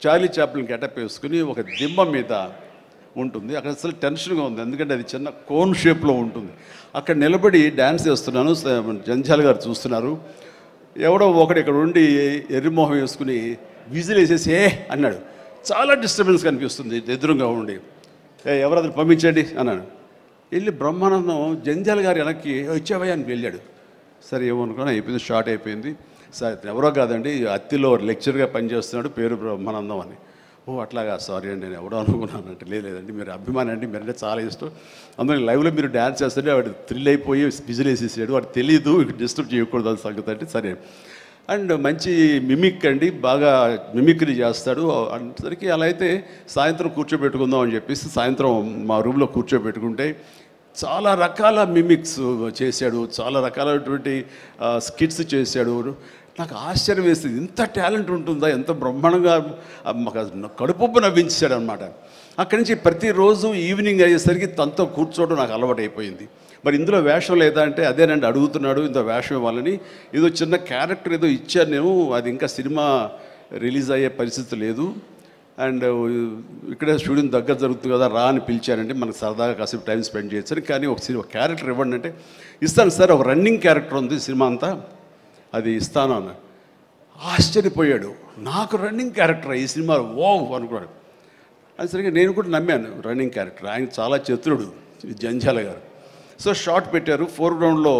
చార్లీ చాప్లిన్ గెటప్ వేసుకుని ఒక దిమ్మ మీద ఉంటుంది. అక్కడ అసలు టెన్షన్గా ఉంది, ఎందుకంటే అది చిన్న కోన్ షేప్లో ఉంటుంది. అక్కడ నిలబడి డ్యాన్స్ చేస్తున్నాను, జంజాల గారు చూస్తున్నారు. ఎవడో ఒకడు ఇక్కడ ఉండి ఎర్రిమోహం వేసుకుని విజిల్ వేసేసి అన్నాడు. చాలా డిస్టర్బెన్స్ కనిపిస్తుంది ఎదురుగా ఉండి. ఎవరది పంపించండి అన్నాడు. వెళ్ళి బ్రహ్మానందం జంజాల గారు వెనక్కి వచ్చావయ్యా అని వెళ్ళాడు. సరే ఏమనుకున్నా, అయిపోయింది, షార్ట్ అయిపోయింది. సరే ఎవరో కాదండి, అత్తిలో లెక్చర్గా పనిచేస్తున్నాడు, పేరు బ్రహ్మానందం అని. అట్లాగా, సారీ అండి నేను ఎవడో అనుకున్నానంటే. లేదండి మీరు అభిమాని అండి, మీరంటే చాలా ఇష్టం, అందులో లైవ్లో మీరు డ్యాన్స్ చేస్తుంటే వాడు థ్రిల్ అయిపోయి విజిల్ వేసేసాడు, వాడు తెలీదు, డిస్టర్బ్ చేయకూడదు అని సంగతి అంటే సరే. అండ్ మంచి మిమిక్ అండి, బాగా మిమిక్రీ చేస్తాడు అనేసరికి అలా అయితే సాయంత్రం కూర్చోబెట్టుకుందాం అని చెప్పేసి సాయంత్రం మా రూమ్లో కూర్చోబెట్టుకుంటే చాలా రకాల మిమిక్స్ చేశాడు, చాలా రకాలైనటువంటి స్కిట్స్ చేశాడు. నాకు ఆశ్చర్యం వేస్తుంది, ఇంత టాలెంట్ ఉంటుందా, ఎంత బ్రహ్మాండంగా కడుపుబ్బు నవ్వించాడు అనమాట. అక్కడి నుంచి ప్రతిరోజు ఈవినింగ్ అయ్యేసరికి తనతో కూర్చోవడం నాకు అలవాటు అయిపోయింది. మరి ఇందులో వేషం లేదా అంటే అదేనండి అడుగుతున్నాడు, ఇంత వేషం ఇవ్వాలని. ఏదో చిన్న క్యారెక్టర్ ఏదో ఇచ్చాను నేను, అది ఇంకా సినిమా రిలీజ్ అయ్యే పరిస్థితి లేదు. అండ్ ఇక్కడే షూటింగ్ దగ్గర జరుగుతుంది కదా, రా అని పిలిచానంటే మనకు సరదాగా కాసేపు టైం స్పెండ్ చేయొచ్చు. కానీ ఒక క్యారెక్టర్ ఇవ్వండి అంటే ఇస్తాను సార్, ఒక రన్నింగ్ క్యారెక్టర్ ఉంది సినిమా అంతా, అది ఇస్తాను అన్న. ఆశ్చర్యపోయాడు, నాకు రన్నింగ్ క్యారెక్టర్ ఈ సినిమా ఓ అనుకున్నాడు. అది సరిగ్గా నేను కూడా నమ్మాను, రన్నింగ్ క్యారెక్టర్. ఆయన చాలా చతురుడు జంజాల గారు. సో షార్ట్ పెట్టారు, ఫోర్గ్రౌండ్లో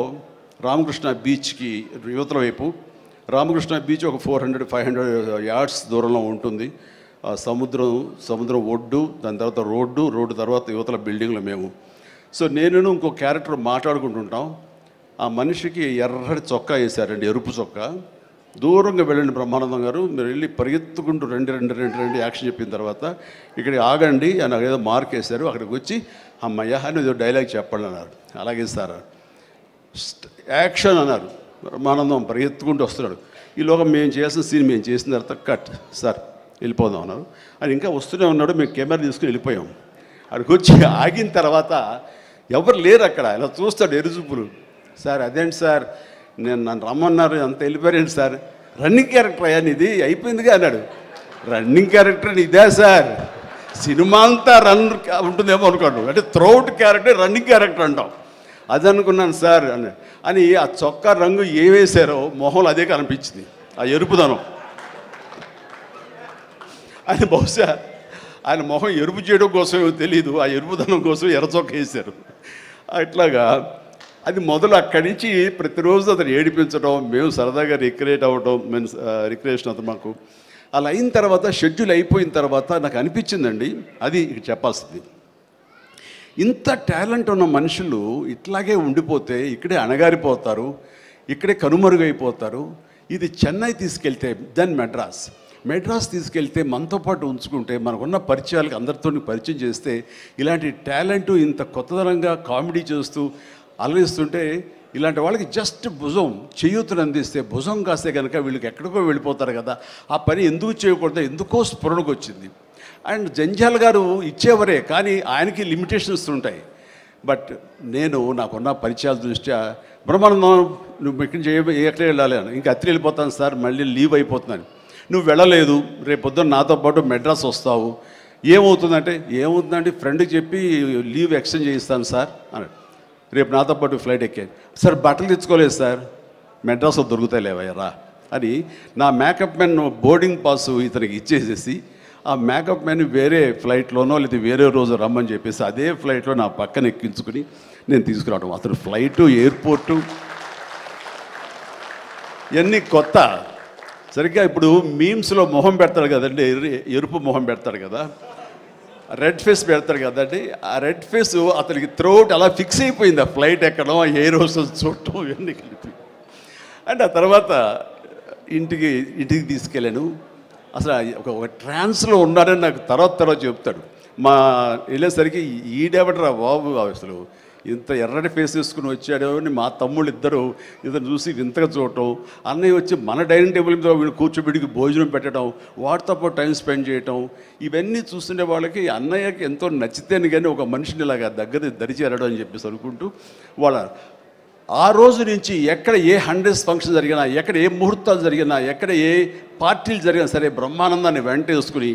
రామకృష్ణ బీచ్కి యువతల వైపు. రామకృష్ణ బీచ్ ఒక 400-500 యార్డ్స్ దూరంలో ఉంటుంది. సముద్రం ఒడ్డు, దాని తర్వాత రోడ్డు తర్వాత యువతల బిల్డింగ్లో మేము. సో నేను ఇంకో క్యారెక్టర్ మాట్లాడుకుంటుంటాం. ఆ మనిషికి ఎర్రటి చొక్కా వేశారండి, ఎరుపు చొక్కా. దూరంగా వెళ్ళండి బ్రహ్మానందం గారు, మీరు వెళ్ళి పరిగెత్తుకుంటూ రెండు యాక్షన్ చెప్పిన తర్వాత ఇక్కడికి ఆగండి అని ఏదో మార్క్ వేశారు. అక్కడికి వచ్చి అమ్మయ్య అని ఏదో డైలాగ్ చెప్పండి అన్నారు. అలాగే సార్ యాక్షన్ అన్నారు. బ్రహ్మానందం పరిగెత్తుకుంటూ వస్తున్నాడు. ఈలోగా మేము చేసిన సీన్ మేము చేసిన తర్వాత కట్ సార్ వెళ్ళిపోదాం అన్నారు. అని ఇంకా వస్తూనే ఉన్నాడు. మేము కెమెరా తీసుకుని వెళ్ళిపోయాం. అక్కడికి వచ్చి ఆగిన తర్వాత ఎవరు లేరు అక్కడ. ఇలా చూస్తాడు ఎరుజుపులు. సార్ అదేంటి సార్, నన్ను రమ్మన్నారు, అంత వెళ్ళిపోయారండి సార్. రన్నింగ్ క్యారెక్టర్ అయ్యా ఇది అయిపోయిందిగా అన్నాడు. రన్నింగ్ క్యారెక్టర్ ఇదే సార్, సినిమా అంతా రన్ ఉంటుందేమో అనుకోండి, అంటే త్రౌట్ క్యారెక్టర్ రన్నింగ్ క్యారెక్టర్ అంటాం. అది అనుకున్నాను సార్ అని ఆ చొక్కా రంగు ఏ వేశారో మొహంలో అదే కనిపించింది, ఆ ఎరుపుదనం. ఆయన బహుశా ఆయన మొహం ఎరుపు చేయడం కోసమో తెలియదు, ఆ ఎరుపుదనం కోసం ఎర్ర చొక్క వేశారు. అట్లాగా అది మొదలు అక్కడి నుంచి ప్రతిరోజు అతను ఏడిపించడం, మేము సరదాగా రిక్రియేట్ అవ్వడం, రిక్రియేషన్ అతను మాకు. అలా అయిన తర్వాత షెడ్యూల్ అయిపోయిన తర్వాత నాకు అనిపించిందండి, అది ఇక్కడ చెప్పాల్సింది, ఇంత టాలెంట్ ఉన్న మనుషులు ఇట్లాగే ఉండిపోతే ఇక్కడే అణగారిపోతారు, ఇక్కడే కనుమరుగైపోతారు. ఇది చెన్నై తీసుకెళ్తే దెన్ మెడ్రాస్ తీసుకెళ్తే మనతో పాటు ఉంచుకుంటే మనకున్న పరిచయాలకు అందరితో పరిచయం చేస్తే ఇలాంటి టాలెంటు ఇంత కొత్తదనంగా కామెడీ చేస్తూ అలరిస్తుంటే ఇలాంటి వాళ్ళకి జస్ట్ భుజం చేయూతను అందిస్తే, భుజం కాస్తే కనుక వీళ్ళకి ఎక్కడికో వెళ్ళిపోతారు కదా. ఆ పని ఎందుకు చేయకూడదు, ఎందుకో స్ఫురణకు వచ్చింది. అండ్ జంజాల్ గారు ఇచ్చేవరే, కానీ ఆయనకి లిమిటేషన్స్ ఉంటాయి. బట్ నేను నాకున్న పరిచయాల దృష్ట్యా బ్రహ్మానందం నువ్వు ఎక్కడ వెళ్ళాలి అని, ఇంకా అత్రి వెళ్ళిపోతాను సార్, మళ్ళీ లీవ్ అయిపోతున్నాను. నువ్వు వెళ్ళలేదు, రేపు పొద్దున్న నాతో పాటు మెడ్రాస్ వస్తావు, ఏమవుతుందంటే ఫ్రెండ్కి చెప్పి లీవ్ ఎక్స్టెండ్ చేయిస్తాను సార్ అని. రేపు నాతో పాటు ఫ్లైట్ ఎక్కాను సార్, బట్టలు తెచ్చుకోలేదు సార్, మెడ్రాస్లో దొరుకుతాయి లేవయ్యరా అని నా మేకప్ మ్యాన్ బోర్డింగ్ పాస్ ఇతనికి ఇచ్చేసేసి ఆ మేకప్ మ్యాన్ వేరే ఫ్లైట్లోనో లేదా వేరే రోజు రమ్మని చెప్పేసి అదే ఫ్లైట్లో నా పక్కన ఎక్కించుకుని నేను తీసుకురావడం. అతను ఫ్లైటు, ఎయిర్పోర్టు ఇవన్నీ కొత్త. సరిగ్గా ఇప్పుడు మీమ్స్లో మొహం పెడతాడు కదండి, ఎరుపు మొహం పెడతాడు కదా, రెడ్ ఫేస్ పెడతాడు కదండి. ఆ రెడ్ ఫేస్ అతనికి త్రోట్ అలా ఫిక్స్ అయిపోయింది. ఆ ఫ్లైట్ ఎక్కడం, ఆ ఎయిర్ హోస్టెస్ చూడటం ఇవన్నీ కలిపి. అండ్ ఆ తర్వాత ఇంటికి తీసుకెళ్ళాను. అసలు ఒక ట్రాన్స్లో ఉన్నాడని నాకు తర్వాత చెప్తాడు. మా వెళ్ళేసరికి ఈడెవడరా బాబు అసలు ఇంత ఎర్రటి ఫేస్ వేసుకుని వచ్చాడో అని మా తమ్ముళ్ళు ఇద్దరు చూసి వింతగా చూడటం, అన్నయ్య వచ్చి మన డైనింగ్ టేబుల్ మీద వీడు కూర్చోబెడికి భోజనం పెట్టడం, వాటితో పాటు టైం స్పెండ్ చేయటం, ఇవన్నీ చూస్తుండే వాళ్ళకి అన్నయ్యకి ఎంతో నచ్చితేనే కానీ ఒక మనిషిని ఇలాగా దగ్గర దరిచేరడం అని చెప్పేసి అనుకుంటూ వాళ్ళ ఆ రోజు నుంచి ఎక్కడ ఏ 100th ఫంక్షన్ జరిగినా, ఎక్కడ ఏ ముహూర్తాలు జరిగినా, ఎక్కడ ఏ పార్టీలు జరిగినా సరే బ్రహ్మానందాన్ని వెంట వేసుకుని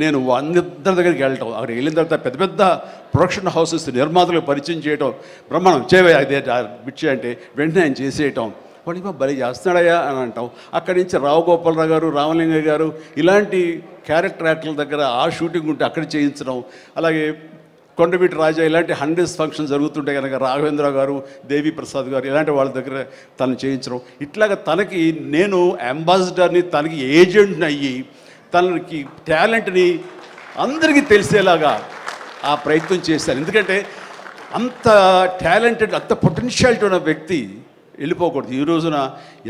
నేను అందరి దగ్గరికి వెళ్ళటం. అక్కడికి వెళ్ళిన తర్వాత పెద్ద పెద్ద ప్రొడక్షన్ హౌసెస్ నిర్మాతలకు పరిచయం చేయటం, బ్రహ్మాండం చేయవే అదే బిచ్చే అంటే వెంటనే ఆయన చేసేయటం, వాడికి భలే చేస్తున్నాడయ్యా అని అంటాం. అక్కడి నుంచి రావు గోపాలరావు గారు, రామలింగ గారు ఇలాంటి క్యారెక్టర్ యాక్టర్ల దగ్గర ఆ షూటింగ్ ఉంటే అక్కడ చేయించడం. అలాగే కొండవీటి రాజా ఇలాంటి 100th ఫంక్షన్ జరుగుతుంటే కనుక రాఘవేంద్ర గారు, దేవి ప్రసాద్ గారు ఇలాంటి వాళ్ళ దగ్గర తను చేయించడం. ఇట్లాగా తనకి నేను అంబాసిడర్ని, తనకి ఏజెంట్ని అయ్యి తనకి టాలెంట్ని అందరికీ తెలిసేలాగా ఆ ప్రయత్నం చేశాను. ఎందుకంటే అంత టాలెంటెడ్, అంత పొటెన్షియాలిటీ ఉన్న వ్యక్తి వెళ్ళిపోకూడదు. ఈ రోజున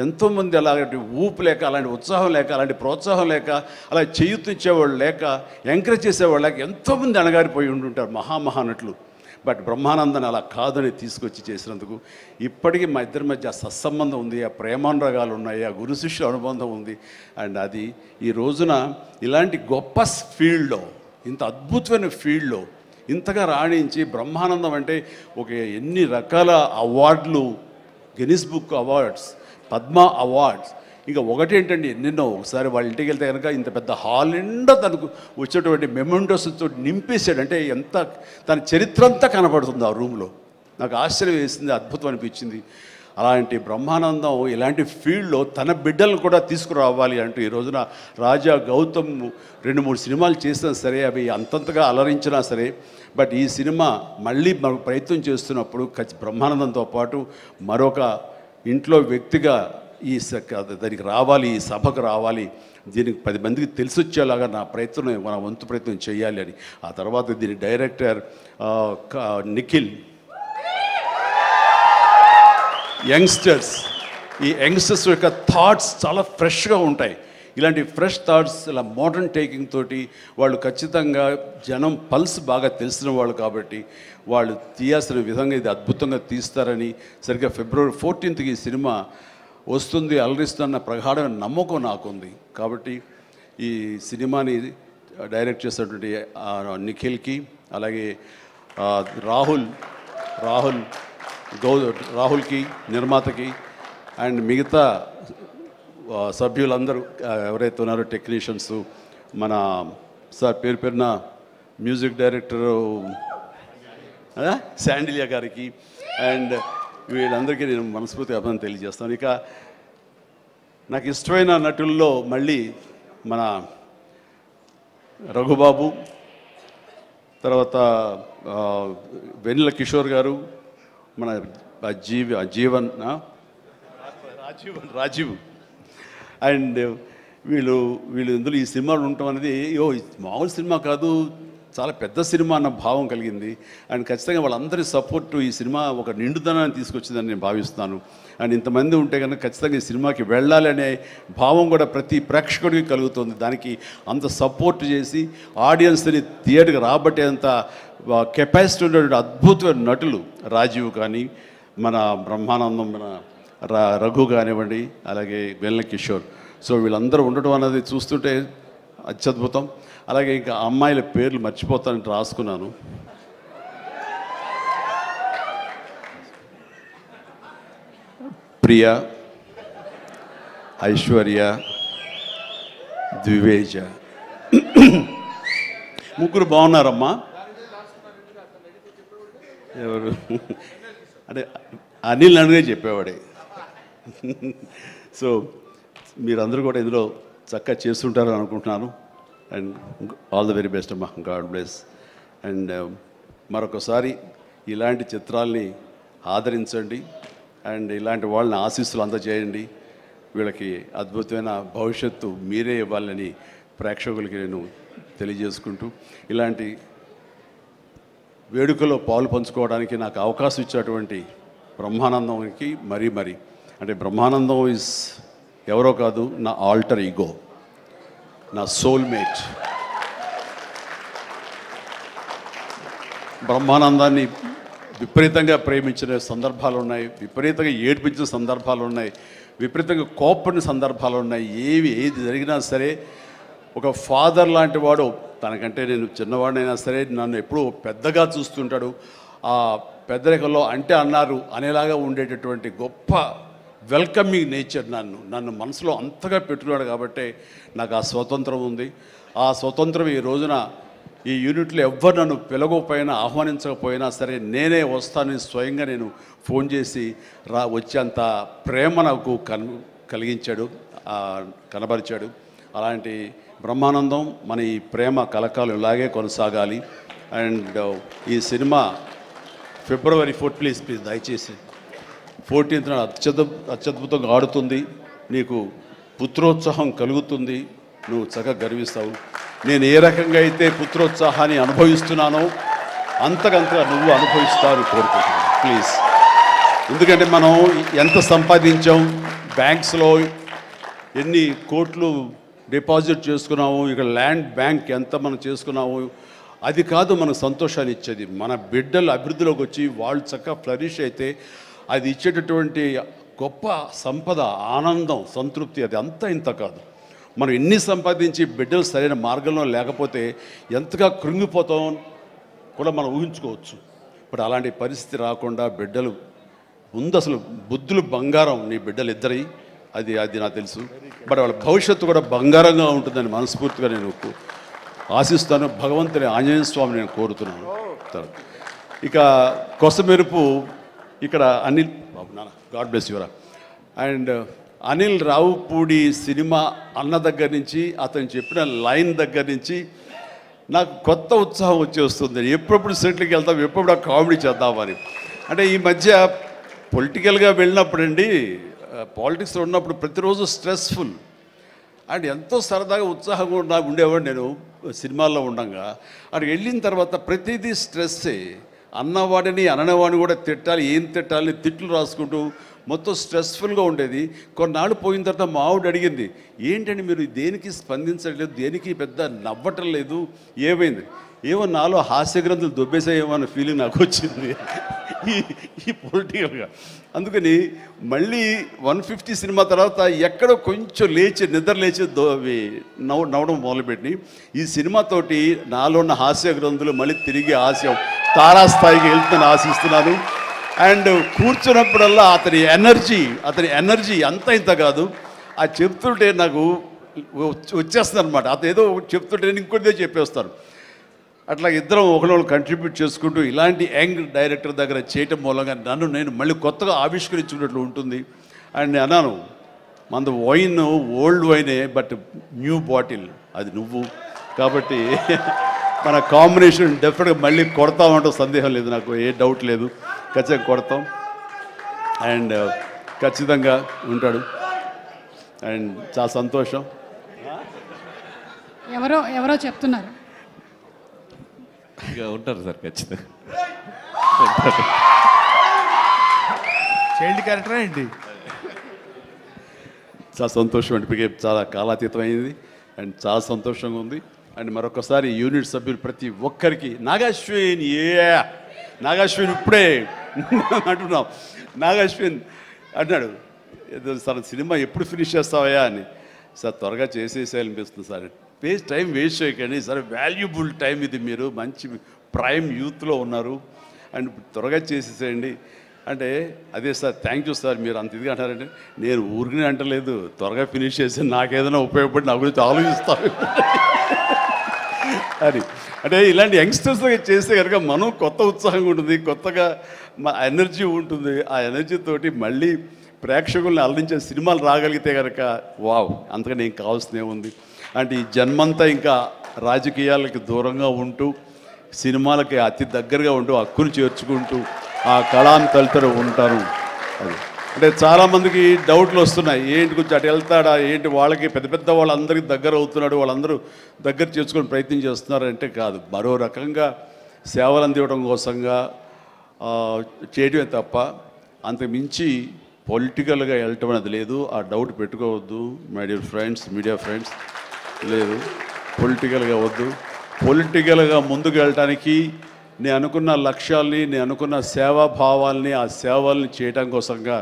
ఎంతోమంది అలాంటి ఊపు లేక, అలాంటి ఉత్సాహం లేక, అలాంటి ప్రోత్సాహం లేక, అలా చేయూతిచ్చేవాళ్ళు లేక, ఎంకరేజ్ చేసేవాళ్ళు లేక ఎంతోమంది అణగారిపోయి ఉంటుంటారు మహానటులు. బట్ బ్రహ్మానందాన్ని అలా కాదని తీసుకొచ్చి చేసినందుకు ఇప్పటికీ మా ఇద్దరి మధ్య సత్సంబంధం ఉంది, ఆ ప్రేమానురాగాలు ఉన్నాయి, ఆ గురు శిష్యుల అనుబంధం ఉంది. అండ్ అది ఈ రోజున ఇలాంటి గొప్ప ఫీల్డ్లో, ఇంత అద్భుతమైన ఫీల్డ్లో ఇంతగా రాణించి బ్రహ్మానందం అంటే ఒక ఎన్ని రకాల అవార్డులు, Guinness book awards, Padma awards, ఇంకా ఒకటేంటండి ఎన్నెన్నో. ఒకసారి వాళ్ళ ఇంటికి వెళ్తే కనుక ఇంత పెద్ద హాల్ నిండా తనకు వచ్చేటువంటి మెమెంటోస్తో నింపేశాడు. అంటే ఎంత తన చరిత్ర అంతా కనబడుతుంది ఆ రూమ్లో. నాకు ఆశ్చర్యం వేసింది, అద్భుతం అనిపించింది. అలాంటి బ్రహ్మానందం ఇలాంటి ఫీల్డ్లో తన బిడ్డలను కూడా తీసుకురావాలి అంటూ ఈ రోజున రాజా గౌతమ్ 2-3 సినిమాలు చేసినా సరే, అవి అంతంతగా అలరించినా సరే, బట్ ఈ సినిమా మళ్ళీ మనకు ప్రయత్నం చేస్తున్నప్పుడు బ్రహ్మానందంతో పాటు మరొక ఇంట్లో వ్యక్తిగా దానికి రావాలి, ఈ సభకు రావాలి, దీనికి 10 మందికి తెలిసి వచ్చేలాగా నా వంతు ప్రయత్నం చేయాలి అని. ఆ తర్వాత దీని డైరెక్టర్ నిఖిల్, యంగ్స్టర్స్, ఈ యంగ్స్టర్స్ యొక్క థాట్స్ చాలా ఫ్రెష్గా ఉంటాయి. ఇలాంటి ఫ్రెష్ థాట్స్, ఇలా మోడర్న్ టేకింగ్ తోటి వాళ్ళు ఖచ్చితంగా జనం పల్స్ బాగా తెలిసిన వాళ్ళు కాబట్టి వాళ్ళు తీయాల్సిన విధంగా ఇది అద్భుతంగా తీస్తారని, సరిగ్గా ఫిబ్రవరి 14th ఈ సినిమా వస్తుంది, అలరిస్తున్న ప్రగాఢమైన నమ్మకం నాకుంది. కాబట్టి ఈ సినిమాని డైరెక్ట్ చేసినటువంటి నిఖిల్కి, అలాగే రాహుల్కి, నిర్మాతకి, అండ్ మిగతా సభ్యులందరూ ఎవరైతే ఉన్నారో టెక్నీషియన్స్, మన సార్ పేరున మ్యూజిక్ డైరెక్టరు శాండిలియా గారికి, అండ్ వీళ్ళందరికీ నేను మనస్ఫూర్తిగా అభినందన తెలియజేస్తాను. ఇక నాకు ఇష్టమైన నటుల్లో మళ్ళీ మన రఘుబాబు, తర్వాత వెన్నెల కిషోర్ గారు, మన రాజీవ్, అండ్ వీళ్ళు ఇందులో ఈ సినిమాలు ఉండటం అనేది మామూలు సినిమా కాదు, చాలా పెద్ద సినిమా అన్న భావం కలిగింది. అండ్ ఖచ్చితంగా వాళ్ళందరి సపోర్టు ఈ సినిమా ఒక నిండుదనాన్ని తీసుకొచ్చిందని నేను భావిస్తున్నాను. అండ్ ఇంతమంది ఉంటే కనుక ఖచ్చితంగా ఈ సినిమాకి వెళ్ళాలి అనే భావం కూడా ప్రతి ప్రేక్షకుడికి కలుగుతుంది. దానికి అంత సపోర్ట్ చేసి ఆడియన్స్ని థియేటర్కి రాబట్టేంత కెపాసిటీ ఉన్నటువంటి అద్భుతమైన నటులు రాజీవ్ కానీ, మన బ్రహ్మానందం, మన రఘు కానివ్వండి, అలాగే వెన్నెల కిషోర్. సో వీళ్ళందరూ ఉండటం అనేది చూస్తుంటే అత్యద్భుతం. అలాగే ఇంకా అమ్మాయిల పేర్లు మర్చిపోతానంటే రాసుకున్నాను. ప్రియా, ఐశ్వర్య, ద్వివేజ, ముగ్గురు బాగున్నారమ్మా. ఎవరు అంటే అనిల్ అడుగే చెప్పేవాడే. సో మీరందరూ కూడా ఇందులో చక్కగా చేస్తుంటారని అనుకుంటున్నాను. And all the very best అమ్మా, గాడ్ బ్లెస్. అండ్ మరొకసారి ఇలాంటి చిత్రాల్ని ఆదరించండి అండ్ ఇలాంటి వాళ్ళని ఆశీస్సులు అందజేయండి. వీళ్ళకి అద్భుతమైన భవిష్యత్తు మీరే ఇవ్వాలని ప్రేక్షకులకి నేను తెలియజేసుకుంటూ, ఇలాంటి వేడుకలో పాలు పంచుకోవడానికి నాకు అవకాశం ఇచ్చేటువంటి బ్రహ్మానందంకి మరీ అంటే బ్రహ్మానందం ఈజ్ ఎవరో కాదు, నా ఆల్టర్ ఈగో, నా సోల్మేట్. బ్రహ్మానందాన్ని విపరీతంగా ప్రేమించిన సందర్భాలు ఉన్నాయి, విపరీతంగా ఏడ్పించిన సందర్భాలు ఉన్నాయి, విపరీతంగా కోపడిన సందర్భాలు ఉన్నాయి. ఏది జరిగినా సరే ఒక ఫాదర్ లాంటి వాడు, తనకంటే నేను చిన్నవాడినైనా సరే నన్ను ఎప్పుడూ పెద్దగా చూస్తుంటాడు. ఆ పెద్దరికల్లో అంటే అన్నారు అనేలాగా ఉండేటటువంటి గొప్ప వెల్కమింగ్ నేచర్ నన్ను మనసులో అంతగా పెట్టుకున్నాడు. కాబట్టి నాకు ఆ స్వతంత్రం ఉంది. ఆ స్వతంత్రం ఈ రోజున ఈ యూనిట్లో ఎవ్వరు నన్ను పిలవకపోయినా ఆహ్వానించకపోయినా సరే నేనే వస్తానని స్వయంగా నేను ఫోన్ చేసి వచ్చేంత ప్రేమ నాకు కలిగించాడు, కనబరిచాడు. అలాంటి బ్రహ్మానందం మన ఈ ప్రేమ కలకాలం ఇలాగే కొనసాగాలి. అండ్ ఈ సినిమా ఫిబ్రవరి 4 ప్లీజ్ దయచేసి 14th అత్యద్భుతంగా ఆడుతుంది. నీకు పుత్రోత్సాహం కలుగుతుంది, నువ్వు చక్కగా గర్విస్తావు. నేను ఏ రకంగా అయితే పుత్రోత్సాహాన్ని అనుభవిస్తున్నానో అంతకంతగా నువ్వు అనుభవిస్తావు కోరుకుంటున్నాను ప్లీజ్. ఎందుకంటే మనం ఎంత సంపాదించాం, బ్యాంక్స్లో ఎన్ని కోట్లు డిపాజిట్ చేసుకున్నాము, ఇక్కడ ల్యాండ్ బ్యాంక్ ఎంత మనం చేసుకున్నాము, అది కాదు మనకు సంతోషాన్ని ఇచ్చేది. మన బిడ్డలు అభివృద్ధిలోకి వచ్చి వాళ్ళు చక్కగా ఫ్లరిష్ అయితే అది ఇచ్చేటటువంటి గొప్ప సంపద, ఆనందం, సంతృప్తి అది అంతా ఇంత కాదు. మనం ఎన్ని సంపాదించి బిడ్డలు సరైన మార్గంలో లేకపోతే ఎంతగా కృంగిపోతాం కూడా మనం ఊహించుకోవచ్చు. ఇప్పుడు అలాంటి పరిస్థితి రాకుండా బిడ్డలు ముందు అసలు బుద్ధులు బంగారం, నీ బిడ్డలు ఇద్దరి అది నాకు తెలుసు. బట్ వాళ్ళ భవిష్యత్తు కూడా బంగారంగా ఉంటుందని మనస్ఫూర్తిగా నేను ఆశిస్తాను. భగవంతుని ఆంజనేయ స్వామిని నేను కోరుతున్నాను. ఇక కొసమెరుపు ఇక్కడ అనిల్ బాబు నాన్న, గాడ్ బ్లెస్ యువరా. అండ్ అనిల్ రావుపూడి సినిమా అన్న దగ్గర నుంచి, అతను చెప్పిన లైన్ దగ్గర నుంచి నాకు కొత్త ఉత్సాహం వచ్చేస్తుంది. ఎప్పుడప్పుడు సెట్లకి వెళ్తాం, ఎప్పుడు కామెడీ చేద్దామని. అంటే ఈ మధ్య పొలిటికల్గా వెళ్ళినప్పుడండి, పాలిటిక్స్లో ఉన్నప్పుడు ప్రతిరోజు స్ట్రెస్ఫుల్ అండ్ ఎంతో సరదాగా ఉత్సాహంగా ఉండేవాడు నేను సినిమాల్లో ఉండగా. అక్కడికి వెళ్ళిన తర్వాత ప్రతిదీ స్ట్రెస్సే. అన్నవాడిని అననవాడిని కూడా తిట్టాలి, ఏం తిట్టాలి తిట్లు రాసుకుంటూ మొత్తం స్ట్రెస్ఫుల్గా ఉండేది. కొన్నాళ్ళు పోయిన తర్వాత మా ఆవిడ అడిగింది, ఏంటండి మీరు దేనికి స్పందించట్లేదు, దేనికి పెద్ద నవ్వటం లేదు, ఏమైంది? ఏమో నాలో హాస్య గ్రంథులు దొబ్బేసాయేమో అన్న ఫీలింగ్ నాకు వచ్చింది ఈ పొలిటికల్గా. అందుకని మళ్ళీ 150 సినిమా తర్వాత ఎక్కడో కొంచెం నిద్ర లేచి నవ్వడం మొదలుపెట్టి ఈ సినిమాతోటి నాలో ఉన్న హాస్య గ్రంథులు మళ్ళీ తిరిగి హాస్యం తారాస్థాయికి వెళ్తుందని ఆశిస్తున్నాను. అండ్ కూర్చున్నప్పుడల్లా అతని ఎనర్జీ అంత ఇంత కాదు, అది చెప్తుంటే నాకు వచ్చేస్తుంది అనమాట. అతను ఏదో చెప్తుంటే నేను ఇంకొకటిదే చెప్పేస్తాను. అట్లా ఇద్దరం ఒకళ్ళు కంట్రిబ్యూట్ చేసుకుంటూ ఇలాంటి యంగ్ డైరెక్టర్ దగ్గర చేయటం మూలంగా నన్ను నేను మళ్ళీ కొత్తగా ఆవిష్కరించుకున్నట్లు ఉంటుంది. అండ్ నేను అన్నాను, మనది వైన్ ఓల్డ్ వైనే, బట్ న్యూ బాటిల్ అది నువ్వు, కాబట్టి మన కాంబినేషన్ డెఫినెట్గా మళ్ళీ కొడతామంటే సందేహం లేదు, నాకు ఏ డౌట్ లేదు, ఖచ్చితంగా కొడతాం. అండ్ ఖచ్చితంగా ఉంటాడు. అండ్ చాలా సంతోషం.
ఎవరో చెప్తున్నారు
ఉంటారు సార్, ఖచ్చితంగా
చైల్డ్ క్యారెక్టరా ఏంటి?
చాలా సంతోషం అండి, ఇప్పటికే చాలా కాలాతీతమైంది అండ్ చాలా సంతోషంగా ఉంది. అండ్ మరొకసారి యూనిట్ సభ్యులు ప్రతి ఒక్కరికి నాగాశ్విన్ ఇప్పుడే అంటున్నాం. నాగాశ్విన్ అన్నాడు, సార్ సినిమా ఎప్పుడు ఫినిష్ చేస్తావయ్యా అని. సార్ త్వరగా చేసేసేయాలనిపిస్తుంది సార్, టైం వేస్ట్ చేయకండి సార్, వాల్యుబుల్ టైం ఇది, మీరు మంచి ప్రైమ్ యూత్లో ఉన్నారు అండ్ త్వరగా చేసేసేయండి అంటే, అదే సార్ థ్యాంక్ యూ సార్ మీరు అంత ఇదిగా అంటారంటే, నేను ఊరికనే అంటలేదు, త్వరగా ఫినిష్ చేసి నాకేదైనా ఉపయోగపడి నా గురించి ఆలోచిస్తాను అని. అంటే ఇలాంటి యంగ్స్టర్స్గా చేస్తే కనుక మనం కొత్త ఉత్సాహంగా ఉంటుంది, కొత్తగా మా ఎనర్జీ ఉంటుంది. ఆ ఎనర్జీతోటి మళ్ళీ ప్రేక్షకుల్ని అలరించే సినిమాలు రాగలిగితే కనుక వావ్, అంతగా నేను కావాల్సిందే ఉంది. అంటే ఈ జన్మంతా ఇంకా రాజకీయాలకి దూరంగా ఉంటూ సినిమాలకి అతి దగ్గరగా ఉంటూ హక్కును చేర్చుకుంటూ ఆ కళాన్ని తలుతూ ఉంటారు. అది అంటే చాలామందికి డౌట్లు వస్తున్నాయి, ఏంటి కొంచెం అటు వెళ్తాడా ఏంటి, వాళ్ళకి పెద్ద వాళ్ళందరికీ దగ్గర అవుతున్నాడు, వాళ్ళందరూ దగ్గర చేసుకుని ప్రయత్నం చేస్తున్నారు అంటే కాదు, మరో రకంగా సేవలు అందివ్వడం కోసంగా చేయడమే తప్ప అంతకు మించి పొలిటికల్గా వెళ్ళటం అనేది లేదు. ఆ డౌట్ పెట్టుకోవద్దు my dear friends, media friends, లేదు పొలిటికల్గా వద్దు. పొలిటికల్గా ముందుకు వెళ్ళటానికి నేను అనుకున్న లక్ష్యాల్ని, నేను అనుకున్న సేవాభావాల్ని, ఆ సేవల్ని చేయడం కోసంగా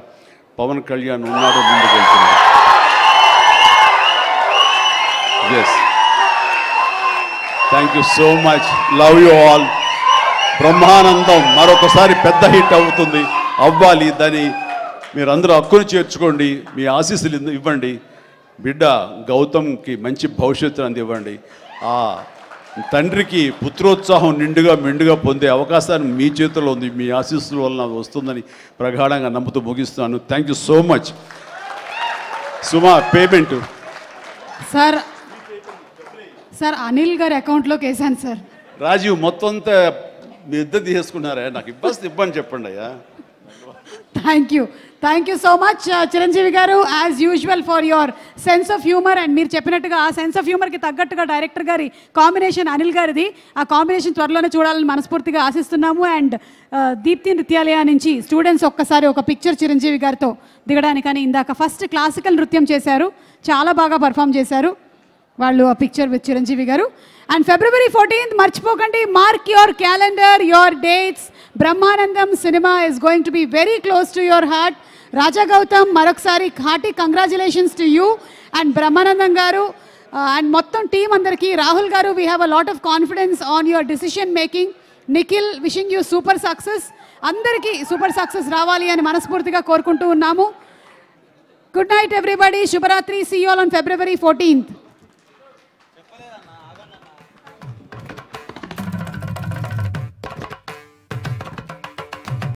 పవన్ కళ్యాణ్ ఉన్నాడు, ముందుకు వెళ్తున్నాడు. Yes, thank you so much, love you all. Brahmanandam మరొకసారి పెద్ద హిట్ అవుతుంది, అవ్వాలి. దాన్ని మీరందరూ హక్కును చేర్చుకోండి, మీ ఆశీస్సులు ఇవ్వండి. బిడ్డ గౌతమ్కి మంచి భవిష్యత్తును అందివ్వండి. ఆ తండ్రికి పుత్రోత్సాహం మెండుగా పొందే అవకాశాన్ని మీ చేతుల్లో ఉంది, మీ ఆశీస్సుల వలన వస్తుందని ప్రగాఢంగా నమ్ముతూ ముగిస్తున్నాను. Thank you so much. Suma payment
sir Anil గారి అకౌంట్లోకి వేసాను సార్.
రాజీవ్ మొత్తం అంతా మీ ఇద్దరు తీసుకున్నారా? నాకు ఇబ్బంది చెప్పండి అయ్యా.
Thank you so much Chiranjeevi garu, as usual for your sense of humour. And మీరు చెప్పినట్టుగా ఆ సెన్స్ ఆఫ్ హ్యూమర్కి తగ్గట్టుగా డైరెక్టర్ గారి కాంబినేషన్ అనిల్ గారిది, ఆ కాంబినేషన్ త్వరలోనే చూడాలని మనస్ఫూర్తిగా ఆశిస్తున్నాము. అండ్ దీప్తి నృత్యాలయ నుంచి స్టూడెంట్స్ ఒక్కసారి ఒక పిక్చర్ చిరంజీవి గారితో దిగడానికని ఇందాక ఫస్ట్ క్లాసికల్ నృత్యం చేశారు, చాలా బాగా పర్ఫామ్ చేశారు వాళ్ళు, ఆ పిక్చర్ విత్ చిరంజీవి గారు. అండ్ February 14th మర్చిపోకండి, mark your calendar, your dates. Brahmanandam cinema is going to be very close to your heart. Raja Gautham, మరొకసారి hearty congratulations to you and Brahmanandam garu and మొత్తం టీం అందరికీ. Rahul garu, we have a lot of confidence on your decision making. Nikhil, wishing you super success. అందరికీ super success రావాలి అని మనస్ఫూర్తిగా కోరుకుంటూ ఉన్నాము. Good night everybody, శుభరాత్రి. See you all on February 14th.